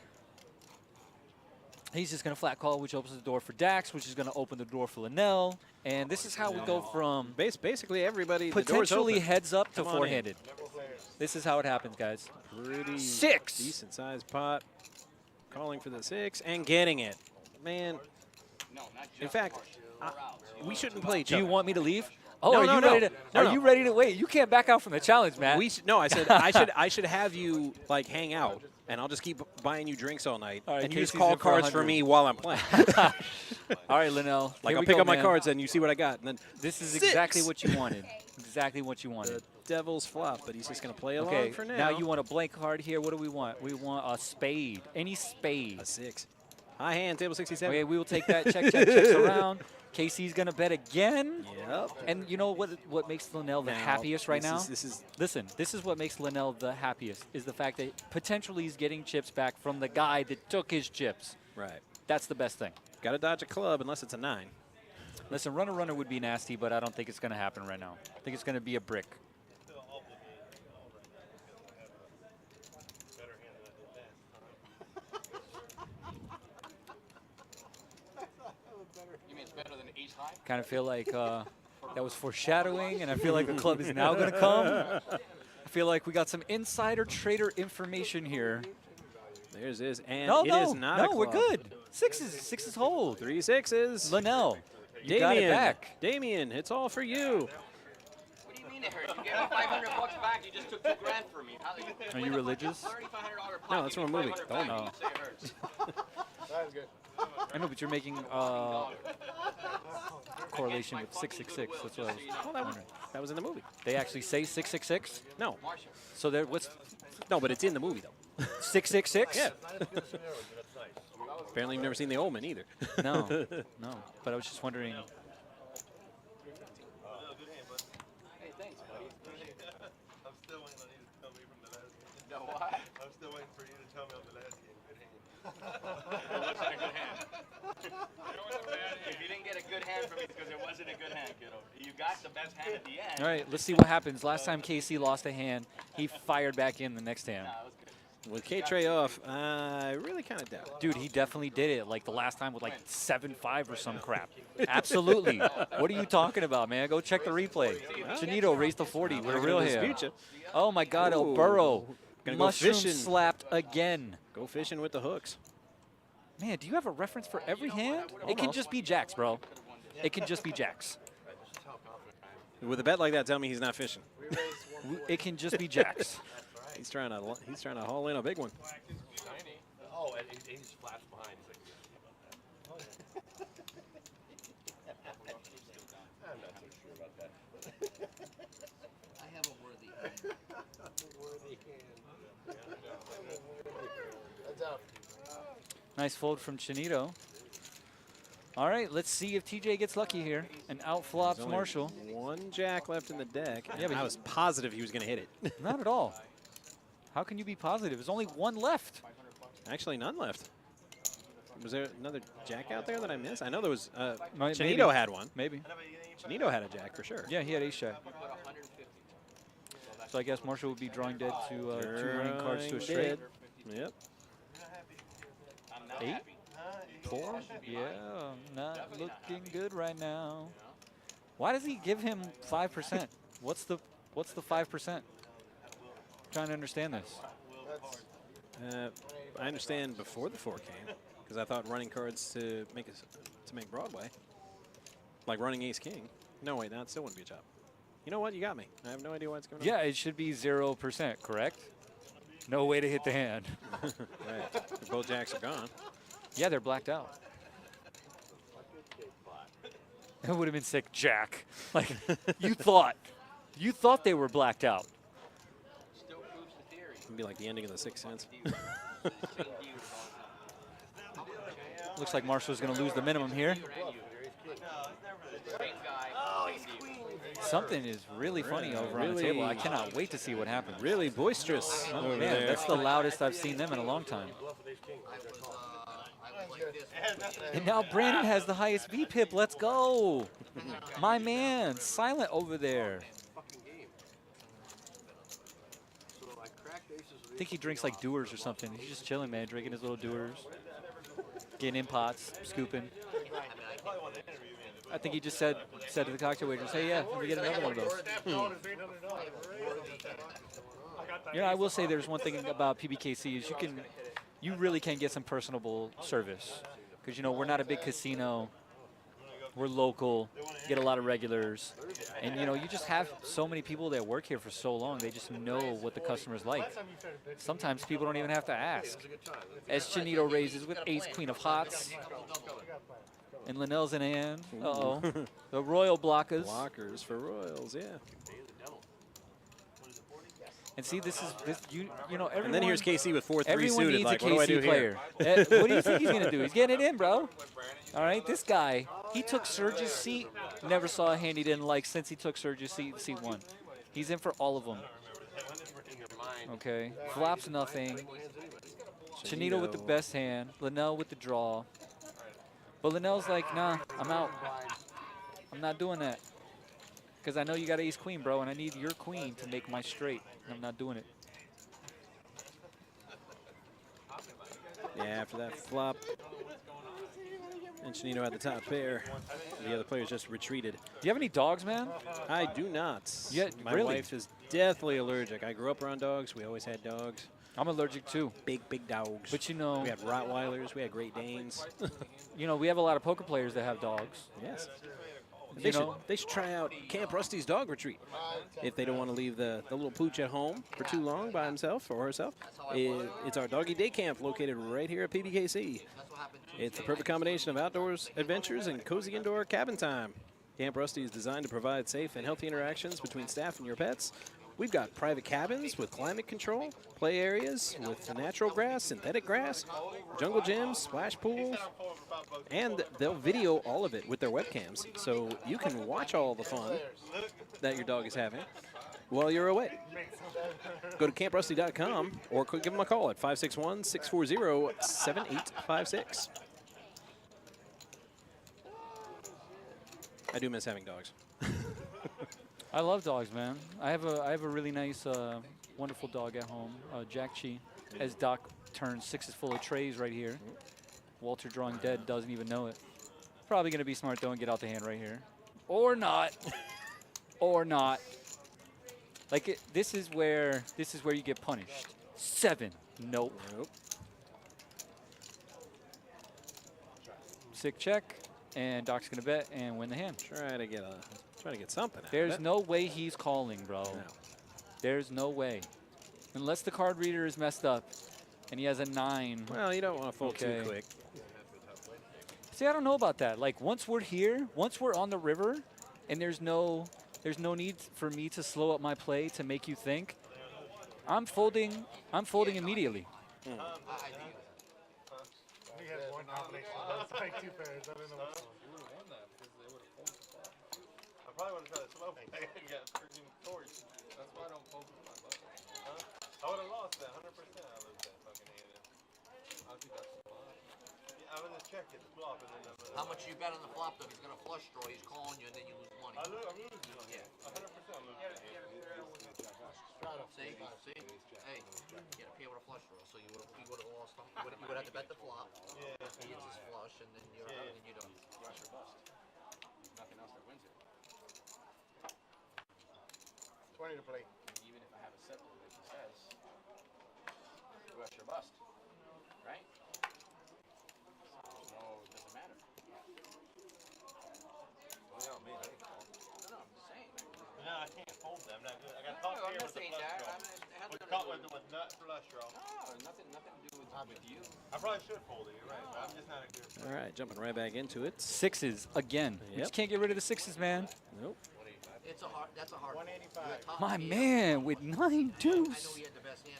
Speaker 11: He's just going to flat call, which opens the door for Dax, which is going to open the door for Linnell. And this is how we go from
Speaker 2: basically everybody
Speaker 11: potentially heads up to
Speaker 2: Come on in.
Speaker 11: four-handed. This is how it happens, guys.
Speaker 2: Pretty
Speaker 11: 6.
Speaker 2: decent sized pot. Calling for the 6 and getting it. Man. In fact, we shouldn't play each
Speaker 11: Do
Speaker 2: other.
Speaker 11: you want me to leave? Oh,
Speaker 2: No,
Speaker 11: are
Speaker 2: no,
Speaker 11: you
Speaker 2: no.
Speaker 11: ready to?
Speaker 2: No,
Speaker 11: Are
Speaker 2: no.
Speaker 11: you ready to wait? You can't back out from the challenge, man.
Speaker 2: No, I said I should have you like hang out, and I'll just keep buying you drinks all night,
Speaker 11: All right,
Speaker 2: and you just
Speaker 11: Casey's
Speaker 2: call
Speaker 11: in for
Speaker 2: cards for
Speaker 11: 100.
Speaker 2: me while I'm playing.
Speaker 11: All right, Linnell.
Speaker 2: Like
Speaker 11: here
Speaker 2: I'll
Speaker 11: we
Speaker 2: pick
Speaker 11: go,
Speaker 2: up my
Speaker 11: man.
Speaker 2: cards, and you see what I got, and then
Speaker 11: This is
Speaker 2: 6.
Speaker 11: exactly what you wanted. Exactly what you wanted.
Speaker 2: The devil's flop, but he's just gonna play along
Speaker 11: Okay,
Speaker 2: for now.
Speaker 11: now you want a blank card here. What do we want? We want a spade. Any spade.
Speaker 2: A 6. High hand, table 67.
Speaker 11: Okay, we will take that. Check, checks around. KC's going to bet again.
Speaker 2: Yep.
Speaker 11: And you know what makes Linnell the
Speaker 2: Now,
Speaker 11: happiest right now?
Speaker 2: Listen,
Speaker 11: this is what makes Linnell the happiest, is the fact that potentially he's getting chips back from the guy that took his chips.
Speaker 2: right.
Speaker 11: That's the best thing.
Speaker 2: Got to dodge a club unless it's a 9.
Speaker 11: Listen, runner would be nasty, but I don't think it's going to happen right now. I think it's going to be a brick.
Speaker 7: You mean it's better than ace high?
Speaker 11: Kind of feel like that was foreshadowing, and I feel like the club is now going to come. I feel like we got some insider trader information here.
Speaker 2: There's his, and
Speaker 11: No,
Speaker 2: it
Speaker 11: no,
Speaker 2: is not a
Speaker 11: no,
Speaker 2: club.
Speaker 11: we're good. Sixes hold.
Speaker 2: 3 6s.
Speaker 11: Linnell, you got it back.
Speaker 2: Damien, it's all for you.
Speaker 7: What do you mean it hurt? You gave me $500 back. You just took $2 grand from me.
Speaker 11: Are you religious?
Speaker 7: $3,500
Speaker 2: No, that's from a movie.
Speaker 7: $500 back,
Speaker 11: No.
Speaker 7: you say it hurts.
Speaker 1: That was good.
Speaker 11: I know, but you're making correlation with 666. That's what I was wondering.
Speaker 2: That was in the movie.
Speaker 11: They actually say 666?
Speaker 2: No.
Speaker 11: So there, what's
Speaker 2: No, but it's in the movie, though.
Speaker 11: 666?
Speaker 2: Yeah. Apparently you've never seen The Omen either.
Speaker 11: No, no. But I was just wondering.
Speaker 7: Hey, thanks, buddy.
Speaker 1: I'm still waiting on you to tell me from the last game.
Speaker 7: No, what?
Speaker 1: I'm still waiting for you to tell me on the last game. Good hand.
Speaker 7: It wasn't a good hand. If you didn't get a good hand from me, it's because it wasn't a good hand, kiddo. You got the best hand at the end.
Speaker 11: All right, let's see what happens. Last time KC lost a hand, he fired back in the next hand.
Speaker 7: Nah, it was good.
Speaker 2: With K-Tray off, I really kind of doubt.
Speaker 11: Dude, he definitely did it like the last time with like 7-5 or some crap. Absolutely. What are you talking about, man? Go check the replay. Chinito raised the 40 with a real hand.
Speaker 2: Dispute you.
Speaker 11: Oh my God, El
Speaker 2: Ooh.
Speaker 11: Burrow.
Speaker 2: Gonna go
Speaker 11: Mushroom
Speaker 2: fishing.
Speaker 11: slapped again.
Speaker 2: Go fishing with the hooks.
Speaker 11: Man, do you have a reference for every hand? It can just be jacks, bro. It can just be jacks.
Speaker 2: With a bet like that, tell me he's not fishing.
Speaker 11: It can just be jacks.
Speaker 2: He's trying to haul in a big one.
Speaker 9: Oh, and he just flashed behind. He's like, I'm not so sure about that.
Speaker 3: I have a worthy hand.
Speaker 1: That's out.
Speaker 11: Nice fold from Chinito. All right, let's see if TJ gets lucky here and outflops
Speaker 2: There's only
Speaker 11: Marshall.
Speaker 2: One jack left in the deck.
Speaker 11: Yeah,
Speaker 2: Yeah,
Speaker 11: but
Speaker 2: I was positive he was going to hit it.
Speaker 11: Not at all. How can you be positive? There's only one left.
Speaker 2: Actually, none left. Was there another jack out there that I missed? I know there was.
Speaker 11: Maybe.
Speaker 2: Chinito had one.
Speaker 11: Maybe.
Speaker 2: Chinito had a jack for sure.
Speaker 11: Yeah, he had ace jack. So I guess Marshall would be drawing dead to 2 running cards to a straight.
Speaker 2: Yep.
Speaker 11: 8? 4? Yeah, not looking good right now. Why does he give him 5%? What's the 5%? Trying to understand this.
Speaker 2: I understand before the 4 came because I thought running cards to make Broadway, like running Ace King. No, wait, that still wouldn't be a chop. You know what? You got me. I have no idea why it's going on.
Speaker 11: Yeah, it should be 0%, correct? No way to hit the hand.
Speaker 2: Right. Both jacks are gone.
Speaker 11: Yeah, they're blacked out. It would have been sick, Jack. Like, you thought they were blacked out.
Speaker 7: Still proves the theory.
Speaker 2: It'd be like the ending of The Sixth Sense.
Speaker 11: Looks like Marshall's going to lose the minimum here.
Speaker 7: Same guy.
Speaker 1: Oh,
Speaker 7: same
Speaker 1: he's
Speaker 7: deal.
Speaker 1: queen.
Speaker 11: Something is really funny over on the table. I cannot wait to see what happens.
Speaker 2: Really boisterous
Speaker 11: Oh,
Speaker 2: over
Speaker 11: man,
Speaker 2: there.
Speaker 11: that's the loudest I've seen them in a long time.
Speaker 3: I was like this.
Speaker 11: And now Brandon has the highest VPIP. Let's go. My man, silent over there. think he drinks like Doers or something. He's just chilling, man, drinking his little Doers, getting in pots, scooping. I think he just said to the cocktail waitress, "Hey, yeah, let me get another one of those." You know, I will say there's one thing about PBKC is you really can get some personable service because you know we're not a big casino. We're local, get a lot of regulars, and you know you just have so many people that work here for so long. They just know what the customers like. Sometimes people don't even have to ask. As Chinito raises with ace queen of hearts, and Linnell's in hand. Uh-oh, the royal blockers.
Speaker 2: Blockers for royals, yeah.
Speaker 11: And see, this you know everyone.
Speaker 2: And then here's KC with 4-3
Speaker 11: everyone
Speaker 2: suited.
Speaker 11: needs
Speaker 2: Like,
Speaker 11: a
Speaker 2: what do I
Speaker 11: KC
Speaker 2: do
Speaker 11: player.
Speaker 2: here?
Speaker 11: What do you think he's gonna do? He's getting it in, bro. All right, this guy, he took Serge's seat. Never saw a hand he didn't like since he took Serge's seat in seat 1. He's in for all of them. Okay, flops nothing. Chinito with the best hand. Linnell with the draw. But Linnell's like, nah, I'm out. I'm not doing that. Because I know you got ace queen, bro, and I need your queen to make my straight. And I'm not doing it.
Speaker 2: Yeah, after that flop. And Chinito had the top pair. The other players just retreated.
Speaker 11: Do you have any dogs, man?
Speaker 2: I do not.
Speaker 11: Yeah,
Speaker 2: My
Speaker 11: really?
Speaker 2: wife is deathly allergic. I grew up around dogs. We always had dogs.
Speaker 11: I'm allergic too.
Speaker 2: Big dogs.
Speaker 11: But you know,
Speaker 2: we had Rottweilers. We had Great Danes.
Speaker 11: You know, we have a lot of poker players that have dogs.
Speaker 2: Yes. They should try out Camp Rusty's dog retreat if they don't want to leave the little pooch at home for too long by himself or herself. It's our Doggie Day Camp located right here at PBKC. It's the perfect combination of outdoors adventures and cozy indoor cabin time. Camp Rusty is designed to provide safe and healthy interactions between staff and your pets. We've got private cabins with climate control, play areas with natural grass, synthetic grass, jungle gyms, splash pools, and they'll video all of it with their webcams, so you can watch all the fun that your dog is having while you're away. Go to camprusty.com or give them a call at 561-640-7856. I do miss having dogs.
Speaker 11: I love dogs, man. I have a really nice, wonderful dog at home, Jack Chi. As Doc turns 6 is full of trays right here. Walter drawing dead, doesn't even know it. Probably gonna be smart though and get out the hand right here, or not, or not. Like this is where you get punished. 7, nope. Sick check, and Doc's gonna bet and win the hand.
Speaker 2: Try to get something out
Speaker 11: There's
Speaker 2: of it.
Speaker 11: no way he's calling, bro.
Speaker 2: No.
Speaker 11: There's no way. Unless the card reader is messed up and he has a 9.
Speaker 2: Well, you don't want to fold too quick.
Speaker 11: See, I don't know about that. Like once we're here, once we're on the river and there's no need for me to slow up my play to make you think, I'm folding immediately.
Speaker 8: He has one combination. That's like 2 pairs. I don't know which one.
Speaker 10: I probably would have tried to slow play and got freaking torched. That's why I don't fold with my button. Huh? I would have lost that 100%. I lose that fucking hand. I think that's smart. Yeah, I'm gonna check it, the flop, and then
Speaker 3: How much you bet on the flop though? He's gonna flush draw. He's calling you, and then you lose money.
Speaker 10: I'm losing on here. 100% I'm losing.
Speaker 3: See? Hey, you gotta pay with a flush draw, so you would have lost. You would have to bet the flop.
Speaker 10: Yeah.
Speaker 3: He gets his flush, and then you don't.
Speaker 7: Rush or bust. Nothing else that wins it.
Speaker 8: 20 to play.
Speaker 7: Even if I have a set rule, like he says, rush or bust, right? So, no, it doesn't matter.
Speaker 10: Well, you know me, I didn't call.
Speaker 7: No, I'm just saying.
Speaker 10: No, I can't fold them. I'm not good. I got top
Speaker 7: I'm
Speaker 10: here
Speaker 7: not
Speaker 10: with the
Speaker 7: saying
Speaker 10: flush
Speaker 7: that.
Speaker 10: draw. With nut flush draw.
Speaker 7: No, nothing to do with you.
Speaker 10: I probably should fold it. You're right. But I'm just not a good.
Speaker 2: All right, jumping right back into it.
Speaker 11: 6s again. You just can't get rid of the 6s, man.
Speaker 2: Nope.
Speaker 3: That's a hard 185.
Speaker 11: My man with 9 deuce.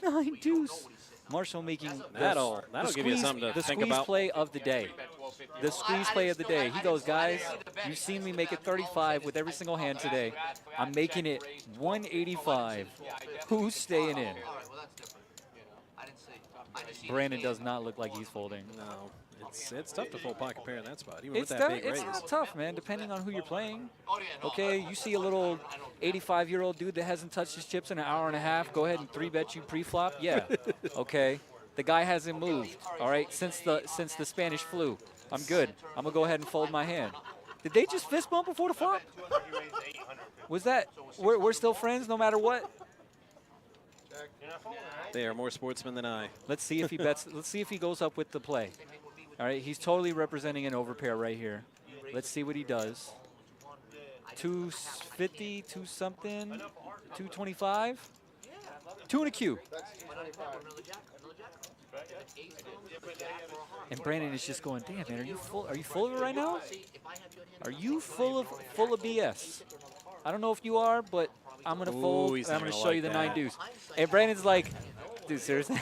Speaker 11: 9 deuce. Marshall making
Speaker 2: That'll give you something to
Speaker 11: the
Speaker 2: think
Speaker 11: squeeze
Speaker 2: about.
Speaker 11: play of the day. The squeeze play of the day. He goes, guys, you've seen me make it 35 with every single hand today. I'm making it 185. Who's staying in?
Speaker 3: All right, well that's different. I didn't say.
Speaker 11: Brandon does not look like he's folding.
Speaker 2: No, it's tough to fold pocket pair in that spot, even
Speaker 11: It's
Speaker 2: with that big
Speaker 11: it's
Speaker 2: raise.
Speaker 11: tough, man, depending on who you're playing. Okay, you see a little 85-year-old dude that hasn't touched his chips in an hour and a half, go ahead and 3-bet you pre-flop. Yeah, okay. The guy hasn't moved, all right, since the Spanish flu. I'm good. I'm going to go ahead and fold my hand. Did they just fist bump before the flop? Was that, we're still friends no matter what?
Speaker 2: They are more sportsmen than I.
Speaker 11: Let's see if he bets. Let's see if he goes up with the play. All right, he's totally representing an overpair right here. Let's see what he does. 250, 2 something, 225, 2 and a Q. And Brandon is just going, damn man, are you full? Are you full of it right now? Are you full of BS? I don't know if you are, but I'm gonna fold. And I'm gonna show you the 9 deuce. And Brandon's like, dude, seriously?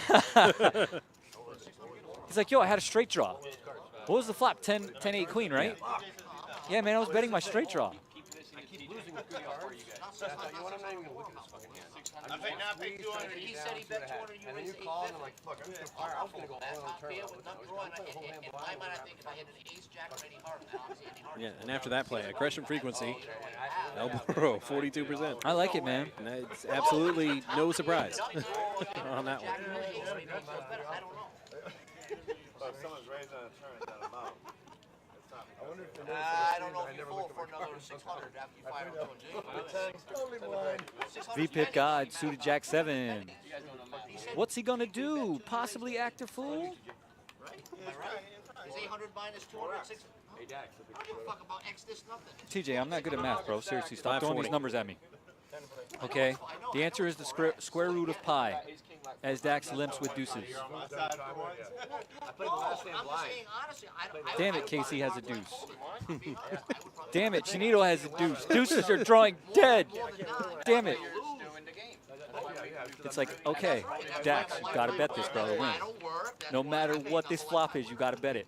Speaker 11: He's like, yo, I had a straight draw. What was the flop? 10-8 queen, right? Yeah, man, I was betting my straight draw.
Speaker 1: I think now pick 200. He said he bet 200. You raised 850. I'm like, fuck, I'm gonna call. I was gonna go all on turn. In my mind, I think if I hit an ace jack or any heart, obviously any heart.
Speaker 2: Yeah, and after that play, aggression frequency, elbow row, 42%.
Speaker 11: I like it, man.
Speaker 2: And it's absolutely no surprise on that one.
Speaker 10: Someone's raised on a turn, that amount.
Speaker 3: I don't know if you fold for another 600 after you fire on 2
Speaker 11: VPIP God, suited Jack 7. What's he gonna do? Possibly act a fool?
Speaker 3: Is 800 minus 200, 600? I don't give a fuck about X this, nothing.
Speaker 11: TJ, I'm not good at math, bro. Seriously, stop throwing these numbers at me. Okay, the answer is the square root of pi, as Dax limps with deuces. Damn it, Casey has a deuce. Damn it, Chinito has a deuce. Deuces are drawing dead. Damn it. It's like, okay, Dax, you gotta bet this, bro, to win. No matter what this flop is, you gotta bet it.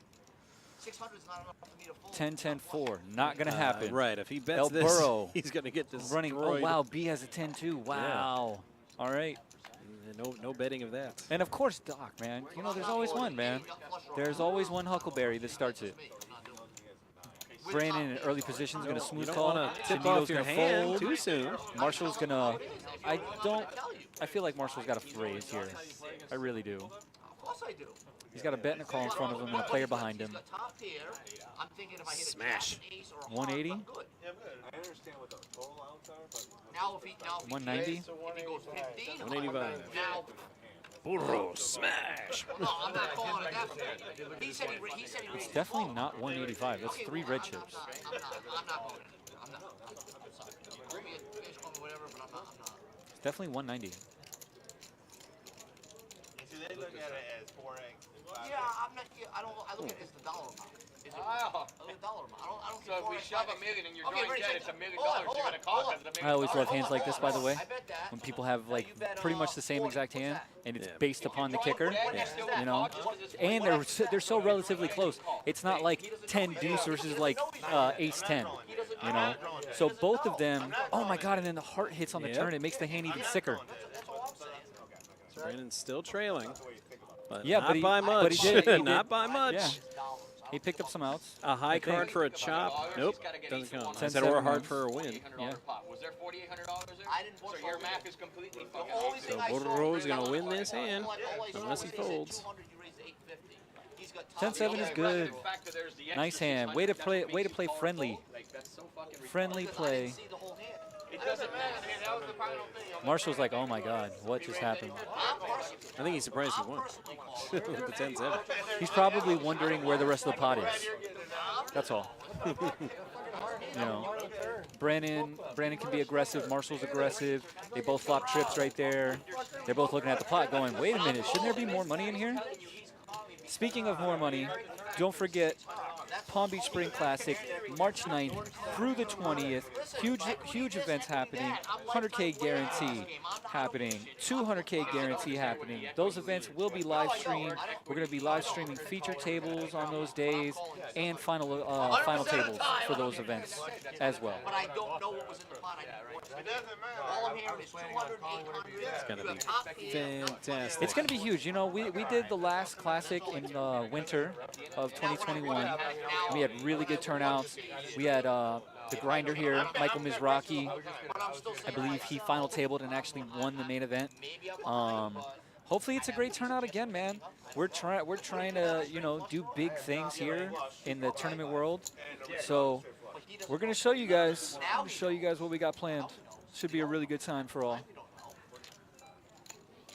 Speaker 11: 10-10-4, not gonna happen.
Speaker 2: Right, if he bets
Speaker 11: El
Speaker 2: this,
Speaker 11: Burro
Speaker 2: he's gonna get this
Speaker 11: running. Oh wow, B has a 10-2. Wow. Yeah. All right.
Speaker 2: No betting of that.
Speaker 11: And of course, Doc, man. You know, there's always one, man. There's always one Huckleberry that starts it. Brandon in early position is gonna smooth call.
Speaker 2: Tip off your hand too soon.
Speaker 11: Marshall's gonna. I feel like Marshall's got a raise here. I really do.
Speaker 3: Of course I do.
Speaker 11: He's got a bet and a call in front of him and a player behind him.
Speaker 2: Smash.
Speaker 11: 180.
Speaker 10: I understand what the total amounts are, but
Speaker 3: now if he
Speaker 11: 190.
Speaker 3: If he goes 15,
Speaker 2: 185.
Speaker 3: now.
Speaker 2: Burro smash.
Speaker 3: No, I'm not calling it that. He said he
Speaker 11: It's definitely not 185. That's 3 red chips.
Speaker 3: I'm not going in. I'm not. Sorry. You guys call me whatever, but I'm not.
Speaker 11: It's definitely 190.
Speaker 10: see, they look at it as 4x.
Speaker 3: Yeah, I'm not. Yeah, I look at it as the dollar amount. Is it the dollar amount? I don't
Speaker 7: So if we shove $1 million and you're
Speaker 3: Okay,
Speaker 7: drawing
Speaker 3: ready,
Speaker 7: dead, it's $1 million
Speaker 3: hold on,
Speaker 7: you're going to cost us.
Speaker 11: I always love hands like this, by the way.
Speaker 3: I bet that.
Speaker 11: When people have like
Speaker 3: You bet,
Speaker 11: pretty much the same
Speaker 3: 40.
Speaker 11: exact hand,
Speaker 3: What's
Speaker 11: and it's
Speaker 2: Yeah.
Speaker 11: based upon the kicker,
Speaker 7: Yeah.
Speaker 11: you know, and they're so relatively close. It's not like 10 deuce versus like ace 10, you know. So both of them. Oh my God! And then the heart hits on the turn. It makes the hand even sicker.
Speaker 2: Brandon's still trailing. But
Speaker 11: Yeah,
Speaker 2: not
Speaker 11: but he-
Speaker 2: by much.
Speaker 11: but he did-
Speaker 2: Not by much.
Speaker 11: Yeah. He picked up some outs.
Speaker 2: A high
Speaker 11: I think.
Speaker 2: card for a chop. Nope, doesn't count. I
Speaker 11: 10,
Speaker 2: said or a
Speaker 11: 7
Speaker 2: hard
Speaker 11: months.
Speaker 2: for a win.
Speaker 11: Yeah.
Speaker 7: Was there $4,800 there?
Speaker 3: I didn't
Speaker 7: So your math is completely fucking
Speaker 3: only thing I saw
Speaker 2: Burro's
Speaker 3: was
Speaker 2: gonna
Speaker 3: that
Speaker 2: win this
Speaker 3: all
Speaker 2: hand
Speaker 3: I saw
Speaker 2: unless he
Speaker 3: was they said
Speaker 2: folds.
Speaker 3: 200, you raised 850. He's got
Speaker 11: 10-7 is good. Nice hand. Way to play friendly. Friendly play.
Speaker 7: It doesn't matter, man. That was the final thing.
Speaker 11: Marshall's like, oh my God, what just happened?
Speaker 2: I think he's surprised he won with the 10-7.
Speaker 11: He's probably wondering where the rest of the pot is. That's all. You know, Brandon can be aggressive. Marshall's aggressive. They both flop trips right there. They're both looking at the pot going, wait a minute, shouldn't there be more money in here? Speaking of more money, don't forget Palm Beach Spring Classic, March 9th through the 20th. Huge events happening. 100K guarantee happening. 200K guarantee happening. Those events will be live streamed. We're going to be live streaming feature tables on those days and final tables for those events as well.
Speaker 1: But I don't know what was in the pot. All I'm hearing is 200, 800.
Speaker 2: It's going to be fantastic.
Speaker 11: It's going to be huge. You know, we did the last classic in winter of 2021. We had really good turnouts. We had the grinder here, Michael Mizraki. I believe he final tabled and actually won the main event. Hopefully it's a great turnout again, man. We're trying to, you know, do big things here in the tournament world. So we're going to show you guys. What we got planned. Should be a really good time for all.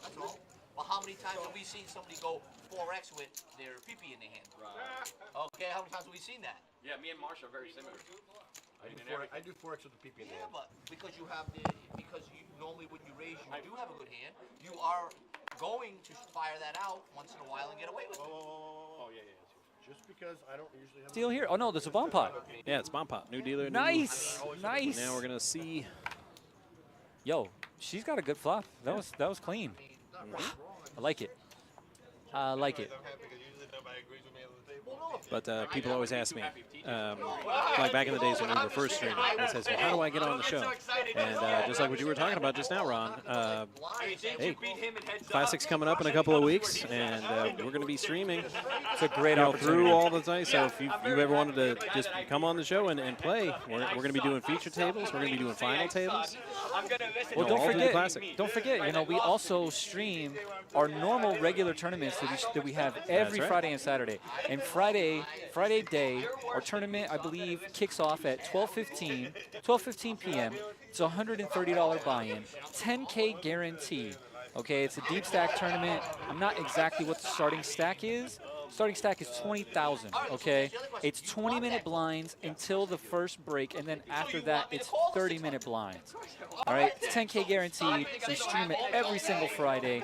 Speaker 1: That's all. Well, how many times have we seen somebody go 4X with their pee-pee in their hand? Right. Okay, how many times have we seen that?
Speaker 7: Yeah, me and Marsh are very similar.
Speaker 9: I do 4X with the PP in the
Speaker 1: Yeah,
Speaker 9: hand.
Speaker 1: but because you normally when you raise, you do have a good hand. You are going to fire that out once in a while and get away with it.
Speaker 9: Oh, yeah. Just because I don't usually have...
Speaker 11: Deal here. Oh, no, there's a bomb pot.
Speaker 2: Yeah, it's bomb pot. New dealer.
Speaker 11: Nice. Nice.
Speaker 2: Now we're going to see.
Speaker 11: Yo, she's got a good flop. That was clean. I like it. I like it.
Speaker 2: But people always ask me, like back in the days when we were first streaming, they says, well, how do I get on the show? And just like what you were talking about just now, Ron, hey, Classic's coming up in a couple of weeks, and we're going to be streaming.
Speaker 11: It's a great opportunity.
Speaker 2: Through all the time. So if you've ever wanted to just come on the show and play, we're going to be doing feature tables. We're going to be doing final tables.
Speaker 11: Well, don't forget, you know, we also stream our normal regular tournaments that we have every Friday and Saturday. And Friday day, our tournament, I believe, kicks off at 12:15 p.m. It's a $130 buy-in, 10K guarantee. Okay, it's a deep stack tournament. I'm not exactly what the starting stack is. Starting stack is 20,000, okay? It's 20-minute blinds until the first break, and then after that, it's 30-minute blinds. All right, it's 10K guaranteed. We stream it every single Friday.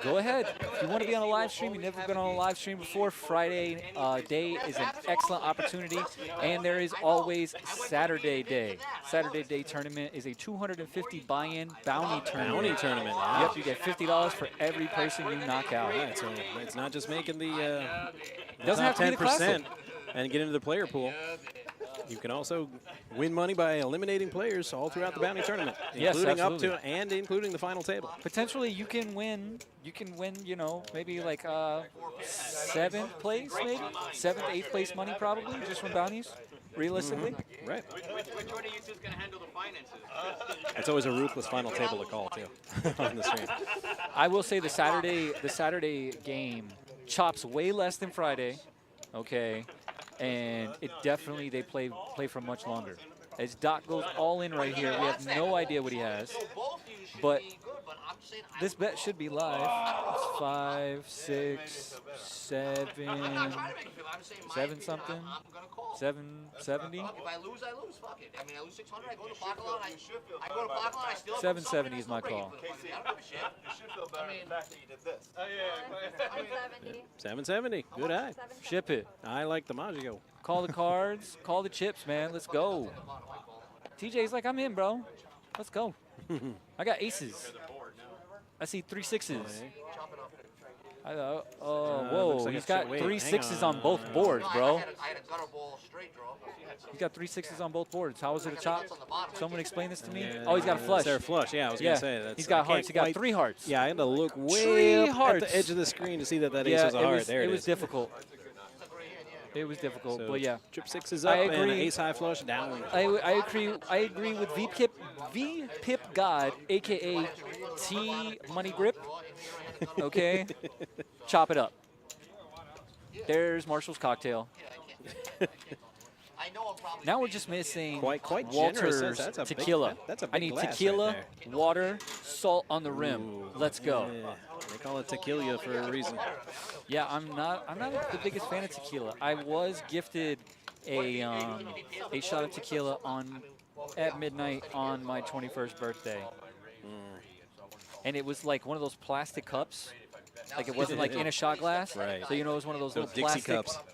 Speaker 11: Go ahead. If you want to be on a live stream, you've never been on a live stream before, Friday day is an excellent opportunity, and there is always Saturday day. Saturday day tournament is a 250 buy-in bounty tournament.
Speaker 2: Bounty tournament.
Speaker 11: Yep, you get $50 for every person you knock out.
Speaker 2: Right, so it's not just making the
Speaker 11: doesn't have to be the classic
Speaker 2: and get into the player pool. You can also win money by eliminating players all throughout the bounty tournament, including up to and including the final table.
Speaker 11: Potentially, you can win. You know, maybe like 7th place, maybe 7th, 8th place money, probably just from bounties. Realistically,
Speaker 2: right?
Speaker 7: Which one of you two is going to handle the finances?
Speaker 2: It's always a ruthless final table to call too on the stream.
Speaker 11: I will say the Saturday game chops way less than Friday, okay, and it definitely they play for much longer. As Doc goes all in right here, we have no idea what he has, but this bet should be live. It's 5, 6, 7, 7 something, 770.
Speaker 1: If I lose, I lose. Fuck it. I mean, I lose 600. I go to parking lot. I go to parking lot. I still
Speaker 11: 770 is my call.
Speaker 10: You should feel better the fact that you did this. Oh, yeah.
Speaker 2: 770. Good eye.
Speaker 11: Ship it.
Speaker 2: I like the Maggio.
Speaker 11: Call the cards. Call the chips, man. Let's go. TJ's like, I'm in, bro. Let's go. I got aces. I see 3 6s. Whoa,
Speaker 2: like
Speaker 11: he's got 3 6s on both boards, bro.
Speaker 1: I had a gutter ball straight draw.
Speaker 11: He's got 3 6s on both boards. How is it a chop? Someone explain this to me.
Speaker 2: Yeah,
Speaker 11: Oh, he's got a flush.
Speaker 2: They're flush. Yeah, I was gonna say that.
Speaker 11: He's got hearts. He got 3 hearts.
Speaker 2: Yeah, I had to look way up
Speaker 11: hearts.
Speaker 2: at the edge of the screen to see that ace was a heart. There
Speaker 11: it
Speaker 2: it
Speaker 11: was
Speaker 2: is.
Speaker 11: difficult. It was difficult,
Speaker 2: So
Speaker 11: but yeah.
Speaker 2: Trip 6 is up and ace high flush down.
Speaker 11: I agree with V-Pip God, a.k.a. T Money Grip. Okay? Chop it up. There's Marshall's cocktail. Now we're just missing
Speaker 2: quite
Speaker 11: Walter's
Speaker 2: generous. That's a
Speaker 11: tequila.
Speaker 2: Big, that's a big
Speaker 11: I need
Speaker 2: glass
Speaker 11: tequila,
Speaker 2: right there.
Speaker 11: water, salt on the rim.
Speaker 2: Ooh,
Speaker 11: Let's go.
Speaker 2: Yeah. They call it tequila for a reason.
Speaker 11: Yeah, I'm not the biggest fan of tequila. I was gifted a shot of tequila at midnight on my 21st birthday. And it was like one of those plastic cups. Like it wasn't like in a shot glass.
Speaker 2: Right.
Speaker 11: So, you know, it was one of those little
Speaker 2: Dixie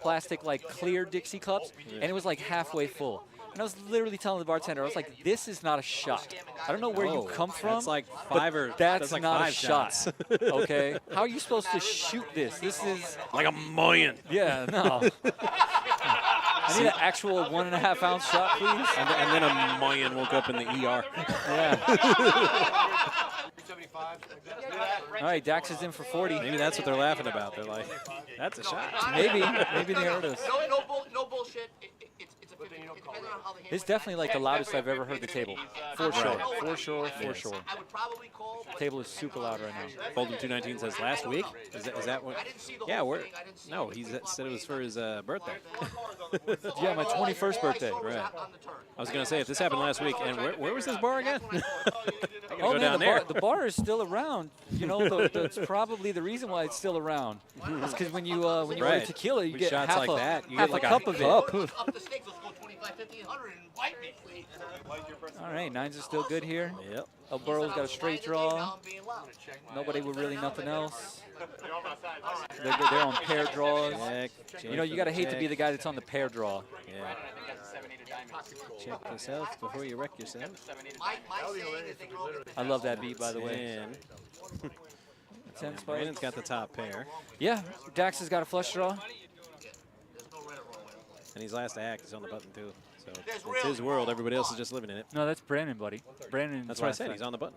Speaker 11: plastic like clear Dixie cups. And it was like halfway full. And I was literally telling the bartender, I was like, this is not a shot. I don't know where you come from.
Speaker 2: That's like five or
Speaker 11: that's
Speaker 2: like
Speaker 11: not
Speaker 2: 5
Speaker 11: a shot.
Speaker 2: shots.
Speaker 11: Okay? How are you supposed to shoot this? This is
Speaker 2: like a million.
Speaker 11: Yeah, no. I need an actual 1.5 ounce shot, please.
Speaker 2: And then a million woke up in the ER.
Speaker 11: Yeah. All right, Dax is in for 40.
Speaker 2: Maybe that's what they're laughing about. They're like, that's a shot.
Speaker 11: Maybe they heard us.
Speaker 3: No bullshit. It's a 50. It depends on how the hand.
Speaker 11: It's definitely like the loudest I've ever heard the table. For sure. For sure.
Speaker 3: I would probably call.
Speaker 11: The table is super loud right now.
Speaker 2: Folding 219 says last week. Is that what? Yeah, no, he said it was for his birthday.
Speaker 11: Yeah, my 21st birthday.
Speaker 2: Right. I was gonna say if this happened last week, and where was this bar again?
Speaker 11: Oh man, the bar is still around. You know, that's probably the reason why it's still around. It's because when you order tequila, you get
Speaker 2: shots
Speaker 11: half
Speaker 2: like that. You
Speaker 11: half
Speaker 2: get like
Speaker 11: a cup of it.
Speaker 3: Up the stakes, let's go 25, 50, 100 and bite me, please.
Speaker 11: All right, nines are still good here. Yep. El Burro's got a straight draw. Nobody with really nothing else. They're on pair draws. You know, you got to hate to be the guy that's on the pair draw.
Speaker 2: Yeah. Check yourself before you wreck yourself.
Speaker 11: I love that beat, by the way. 10 spikes.
Speaker 2: Brandon's got the top pair.
Speaker 11: Yeah, Dax has got a flush draw.
Speaker 2: And he's last to act. He's on the button, too. So it's his world. Everybody else is just living in it.
Speaker 11: No, that's Brandon, buddy. Brandon.
Speaker 2: That's what I said. He's on the button.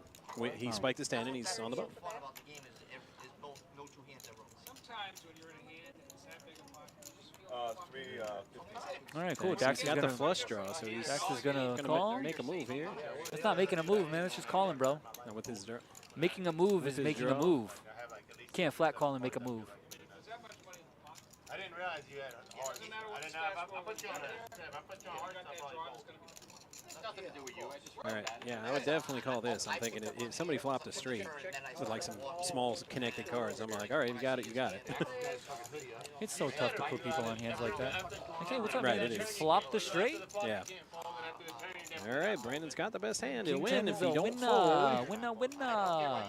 Speaker 2: He spiked his 10, and he's on the button.
Speaker 7: Sometimes when you're in a hand, it's that big a pot.
Speaker 11: All right, cool.
Speaker 2: Dax got the flush draw, so he's
Speaker 11: Dax is gonna call.
Speaker 2: Make a move here.
Speaker 11: It's not making a move, man. It's just calling, bro.
Speaker 2: And with his draw.
Speaker 11: Making a move is making a move. Can't flat call and make a move.
Speaker 10: I didn't realize you had a heart. I didn't know. If I put you on a heart, I'll probably call.
Speaker 3: Nothing to do with you.
Speaker 2: All right, yeah, I would definitely call this. I'm thinking if somebody flopped a street with like some small connected cards, I'm like, all right, you got it, you got it.
Speaker 11: It's so tough to put people on hands like that. Okay, what's up,
Speaker 2: right,
Speaker 11: man?
Speaker 2: it
Speaker 11: You
Speaker 2: is.
Speaker 11: flop the straight?
Speaker 2: Yeah. All right, Brandon's got the best hand. He'll
Speaker 11: King
Speaker 2: win
Speaker 11: 10
Speaker 2: if
Speaker 11: is
Speaker 2: he
Speaker 11: a
Speaker 2: don't fold.
Speaker 11: winner.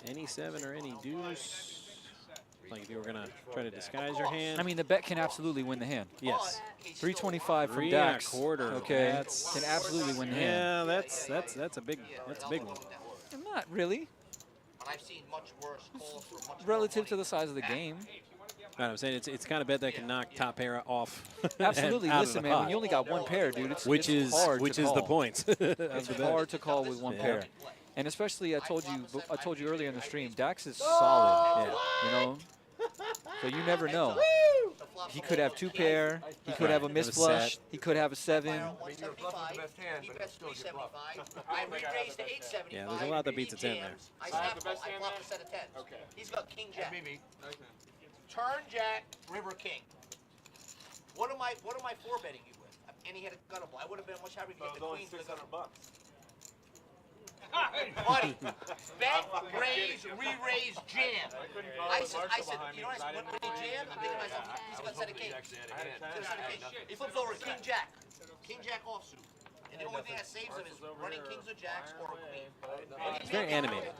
Speaker 2: Any 7 or any deuce. Like if you were going to try to disguise your hand.
Speaker 11: I mean, the bet can absolutely win the hand.
Speaker 2: Yes.
Speaker 11: 325 from
Speaker 2: 3
Speaker 11: Dax.
Speaker 2: and a quarter.
Speaker 11: Okay, can absolutely win the hand.
Speaker 2: Yeah, that's a big one.
Speaker 11: Not really.
Speaker 3: I've seen much worse calls for much
Speaker 11: Relative to the size of the game.
Speaker 2: No, I'm saying it's kind of bet that can knock top pair off.
Speaker 11: Absolutely.
Speaker 2: out
Speaker 11: Listen,
Speaker 2: of the
Speaker 11: man,
Speaker 2: pot.
Speaker 11: when you only got one pair, dude, it's
Speaker 2: which is
Speaker 11: hard to
Speaker 2: the
Speaker 11: call.
Speaker 2: point.
Speaker 11: It's hard to call with one pair. And especially, I told you earlier in the stream, Dax is solid. Yeah. You know. So you never know. He could have 2 pair. He could have a miss flush. He could have a 7.
Speaker 2: Yeah, there's a lot that beats a 10 there.
Speaker 3: I flopped a set of 10s. Okay. He's got king jack. Turn jack, river king. What am I 4-betting you with? And he had a gunnable. I would have been much happier to get the queen for the gunnable. Buddy, bet, raise, re-raise, jam. I said, you know what I said? When he jammed, I'm thinking to myself, he's got a set of kings. He flips over king jack offsuit. And the only thing that saves him is running kings or jacks or a queen.
Speaker 2: It's very animated.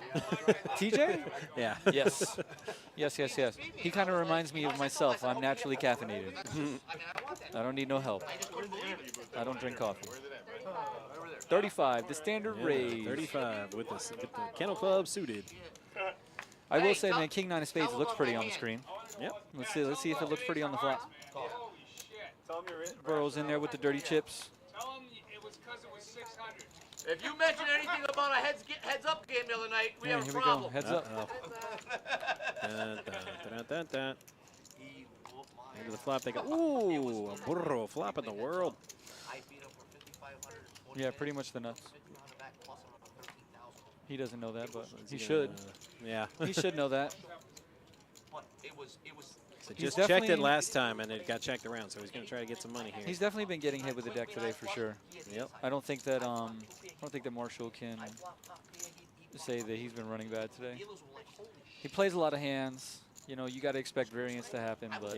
Speaker 11: TJ?
Speaker 2: Yeah.
Speaker 11: Yes. Yes. He kind of reminds me of myself. I'm naturally caffeinated. I don't need no help. I don't drink coffee. 35, the standard raise.
Speaker 2: 35 with the Kennel Club suited.
Speaker 11: I will say, man, King 9 of spades looks pretty on the screen.
Speaker 2: Yep.
Speaker 11: Let's see if it looks pretty on the flop.
Speaker 7: Holy shit.
Speaker 11: Burrow's in there with the dirty chips.
Speaker 7: Tell him it was because it was 600.
Speaker 3: If you mention anything about a heads up game the other night, we have a
Speaker 11: Here we
Speaker 3: problem.
Speaker 11: go. Heads up.
Speaker 2: Into the flop, they go, ooh, a burro flop in the world.
Speaker 11: Yeah, pretty much the nuts. He doesn't know that, but he should.
Speaker 2: Yeah.
Speaker 11: He should know that.
Speaker 2: So just checked it last time, and it got checked around, so he's going to try to get some money here.
Speaker 11: He's definitely been getting hit with the deck today for sure.
Speaker 2: Yep.
Speaker 11: I don't think that Marshall can say that he's been running bad today. He plays a lot of hands. You know, you got to expect variance to happen, but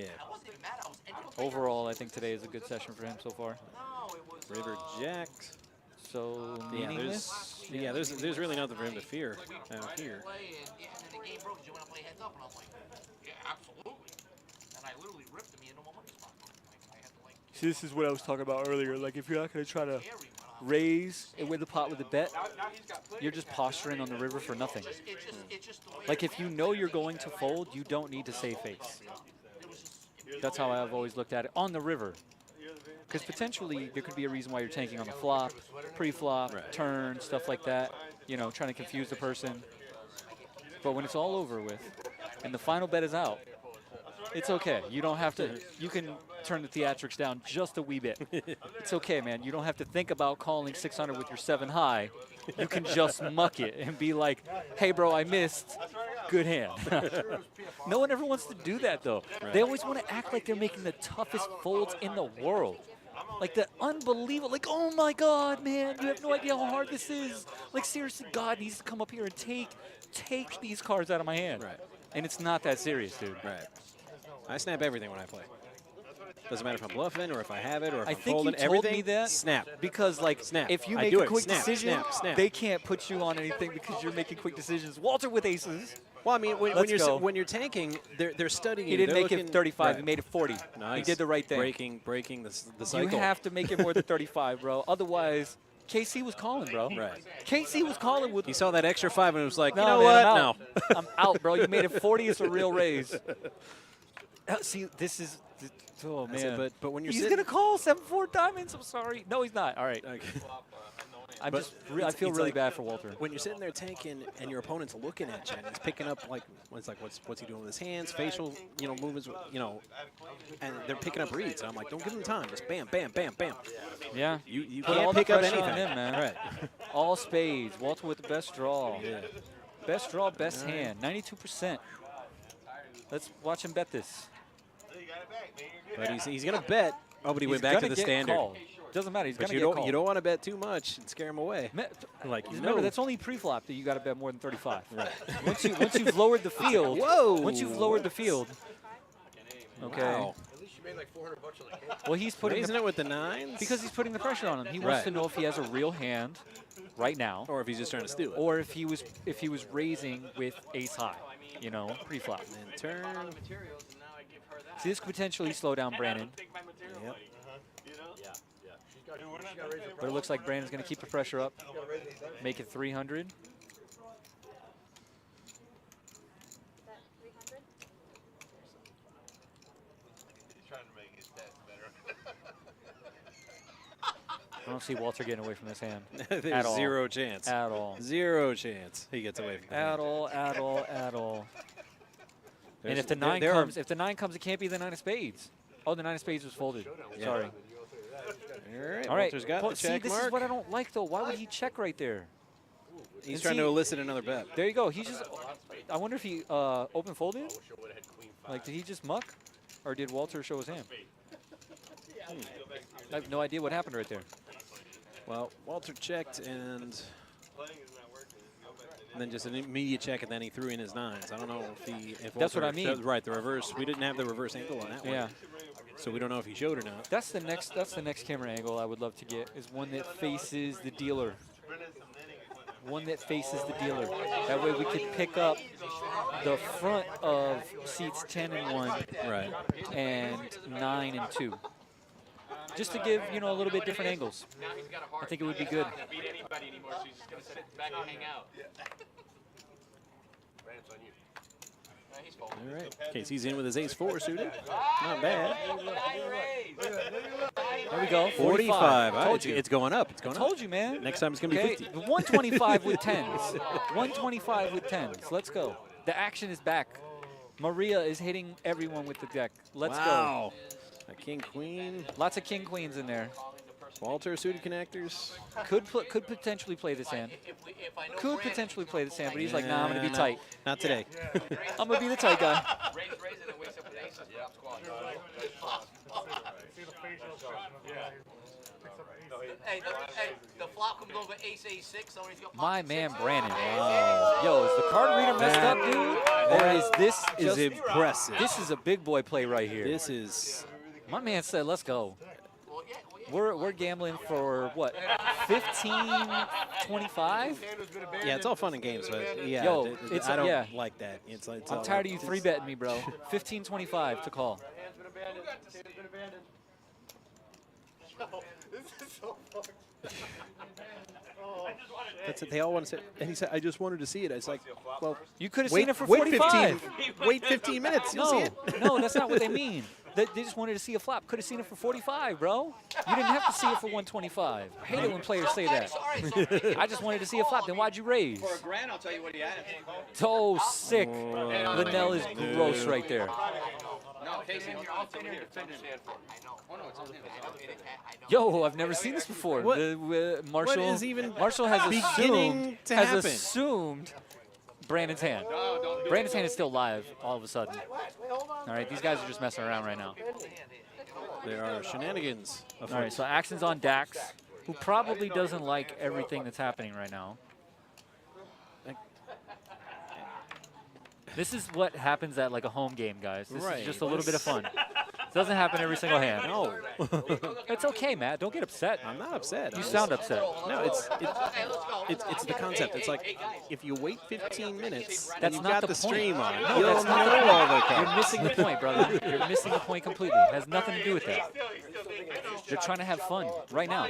Speaker 11: overall, I think today is a good session for him so far.
Speaker 2: River Jack.
Speaker 11: So
Speaker 2: Yeah,
Speaker 11: meaningless.
Speaker 2: there's really nothing for him to fear out here.
Speaker 3: Play, and then the game broke because you want to play heads up, and I was like, yeah, absolutely. And I literally ripped him into my money spot. I had to, like,
Speaker 11: See, this is what I was talking about earlier. Like, if you're not going to try to raise and win the pot with a bet, you're just posturing on the river for nothing. Like, if you know you're going to fold, you don't need to save face. That's how I've always looked at it on the river. Because potentially there could be a reason why you're tanking on the flop, pre-flop, turn, stuff like that. You know, trying to confuse the person. But when it's all over with and the final bet is out, it's okay. You don't have to. You can turn the theatrics down just a wee bit. It's okay, man. You don't have to think about calling 600 with your 7 high. You can just muck it and be like, hey, bro, I missed. Good hand. No one ever wants to do that, though. They always want to act like they're making the toughest folds in the world. Like the unbelievable, like, oh my God, man, you have no idea how hard this is. Like, seriously, God needs to come up here and take these cards out of my hand.
Speaker 2: Right.
Speaker 11: And it's not that serious, dude.
Speaker 2: Right. I snap everything when I play. Doesn't matter if I'm bluffing or if I have it or if I'm
Speaker 11: think
Speaker 2: folding.
Speaker 11: you told
Speaker 2: everything,
Speaker 11: me that
Speaker 2: snap.
Speaker 11: Because, like,
Speaker 2: snap.
Speaker 11: if you
Speaker 2: I
Speaker 11: make
Speaker 2: do
Speaker 11: a
Speaker 2: it.
Speaker 11: quick
Speaker 2: Snap,
Speaker 11: decision,
Speaker 2: snap.
Speaker 11: they can't put you on anything because you're making quick decisions. Walter with aces.
Speaker 2: Well, I mean, when you're tanking, they're studying.
Speaker 11: He didn't
Speaker 2: they're
Speaker 11: make
Speaker 2: looking,
Speaker 11: it 35.
Speaker 2: Right.
Speaker 11: He made it 40.
Speaker 2: Nice.
Speaker 11: He did the right thing.
Speaker 2: Breaking the cycle.
Speaker 11: You have to make it more than 35, bro. Otherwise, KC was calling, bro.
Speaker 2: Right.
Speaker 11: KC was calling with.
Speaker 2: He saw that extra 5 and was like,
Speaker 11: No,
Speaker 2: you know
Speaker 11: man,
Speaker 2: what?
Speaker 11: I'm out.
Speaker 2: No.
Speaker 11: I'm out, bro. You made it 40. It's a real raise. See, this is. Oh man.
Speaker 2: But when you're
Speaker 11: he's
Speaker 2: sitting,
Speaker 11: gonna call 7-4 diamonds. I'm sorry. No, he's not. All right.
Speaker 2: Okay.
Speaker 11: I feel really bad for Walter.
Speaker 2: When you're sitting there tanking and your opponent's looking at you and he's picking up what's he doing with his hands, facial movements, and they're picking up reads. And I'm like, don't give them time. Just bam, bam, bam, bam.
Speaker 11: Yeah.
Speaker 2: You
Speaker 11: Put
Speaker 2: can't
Speaker 11: all
Speaker 2: pick
Speaker 11: the
Speaker 2: up
Speaker 11: pressure
Speaker 2: anything.
Speaker 11: on him, man.
Speaker 2: Right.
Speaker 11: All spades. Walter with the best draw.
Speaker 2: Yeah.
Speaker 11: Best draw, best hand. 92%. Let's watch him bet this.
Speaker 2: But he's gonna bet. Oh, but he went back to the standard.
Speaker 11: Called. Doesn't matter. He's
Speaker 2: but
Speaker 11: gonna get called.
Speaker 2: You don't want to bet too much and scare him away.
Speaker 11: Remember, that's only pre-flop that you got to bet more than 35.
Speaker 2: Right.
Speaker 11: Once you've lowered the field.
Speaker 2: Whoa.
Speaker 11: Once you've lowered the field. Okay.
Speaker 2: Wow.
Speaker 9: At least you made like 400 bucks on the cake.
Speaker 11: Well, he's putting.
Speaker 2: Isn't it with the 9s?
Speaker 11: Because he's putting the pressure on him. He wants to know if he has a real hand right now,
Speaker 2: or if he's just trying to steal it,
Speaker 11: or if he was raising with ace high, pre-flop.
Speaker 2: And turn.
Speaker 11: See, this could potentially slow down Brandon.
Speaker 2: Yep.
Speaker 11: But it looks like Brandon's going to keep the pressure up, make it 300.
Speaker 10: He's trying to make his stats better.
Speaker 11: I don't see Walter getting away from this hand.
Speaker 2: There's
Speaker 11: at all.
Speaker 2: zero chance.
Speaker 11: At all.
Speaker 2: Zero chance he gets away from that.
Speaker 11: At all. And if the nine comes, it can't be the 9 of spades. Oh, the 9 of spades was folded.
Speaker 2: Yeah.
Speaker 11: Sorry.
Speaker 2: All right. Walter's got the
Speaker 11: See,
Speaker 2: check
Speaker 11: this
Speaker 2: mark.
Speaker 11: is what I don't like, though. Why would he check right there?
Speaker 2: He's trying to elicit another bet.
Speaker 11: There you go. He just. I wonder if he open folded. Like, did he just muck, or did Walter show his hand? I have no idea what happened right there.
Speaker 2: Well, Walter checked and then just an immediate check, and then he threw in his 9s. I don't know if
Speaker 11: That's
Speaker 2: Walter,
Speaker 11: what I mean.
Speaker 2: Right, the reverse. We didn't have the reverse angle on that one.
Speaker 11: Yeah.
Speaker 2: So we don't know if he showed or not.
Speaker 11: That's the next camera angle I would love to get, is one that faces the dealer. One that faces the dealer. That way we could pick up the front of seats 10 and 1,
Speaker 2: right,
Speaker 11: and 9 and 2. Just to give, a little bit different angles. I think it would be good.
Speaker 7: Beat anybody anymore, so he's just gonna sit back and hang out.
Speaker 2: All right. Casey's in with his ace-4 suited. Not bad.
Speaker 11: There we go.
Speaker 2: 45. All
Speaker 11: Told
Speaker 2: right,
Speaker 11: you.
Speaker 2: it's going up. It's going
Speaker 11: I
Speaker 2: up.
Speaker 11: told you, man.
Speaker 2: Next time it's going to be 50.
Speaker 11: 125 with 10s. 125 with 10s. Let's go. The action is back. Maria is hitting everyone with the deck. Let's
Speaker 2: go. A king, queen.
Speaker 11: Lots of king, queens in there.
Speaker 2: Walter suited connectors.
Speaker 11: Could potentially play this hand. Could potentially play this hand, but he's like, nah, I'm going to be
Speaker 2: No,
Speaker 11: tight.
Speaker 2: Not today.
Speaker 11: I'm going to be the tight guy.
Speaker 7: Raise it and wakes up with aces. Yeah, squad.
Speaker 3: Hey, the flop comes over ace a6. Somebody's got
Speaker 11: My man, Brandon. Wow. Yo, is the card reader messed up, dude? Or is this
Speaker 2: is
Speaker 11: just
Speaker 2: impressive.
Speaker 11: This is a big boy play right here.
Speaker 2: This is.
Speaker 11: My man said, let's go. We're gambling for what? 15-25?
Speaker 2: Yeah, it's all fun and games, but yeah,
Speaker 11: Yo,
Speaker 2: I don't like that.
Speaker 11: I'm tired of you 3-betting me, bro. 15-25 to call.
Speaker 10: This is so fucked.
Speaker 2: That's it. They all want to say, and he said, "I just wanted to see it." It's like, well,
Speaker 11: you could have seen it for 45.
Speaker 2: Wait 15 minutes. You'll see it.
Speaker 11: No, that's not what they mean. They just wanted to see a flop. Could have seen it for 45, bro. You didn't have to see it for 125. I hate it when players say that. I just wanted to see a flop. Then why'd you raise?
Speaker 3: For $1,000, I'll tell you what he had.
Speaker 11: So sick. Linnell is gross right there.
Speaker 3: No, Casey, I'll tell you here. Defendant. Oh no, it's on him.
Speaker 11: Yo, I've never seen this before.
Speaker 2: What
Speaker 11: Marshall has
Speaker 2: happen?
Speaker 11: assumed Brandon's hand. Brandon's hand is still live all of a sudden. All right, these guys are just messing around right now.
Speaker 2: There are shenanigans.
Speaker 11: All right, so action's on Dax, who probably doesn't like everything that's happening right now. This is what happens at like a home game, guys. This is just a little bit of fun. It doesn't happen every single hand.
Speaker 2: No.
Speaker 11: It's okay, Matt. Don't get upset.
Speaker 2: I'm not upset.
Speaker 11: You sound upset.
Speaker 2: No, it's the concept. It's like if you wait 15 minutes,
Speaker 11: that's
Speaker 2: and
Speaker 11: not
Speaker 2: got
Speaker 11: the
Speaker 2: the
Speaker 11: point.
Speaker 2: stream on.
Speaker 11: No,
Speaker 2: You'll
Speaker 11: that's not
Speaker 2: know all the cards.
Speaker 11: You're missing the point, brother. You're missing the point completely. It has nothing to do with that. They're trying to have fun right now.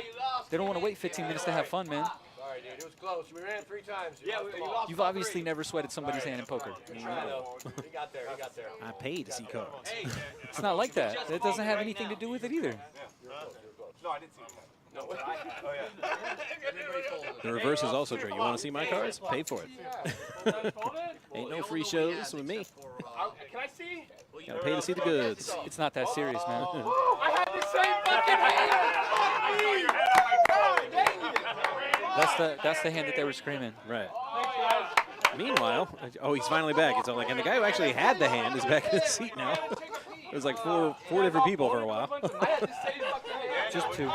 Speaker 11: They don't want to wait 15 minutes to have fun, man.
Speaker 9: Sorry, dude. It was close. We ran 3 times.
Speaker 3: Yeah, we lost.
Speaker 11: You've obviously never sweated somebody's hand in poker.
Speaker 9: He got there. He got there.
Speaker 2: I paid to see cards.
Speaker 11: It's not like that. It doesn't have anything to do with it either.
Speaker 10: No, I didn't see it. No. Oh, yeah.
Speaker 2: The reverse is also true. You want to see my cards? Pay for it. Ain't no free shows with me.
Speaker 7: Can I see?
Speaker 2: Gotta pay to see the goods.
Speaker 11: It's not that serious, man.
Speaker 7: I had the same fucking hand.
Speaker 11: That's the hand that they were screaming.
Speaker 2: Right. Meanwhile, oh, he's finally back. It's all like, and the guy who actually had the hand is back in the seat now. It was like four different people for a while.
Speaker 11: Just 2.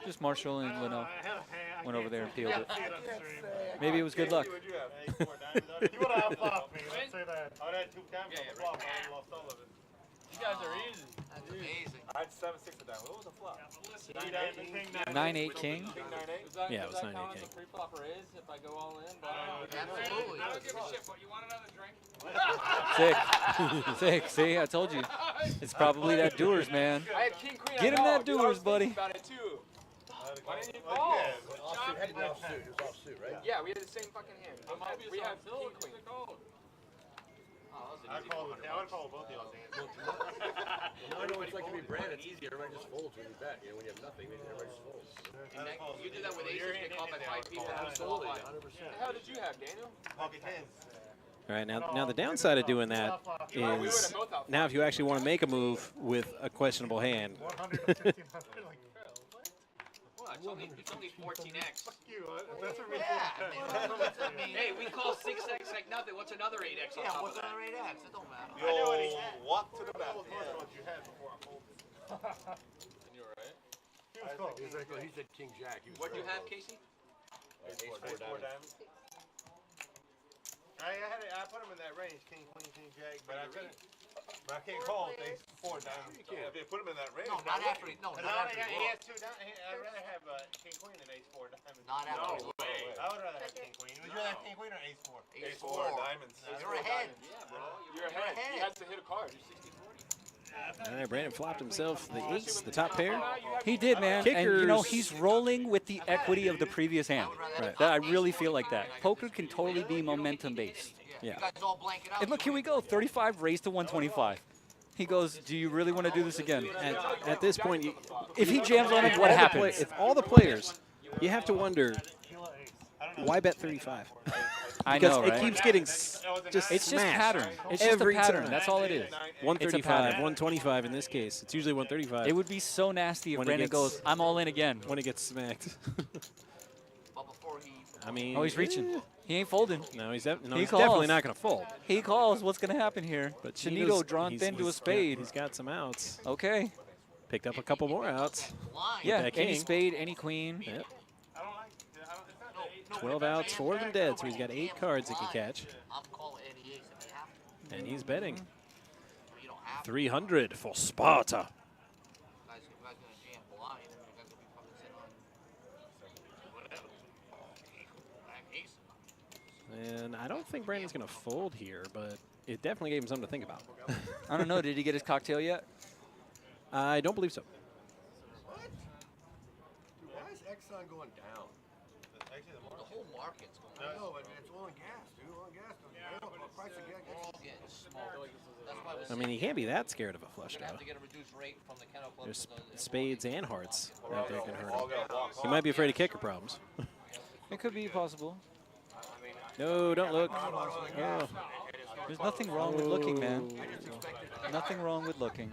Speaker 11: Just Marshall and Linnell went over there and peeled it. Maybe it was good luck.
Speaker 8: You would have flopped me. Let's say that.
Speaker 10: I had 2 cameras on the flop. I lost all of it.
Speaker 7: You guys are easy.
Speaker 3: That's amazing.
Speaker 10: I had 7-6 of that. What was the flop?
Speaker 11: 9-8 king.
Speaker 2: Yeah, it was 9-8 king.
Speaker 7: Pre-flopper is if I go all in.
Speaker 3: Absolutely.
Speaker 7: I don't give a shit. But you want another drink?
Speaker 11: Sick. See, I told you. It's probably that doers, man.
Speaker 7: I had king queen.
Speaker 11: Get him that doers, buddy.
Speaker 7: About it too. Why didn't you call?
Speaker 9: Had to be offsuit. It was offsuit, right?
Speaker 7: Yeah, we had the same fucking hand. We have king queen.
Speaker 10: I would call both of y'all's hands.
Speaker 9: Now I know what it's like to be Brand. It's easier. Everybody just folds when you bet. You know, when you have nothing, everybody just folds.
Speaker 3: You do that with aces, they call by 5 people.
Speaker 9: Absolutely, 100%.
Speaker 7: What the hell did you have, Daniel?
Speaker 10: Pocket tens.
Speaker 2: All right, now the downside of doing that is now if you actually want to make a move with a questionable hand.
Speaker 8: 100 to 1,500. Like,
Speaker 3: It's only 14x.
Speaker 8: fuck you. That's a real
Speaker 3: Hey, we call 6x like nothing. What's another 8x on top of that?
Speaker 1: 8x? It don't matter.
Speaker 10: Yo, walk to the back.
Speaker 8: you had before I folded.
Speaker 7: You were right.
Speaker 8: He was close.
Speaker 9: He said King Jack. He was
Speaker 3: What do you have, Casey?
Speaker 9: Ace 4 diamonds.
Speaker 10: I put him in that range, king, queen, king, jack, but I can't call ace 4 diamonds. You can't. If you put him in that range.
Speaker 1: No, not after he. No, not after
Speaker 10: he
Speaker 1: he
Speaker 10: has 2 diamonds. I'd rather have king, queen than ace 4 diamonds.
Speaker 1: Not after he.
Speaker 10: I would rather have king, queen. Would you rather have king, queen or ace 4?
Speaker 1: Ace 4
Speaker 10: diamonds.
Speaker 1: You're ahead.
Speaker 7: Yeah, bro. You're ahead. He has to hit a card. You're 60-40.
Speaker 2: All right, Brandon flopped himself the ace, the top pair.
Speaker 11: He did, man. And, you know, he's rolling with the equity of the previous hand.
Speaker 2: Right.
Speaker 11: That I really feel like that. Poker can totally be momentum-based.
Speaker 2: Yeah.
Speaker 1: You guys all blank it out.
Speaker 11: And look, here we go. 35 raised to 125. He goes, do you really want to do this again?
Speaker 2: At this point,
Speaker 11: if he jams on it, what happens?
Speaker 2: If all the players, you have to wonder, why bet 35?
Speaker 11: I
Speaker 2: Because
Speaker 11: know, right?
Speaker 2: it keeps getting
Speaker 11: It's just pattern. It's just a
Speaker 2: every
Speaker 11: pattern.
Speaker 2: time.
Speaker 11: That's all it is.
Speaker 2: 135,
Speaker 11: pattern.
Speaker 2: 125 in this case. It's usually 135.
Speaker 11: It would be so nasty if
Speaker 2: When it
Speaker 11: Brandon
Speaker 2: gets-
Speaker 11: goes, I'm all in again.
Speaker 2: when it gets smacked.
Speaker 1: But before he.
Speaker 2: I mean,
Speaker 11: Oh, he's reaching. He ain't folding.
Speaker 2: No, he's,
Speaker 11: He
Speaker 2: definitely
Speaker 11: calls.
Speaker 2: not going to fold.
Speaker 11: He calls. What's going to happen here?
Speaker 2: But he
Speaker 11: Chinito
Speaker 2: knows
Speaker 11: drawn thin to a
Speaker 2: he's
Speaker 11: spade.
Speaker 2: He's got some outs.
Speaker 11: Okay.
Speaker 2: Picked up a couple more outs.
Speaker 11: Yeah,
Speaker 2: that
Speaker 11: any
Speaker 2: king.
Speaker 11: spade, any queen.
Speaker 2: Yep. 12 outs, 4 of them dead, so he's got 8 cards he can catch.
Speaker 1: I'm calling any ace if you have to.
Speaker 2: And he's betting.
Speaker 1: You don't have to.
Speaker 2: 300 for Sparta.
Speaker 1: Guys gonna jam
Speaker 3: line, and you guys will be probably sitting on whatever. Black ace.
Speaker 2: And I don't think Brandon's going to fold here, but it definitely gave him something to think about.
Speaker 11: I don't know. Did he get his cocktail yet?
Speaker 2: I don't believe so.
Speaker 9: What? Dude, why is Exxon going down?
Speaker 3: The whole market's going
Speaker 9: I
Speaker 3: down.
Speaker 9: know, but it's oil and gas, dude. Oil and gas. The price of gas.
Speaker 3: We're all getting smoked. That's why
Speaker 2: I mean, you can't be that scared of a flush
Speaker 3: we're gonna have
Speaker 2: draw.
Speaker 3: to get a reduced rate from the kennel club.
Speaker 2: There's
Speaker 3: to the
Speaker 2: spades and hearts out there can hurt him. He might be afraid of kicker problems.
Speaker 11: It could be possible.
Speaker 2: No, don't look. Oh.
Speaker 11: There's nothing wrong with looking, man. Nothing wrong with looking.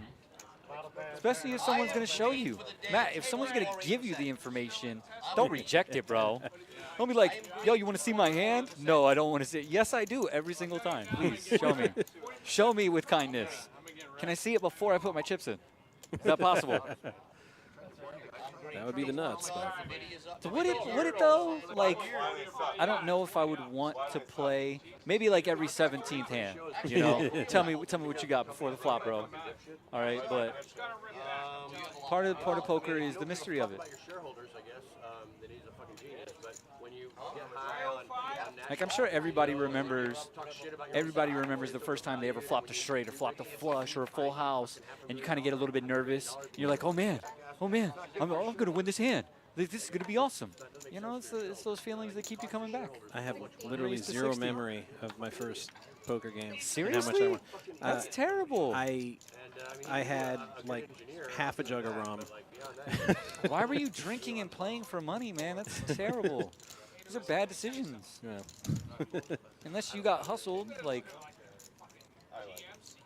Speaker 11: Especially if someone's going to show you. Matt, if someone's going to give you the information, don't reject it, bro. Don't be like, yo, you want to see my hand? No, I don't want to see it. Yes, I do, every single time. Please, show me. Show me with kindness. Can I see it before I put my chips in? Is that possible?
Speaker 2: That would be the nuts. But.
Speaker 11: So would it though? Like, I don't know if I would want to play maybe like every 17th hand. You know, tell me what you got before the flop, bro. All right, but part of poker is the mystery of it. Like I'm sure everybody remembers the first time they ever flopped a straight or flopped a flush or a full house, and you kind of get a little bit nervous. You're like, oh man, I'm going to win this hand. This is going to be awesome. You know, it's those feelings that keep you coming back.
Speaker 2: I have literally zero memory of my first poker game.
Speaker 11: Seriously?
Speaker 2: How much I won.
Speaker 11: That's terrible.
Speaker 2: I had like half a jug of rum.
Speaker 11: Why were you drinking and playing for money, man? That's terrible. Those are bad decisions.
Speaker 2: Yeah.
Speaker 11: Unless you got hustled, like.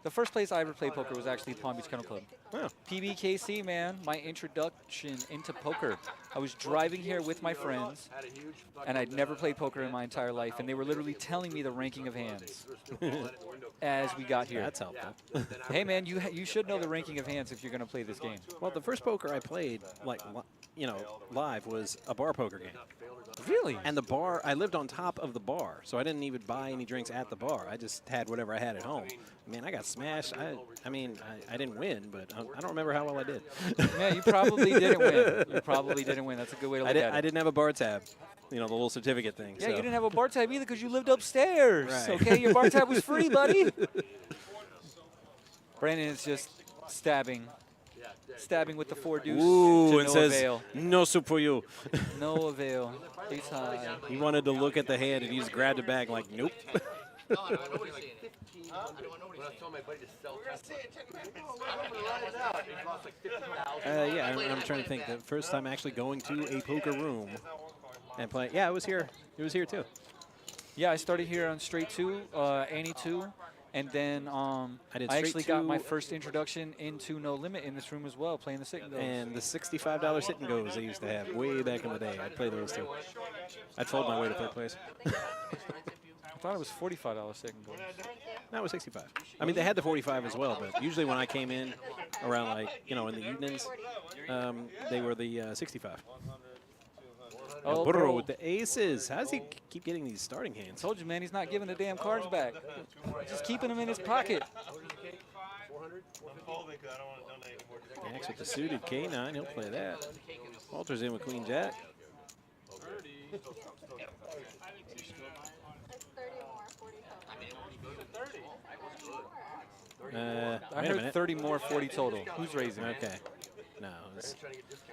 Speaker 11: The first place I ever played poker was actually Palm Beach Kennel Club.
Speaker 2: Oh.
Speaker 11: PBKC, man, my introduction into poker. I was driving here with my friends, and I'd never played poker in my entire life, and they were literally telling me the ranking of hands as we got here.
Speaker 2: That's helpful.
Speaker 11: Hey, man, you should know the ranking of hands if you're going to play this game.
Speaker 2: Well, the first poker I played, like, you know, live was a bar poker game.
Speaker 11: Really?
Speaker 2: And the bar, I lived on top of the bar, so I didn't even buy any drinks at the bar. I just had whatever I had at home. Man, I got smashed. I mean, I didn't win, but I don't remember how well I did.
Speaker 11: Yeah, you probably didn't win. You probably didn't win. That's a good way to look at it.
Speaker 2: I didn't have a bar tab, you know, the little certificate thing.
Speaker 11: Yeah,
Speaker 2: so.
Speaker 11: you didn't have a bar tab either because you lived upstairs.
Speaker 2: Right.
Speaker 11: Okay, your bar tab was free, buddy. Brandon is just stabbing with the 4 deuce.
Speaker 2: Ooh,
Speaker 11: to
Speaker 2: and
Speaker 11: no
Speaker 2: says,
Speaker 11: avail.
Speaker 2: no soup for you.
Speaker 11: No avail. Ace high.
Speaker 2: He wanted to look at the hand, and he just grabbed it back like, nope.
Speaker 3: No, I don't want nobody seeing it. I don't want nobody seeing
Speaker 9: my buddy to sell
Speaker 2: yeah, I'm trying to think. The first time actually going to a poker room and playing. Yeah, it was here. It was here too.
Speaker 11: Yeah, I started here on straight 2, Annie 2, and then I actually got my first introduction into No Limit in this room as well, playing the sit and goes.
Speaker 2: And the $65 sit and goes they used to have way back in the day. I'd play those too. I'd fold my way to third place.
Speaker 11: I thought it was $45 sit and goes.
Speaker 2: That was 65. I mean, they had the 45 as well, but usually when I came in around, like, you know, in the evenings, they were the 65.
Speaker 11: Oh,
Speaker 2: Burro
Speaker 11: bro.
Speaker 2: with the aces. How does he keep getting these starting hands?
Speaker 11: Told you, man, he's not giving the damn cards back. Just keeping them in his pocket.
Speaker 2: Max with the suited K9. He'll play that. Walter's in with Queen Jack.
Speaker 11: I heard 30 more, 40 total. Who's raising?
Speaker 2: Okay. No.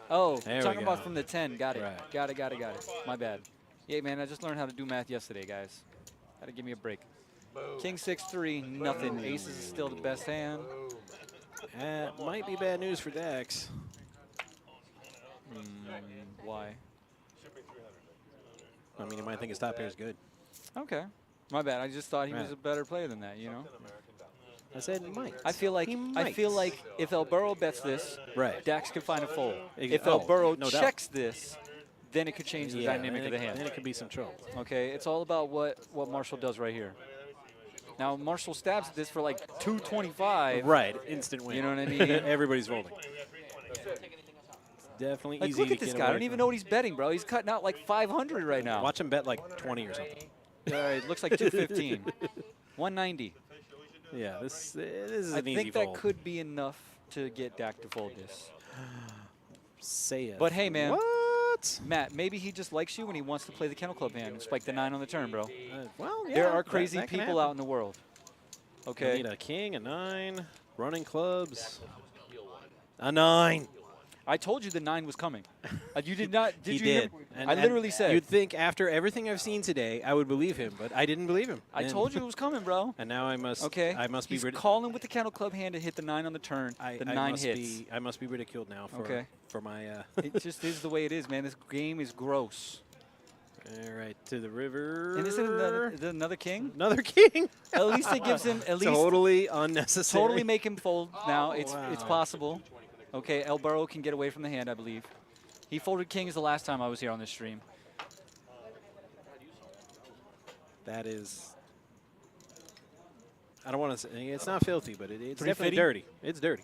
Speaker 11: Oh,
Speaker 2: there
Speaker 11: talking
Speaker 2: we go.
Speaker 11: about from the 10. Got it.
Speaker 2: Right.
Speaker 11: Got it. My bad. Yeah, man, I just learned how to do math yesterday, guys. Had to give me a break. King 6-3, nothing. Aces is still the best hand.
Speaker 2: Might be bad news for Dax.
Speaker 11: Why?
Speaker 2: I mean, you might think his top pair is good.
Speaker 11: Okay. My bad. I just thought he was a better player than that, you know?
Speaker 2: I said might.
Speaker 11: I feel like if El Burro bets this,
Speaker 2: right,
Speaker 11: Dax could find a fold.
Speaker 2: Ex
Speaker 11: If El Burro
Speaker 2: no doubt.
Speaker 11: checks this, then it could change the dynamic of the hand.
Speaker 2: Then it could be some trouble.
Speaker 11: Okay, it's all about what Marshall does right here. Now Marshall stabs this for like 225.
Speaker 2: Right, instant win.
Speaker 11: You know what I mean?
Speaker 2: Everybody's folding. It's definitely
Speaker 11: Like,
Speaker 2: easy
Speaker 11: look
Speaker 2: to
Speaker 11: at this
Speaker 2: get
Speaker 11: guy. I
Speaker 2: away
Speaker 11: don't even
Speaker 2: from.
Speaker 11: know what he's betting, bro. He's cutting out like 500 right now.
Speaker 2: Watch him bet like 20 or something.
Speaker 11: Yeah, it looks like 215. 190.
Speaker 2: Yeah, this is
Speaker 11: I
Speaker 2: an easy
Speaker 11: think
Speaker 2: fold.
Speaker 11: that could be enough to get Dak to fold this.
Speaker 2: saith.
Speaker 11: But hey, man.
Speaker 2: What?
Speaker 11: Matt, maybe he just likes you when he wants to play the Kennel Club hand and spike the 9 on the turn, bro.
Speaker 2: Well, yeah.
Speaker 11: There are crazy
Speaker 2: that can
Speaker 11: people
Speaker 2: happen.
Speaker 11: out in the world.
Speaker 2: You
Speaker 11: Okay.
Speaker 2: need a king, a 9, running clubs, a 9.
Speaker 11: I told you the 9 was coming. You did not. Did
Speaker 2: He
Speaker 11: you
Speaker 2: did.
Speaker 11: hear? I literally said.
Speaker 2: You'd think after everything I've seen today, I would believe him, but I didn't believe him.
Speaker 11: I told you it was coming, bro.
Speaker 2: And now I must.
Speaker 11: Okay.
Speaker 2: I must
Speaker 11: He's
Speaker 2: be.
Speaker 11: calling with the Kennel Club hand to hit the 9 on the turn. The 9
Speaker 2: must
Speaker 11: hits.
Speaker 2: I must be ridiculed now for my.
Speaker 11: It just is the way it is, man. This game is gross.
Speaker 2: All right, to the river.
Speaker 11: And is it another king?
Speaker 2: Another king.
Speaker 11: At least it gives him at least
Speaker 2: totally unnecessary.
Speaker 11: Totally make him fold now. It's possible. Okay, El Burrow can get away from the hand, I believe. He folded kings the last time I was here on this stream.
Speaker 2: That is. I don't want to say it's not filthy, but it's definitely
Speaker 11: 350?
Speaker 2: dirty. It's dirty.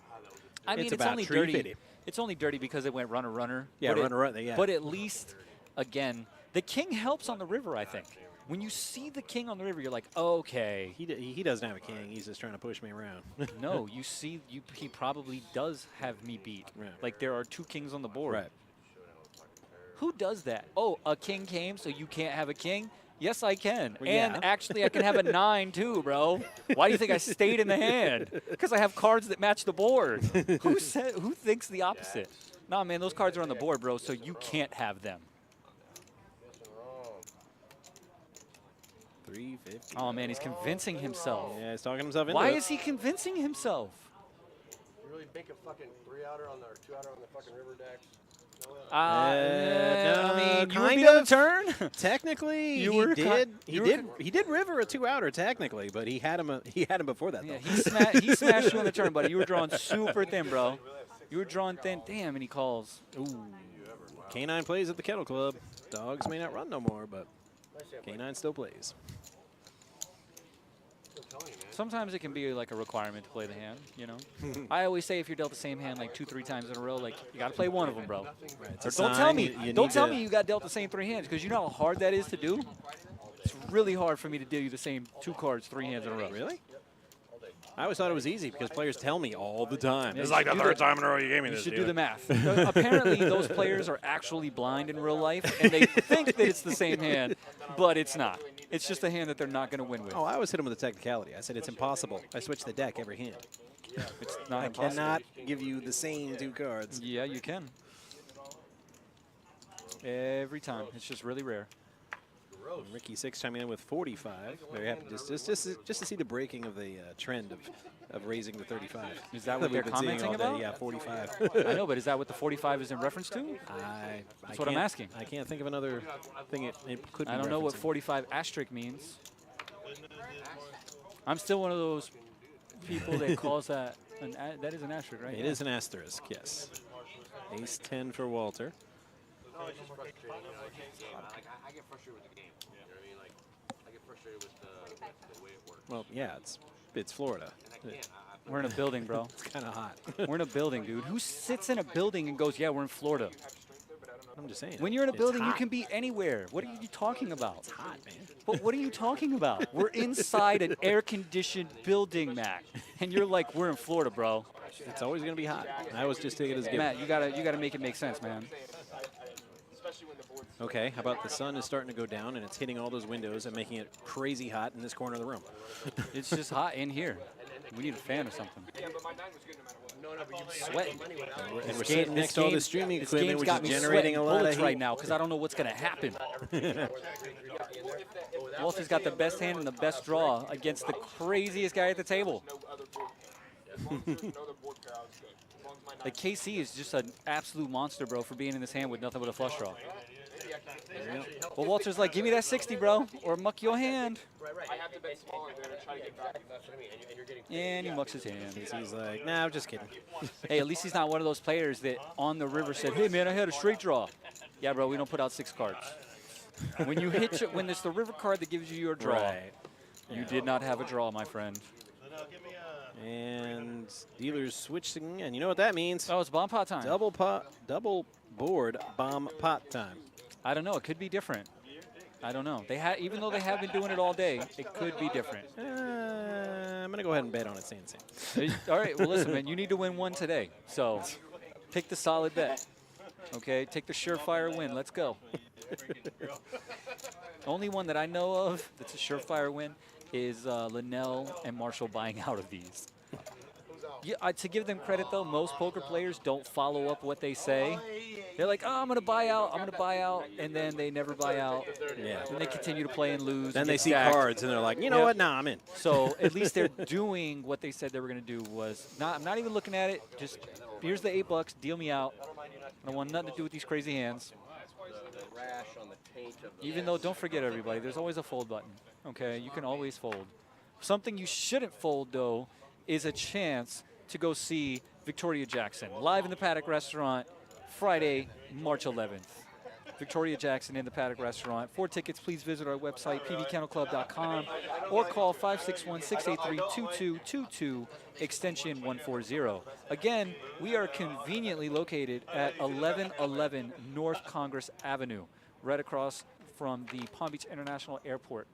Speaker 11: I mean, it's
Speaker 2: about
Speaker 11: only
Speaker 2: 350.
Speaker 11: dirty. It's only dirty because it went runner.
Speaker 2: Yeah, runner. Yeah.
Speaker 11: But at least, again, the king helps on the river, I think. When you see the king on the river, you're like, okay.
Speaker 2: He doesn't have a king. He's just trying to push me around.
Speaker 11: No, you see, he probably does have me beat.
Speaker 2: Right.
Speaker 11: Like, there are 2 kings on the board.
Speaker 2: Right.
Speaker 11: Who does that? Oh, a king came, so you can't have a king? Yes, I can.
Speaker 2: Well,
Speaker 11: and
Speaker 2: yeah.
Speaker 11: actually, I can have a 9, too, bro. Why do you think I stayed in the hand? Because I have cards that match the board. Who thinks the opposite? Nah, man, those cards are on the board, bro, so you can't have them.
Speaker 2: 350.
Speaker 11: Oh, man, he's convincing himself.
Speaker 2: Yeah, he's talking himself into
Speaker 11: Why
Speaker 2: it.
Speaker 11: is he convincing himself?
Speaker 9: You really make a fucking 3-outer on the, or 2-outer on the fucking river decks?
Speaker 11: I mean, you would
Speaker 2: kind
Speaker 11: be on the
Speaker 2: of.
Speaker 11: turn.
Speaker 2: Technically, he did river a 2-outer technically, but he had him before that.
Speaker 11: Yeah,
Speaker 2: though.
Speaker 11: he smashed you on the turn, buddy. You were drawing super thin, bro. You were drawing thin. Damn, and he calls.
Speaker 2: Ooh. K9 plays at the Kennel Club. Dogs may not run no more, but K9 still plays.
Speaker 11: Sometimes it can be like a requirement to play the hand, you know. I always say if you're dealt the same hand like 2-3 times in a row, like you got to play one of them, bro.
Speaker 2: Right,
Speaker 11: Or don't tell me, you got dealt the same 3 hands, because you know how hard that is to do. It's really hard for me to deal you the same 2 cards 3 hands in a row.
Speaker 2: Really? I always thought it was easy because players tell me all the time.
Speaker 11: Yeah,
Speaker 2: It's
Speaker 11: you
Speaker 2: like the
Speaker 11: should do
Speaker 2: third
Speaker 11: the-
Speaker 2: time in a row you gave me
Speaker 11: You
Speaker 2: this.
Speaker 11: should
Speaker 2: dude.
Speaker 11: do the math. Apparently, those players are actually blind in real life, and they think that it's the same hand, but it's not. It's just a hand that they're not going to win with.
Speaker 2: Oh, I always hit him with a technicality. I said it's impossible. I switch the deck every hand.
Speaker 11: It's not
Speaker 2: I
Speaker 11: impossible.
Speaker 2: cannot give you the same 2 cards.
Speaker 11: Yeah, you can. Every time. It's just really rare.
Speaker 2: Ricky 6 chiming in with 45. Very happy just to see the breaking of the trend of raising the 35.
Speaker 11: Is that what they're
Speaker 2: we've been seeing
Speaker 11: commenting
Speaker 2: all day.
Speaker 11: about?
Speaker 2: Yeah, 45.
Speaker 11: I know, but is that what the 45 is in reference to? That's what I'm asking.
Speaker 2: I can't think of another thing it could be
Speaker 11: I don't know what
Speaker 2: referencing.
Speaker 11: 45 asterisk means. I'm still one of those people that calls that that is an asterisk, right?
Speaker 2: It is an asterisk, yes. Ace 10 for Walter.
Speaker 9: I get frustrated with the game. You know what I mean? Like, I get frustrated with the way it works.
Speaker 2: Well, yeah, it's Florida.
Speaker 11: We're in a building, bro.
Speaker 2: It's kind of hot.
Speaker 11: We're in a building, dude. Who sits in a building and goes, yeah, we're in Florida?
Speaker 2: I'm just saying.
Speaker 11: When you're in a
Speaker 2: it's
Speaker 11: building, you
Speaker 2: hot.
Speaker 11: can be anywhere. What are you talking about?
Speaker 2: It's hot, man.
Speaker 11: But what are you talking about? We're inside an air-conditioned building, Matt. And you're like, we're in Florida, bro.
Speaker 2: It's always going to be hot. I was just taking it as a given.
Speaker 11: Matt, you gotta make it make sense, man.
Speaker 2: Okay, how about the sun is starting to go down and it's hitting all those windows and making it crazy hot in this corner of the room.
Speaker 11: It's just hot in here. We need a fan or something. Sweating.
Speaker 2: And we're sitting next to all the streaming equipment, which is generating a lot of heat.
Speaker 11: right now because I don't know what's going to happen. Walter's got the best hand and the best draw against the craziest guy at the table. Like KC is just an absolute monster, bro, for being in this hand with nothing but a flush draw. Well, Walter's like, give me that 60, bro, or muck your hand.
Speaker 7: I have to bet smaller there to try to get back.
Speaker 11: And he mucks his hand.
Speaker 2: He's like, nah, I'm just kidding.
Speaker 11: Hey, at least he's not one of those players that on the river said, hey, man, I had a straight draw. Yeah, bro, we don't put out 6 cards. When you hit, when it's the river card that gives you your draw,
Speaker 2: Right.
Speaker 11: you did not have a draw, my friend.
Speaker 2: And dealers switching, and you know what that means?
Speaker 11: Oh, it's bomb pot time.
Speaker 2: Double board bomb pot time.
Speaker 11: I don't know. It could be different. I don't know. Even though they have been doing it all day, it could be different.
Speaker 2: I'm going to go ahead and bet on it, same.
Speaker 11: All right. Well, listen, man, you need to win one today. So pick the solid bet. Okay, take the surefire win. Let's go. Only one that I know of that's a surefire win is Linnell and Marshall buying out of these. Yeah, to give them credit, though, most poker players don't follow up what they say. They're like, oh, I'm going to buy out, and then they never buy out.
Speaker 2: Yeah.
Speaker 11: And they continue to play and lose.
Speaker 2: Then they see cards, and they're like, you know what? Nah, I'm in.
Speaker 11: So at least they're doing what they said they were going to do was, I'm not even looking at it. Just, here's the $8, deal me out. I don't want nothing to do with these crazy hands. Even though, don't forget, everybody, there's always a fold button. Okay, you can always fold. Something you shouldn't fold, though, is a chance to go see Victoria Jackson live in the Paddock Restaurant Friday, March 11th. Victoria Jackson in the Paddock Restaurant. For tickets, please visit our website, pbkennelclub.com, or call 561-683-2222, extension 140. Again, we are conveniently located at 1111 North Congress Avenue, right across from the Palm Beach International Airport.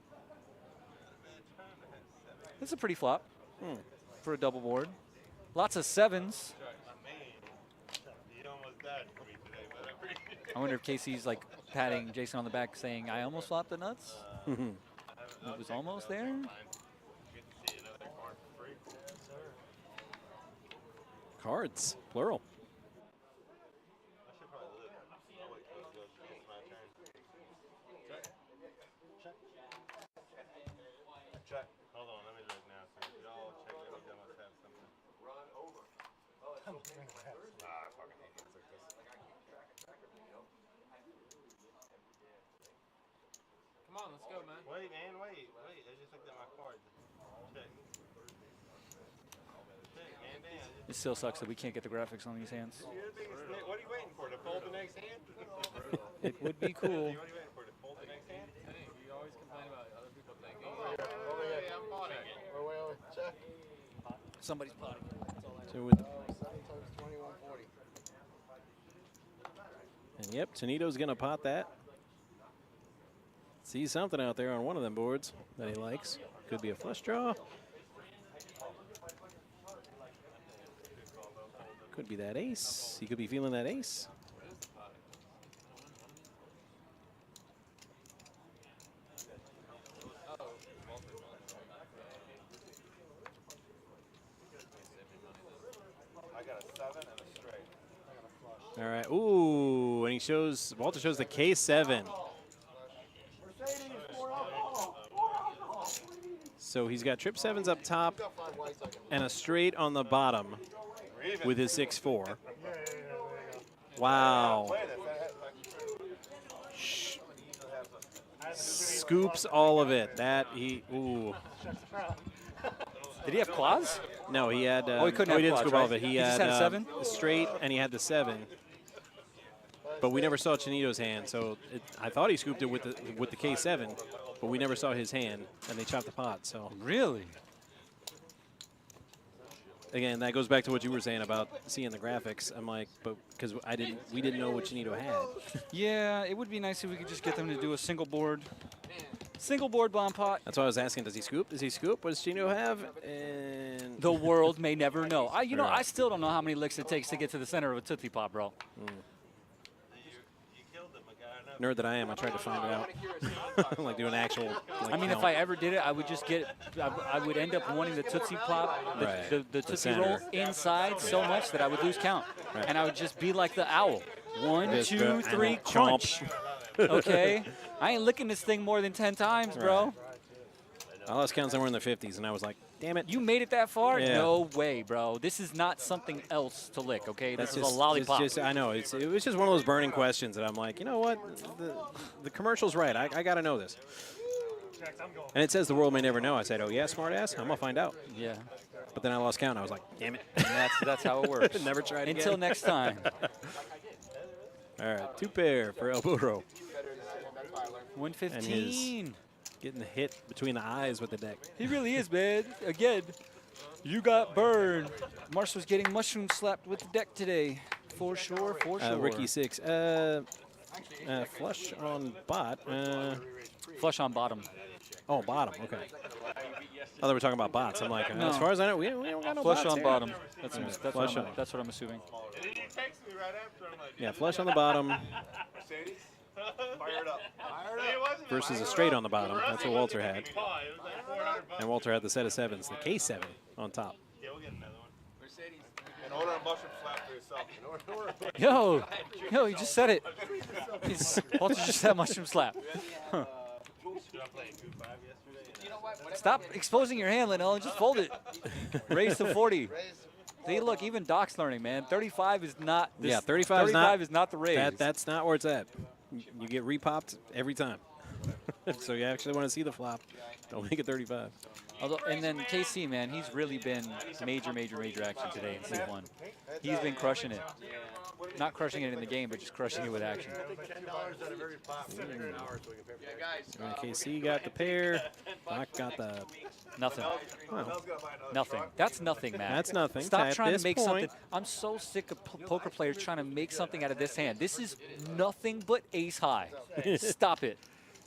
Speaker 11: This is a pretty flop for a double board. Lots of sevens. I wonder if Casey's like patting Jason on the back saying, I almost flopped the nuts. It was almost there.
Speaker 2: Cards, plural.
Speaker 10: Check. Hold on, let me look now. So y'all check it out. They must have something. Run over. Nah, I fucking hate things like this.
Speaker 7: Come on, let's go, man.
Speaker 10: Wait, man, wait. I just looked at my cards. Check. Check, man, damn.
Speaker 11: It still sucks that we can't get the graphics on these hands.
Speaker 10: What are you waiting for? To fold the next hand?
Speaker 11: It would be cool.
Speaker 10: What are you waiting for? To fold the next hand?
Speaker 7: Hey, you always complain about other people thinking.
Speaker 10: Hey, I'm potting it. Wait, check.
Speaker 11: Somebody's potting.
Speaker 2: So with and yep, Tonito's going to pot that. Sees something out there on one of them boards that he likes. Could be a flush draw. Could be that ace. He could be feeling that ace.
Speaker 10: I got a 7 and a straight.
Speaker 2: All right. Ooh, and he shows, Walter shows the K7. So he's got trip sevens up top and a straight on the bottom with his 6-4. Wow. Scoops all of it. That he, ooh.
Speaker 11: Did he have quads?
Speaker 2: No, he had.
Speaker 11: He couldn't
Speaker 2: he didn't
Speaker 11: have
Speaker 2: scoop
Speaker 11: quads,
Speaker 2: all of
Speaker 11: right?
Speaker 2: it. He
Speaker 11: just
Speaker 2: had
Speaker 11: a 7?
Speaker 2: the straight, and he had the 7. But we never saw Chinito's hand, so I thought he scooped it with the K7, but we never saw his hand, and they chopped the pot. So
Speaker 11: really,
Speaker 2: again, that goes back to what you were saying about seeing the graphics. I'm like, but because we didn't know what Chinito had.
Speaker 11: Yeah, it would be nice if we could just get them to do a single board bomb pot.
Speaker 2: That's why I was asking, does he scoop? Does he scoop? What does Chino have? And
Speaker 11: the world may never know. I still don't know how many licks it takes to get to the center of a Tootsie Pop, bro.
Speaker 2: Nerd that I am, I tried to find it out. Like do an actual. Like,
Speaker 11: I mean, if I ever did it, I would just get. I would end up wanting the Tootsie Pop, the Tootsie Roll inside so much that I would lose count, and I would just be like the owl. 1, 2, 3, crunch. Okay, I ain't licking this thing more than 10 times, bro.
Speaker 2: I lost count somewhere in the 50s, and I was like, damn it.
Speaker 11: You made it that far?
Speaker 2: Yeah.
Speaker 11: No way, bro. This is not something else to lick, okay? This is a lollipop.
Speaker 2: I know. It was just one of those burning questions that I'm like, you know what? The commercial's right. I got to know this. And it says the world may never know. I said, oh, yeah, smart ass? I'm going to find out.
Speaker 11: Yeah.
Speaker 2: But then I lost count. I was like, damn it.
Speaker 11: And that's how it works.
Speaker 2: Never tried again.
Speaker 11: Until next time.
Speaker 2: All right, 2 pair for El Burro.
Speaker 11: 115.
Speaker 2: Getting hit between the eyes with the deck.
Speaker 11: He really is, man. Again, you got burned. Marshall's getting mushroom slapped with the deck today. For sure, for sure.
Speaker 2: Ricky 6. Flush on bot.
Speaker 11: Flush on bottom.
Speaker 2: Oh, bottom. Okay. Oh, they were talking about bots. I'm like,
Speaker 11: No.
Speaker 2: as far as I know, we don't got no
Speaker 11: Flush
Speaker 2: bots
Speaker 11: on
Speaker 2: here.
Speaker 11: bottom. That's,
Speaker 2: Yeah,
Speaker 11: that's,
Speaker 2: flush
Speaker 11: what
Speaker 2: on.
Speaker 11: that's what I'm assuming.
Speaker 10: And then he texted me right after. I'm like,
Speaker 2: Yeah, flush on the bottom
Speaker 10: Mercedes? Fire it up. Fire it up.
Speaker 2: versus a straight on the bottom. That's what Walter had. And Walter had the set of sevens, the K7 on top.
Speaker 10: Yeah, we'll get another one. Mercedes. And order a mushroom slap for yourself.
Speaker 11: Yo, you just said it. Walter just said mushroom slap. Huh. Stop exposing your hand, Linnell. Just fold it. Raise to 40. See, look, even Doc's learning, man. 35 is not. This,
Speaker 2: Yeah, 35
Speaker 11: is not the raise.
Speaker 2: That's not where it's at. You get repopped every time. So you actually want to see the flop. Don't make it 35.
Speaker 11: Although, and then KC, man, he's really been major action today in C1. He's been crushing it. Not crushing it in the game, but just crushing it with action.
Speaker 2: And KC got the pair. Doc got the...
Speaker 11: Nothing.
Speaker 2: Well,
Speaker 11: Nothing. That's nothing, man.
Speaker 2: That's nothing.
Speaker 11: Stop
Speaker 2: At
Speaker 11: trying
Speaker 2: this
Speaker 11: to make
Speaker 2: point-
Speaker 11: something. I'm so sick of poker players trying to make something out of this hand. This is nothing but ace high. Stop it.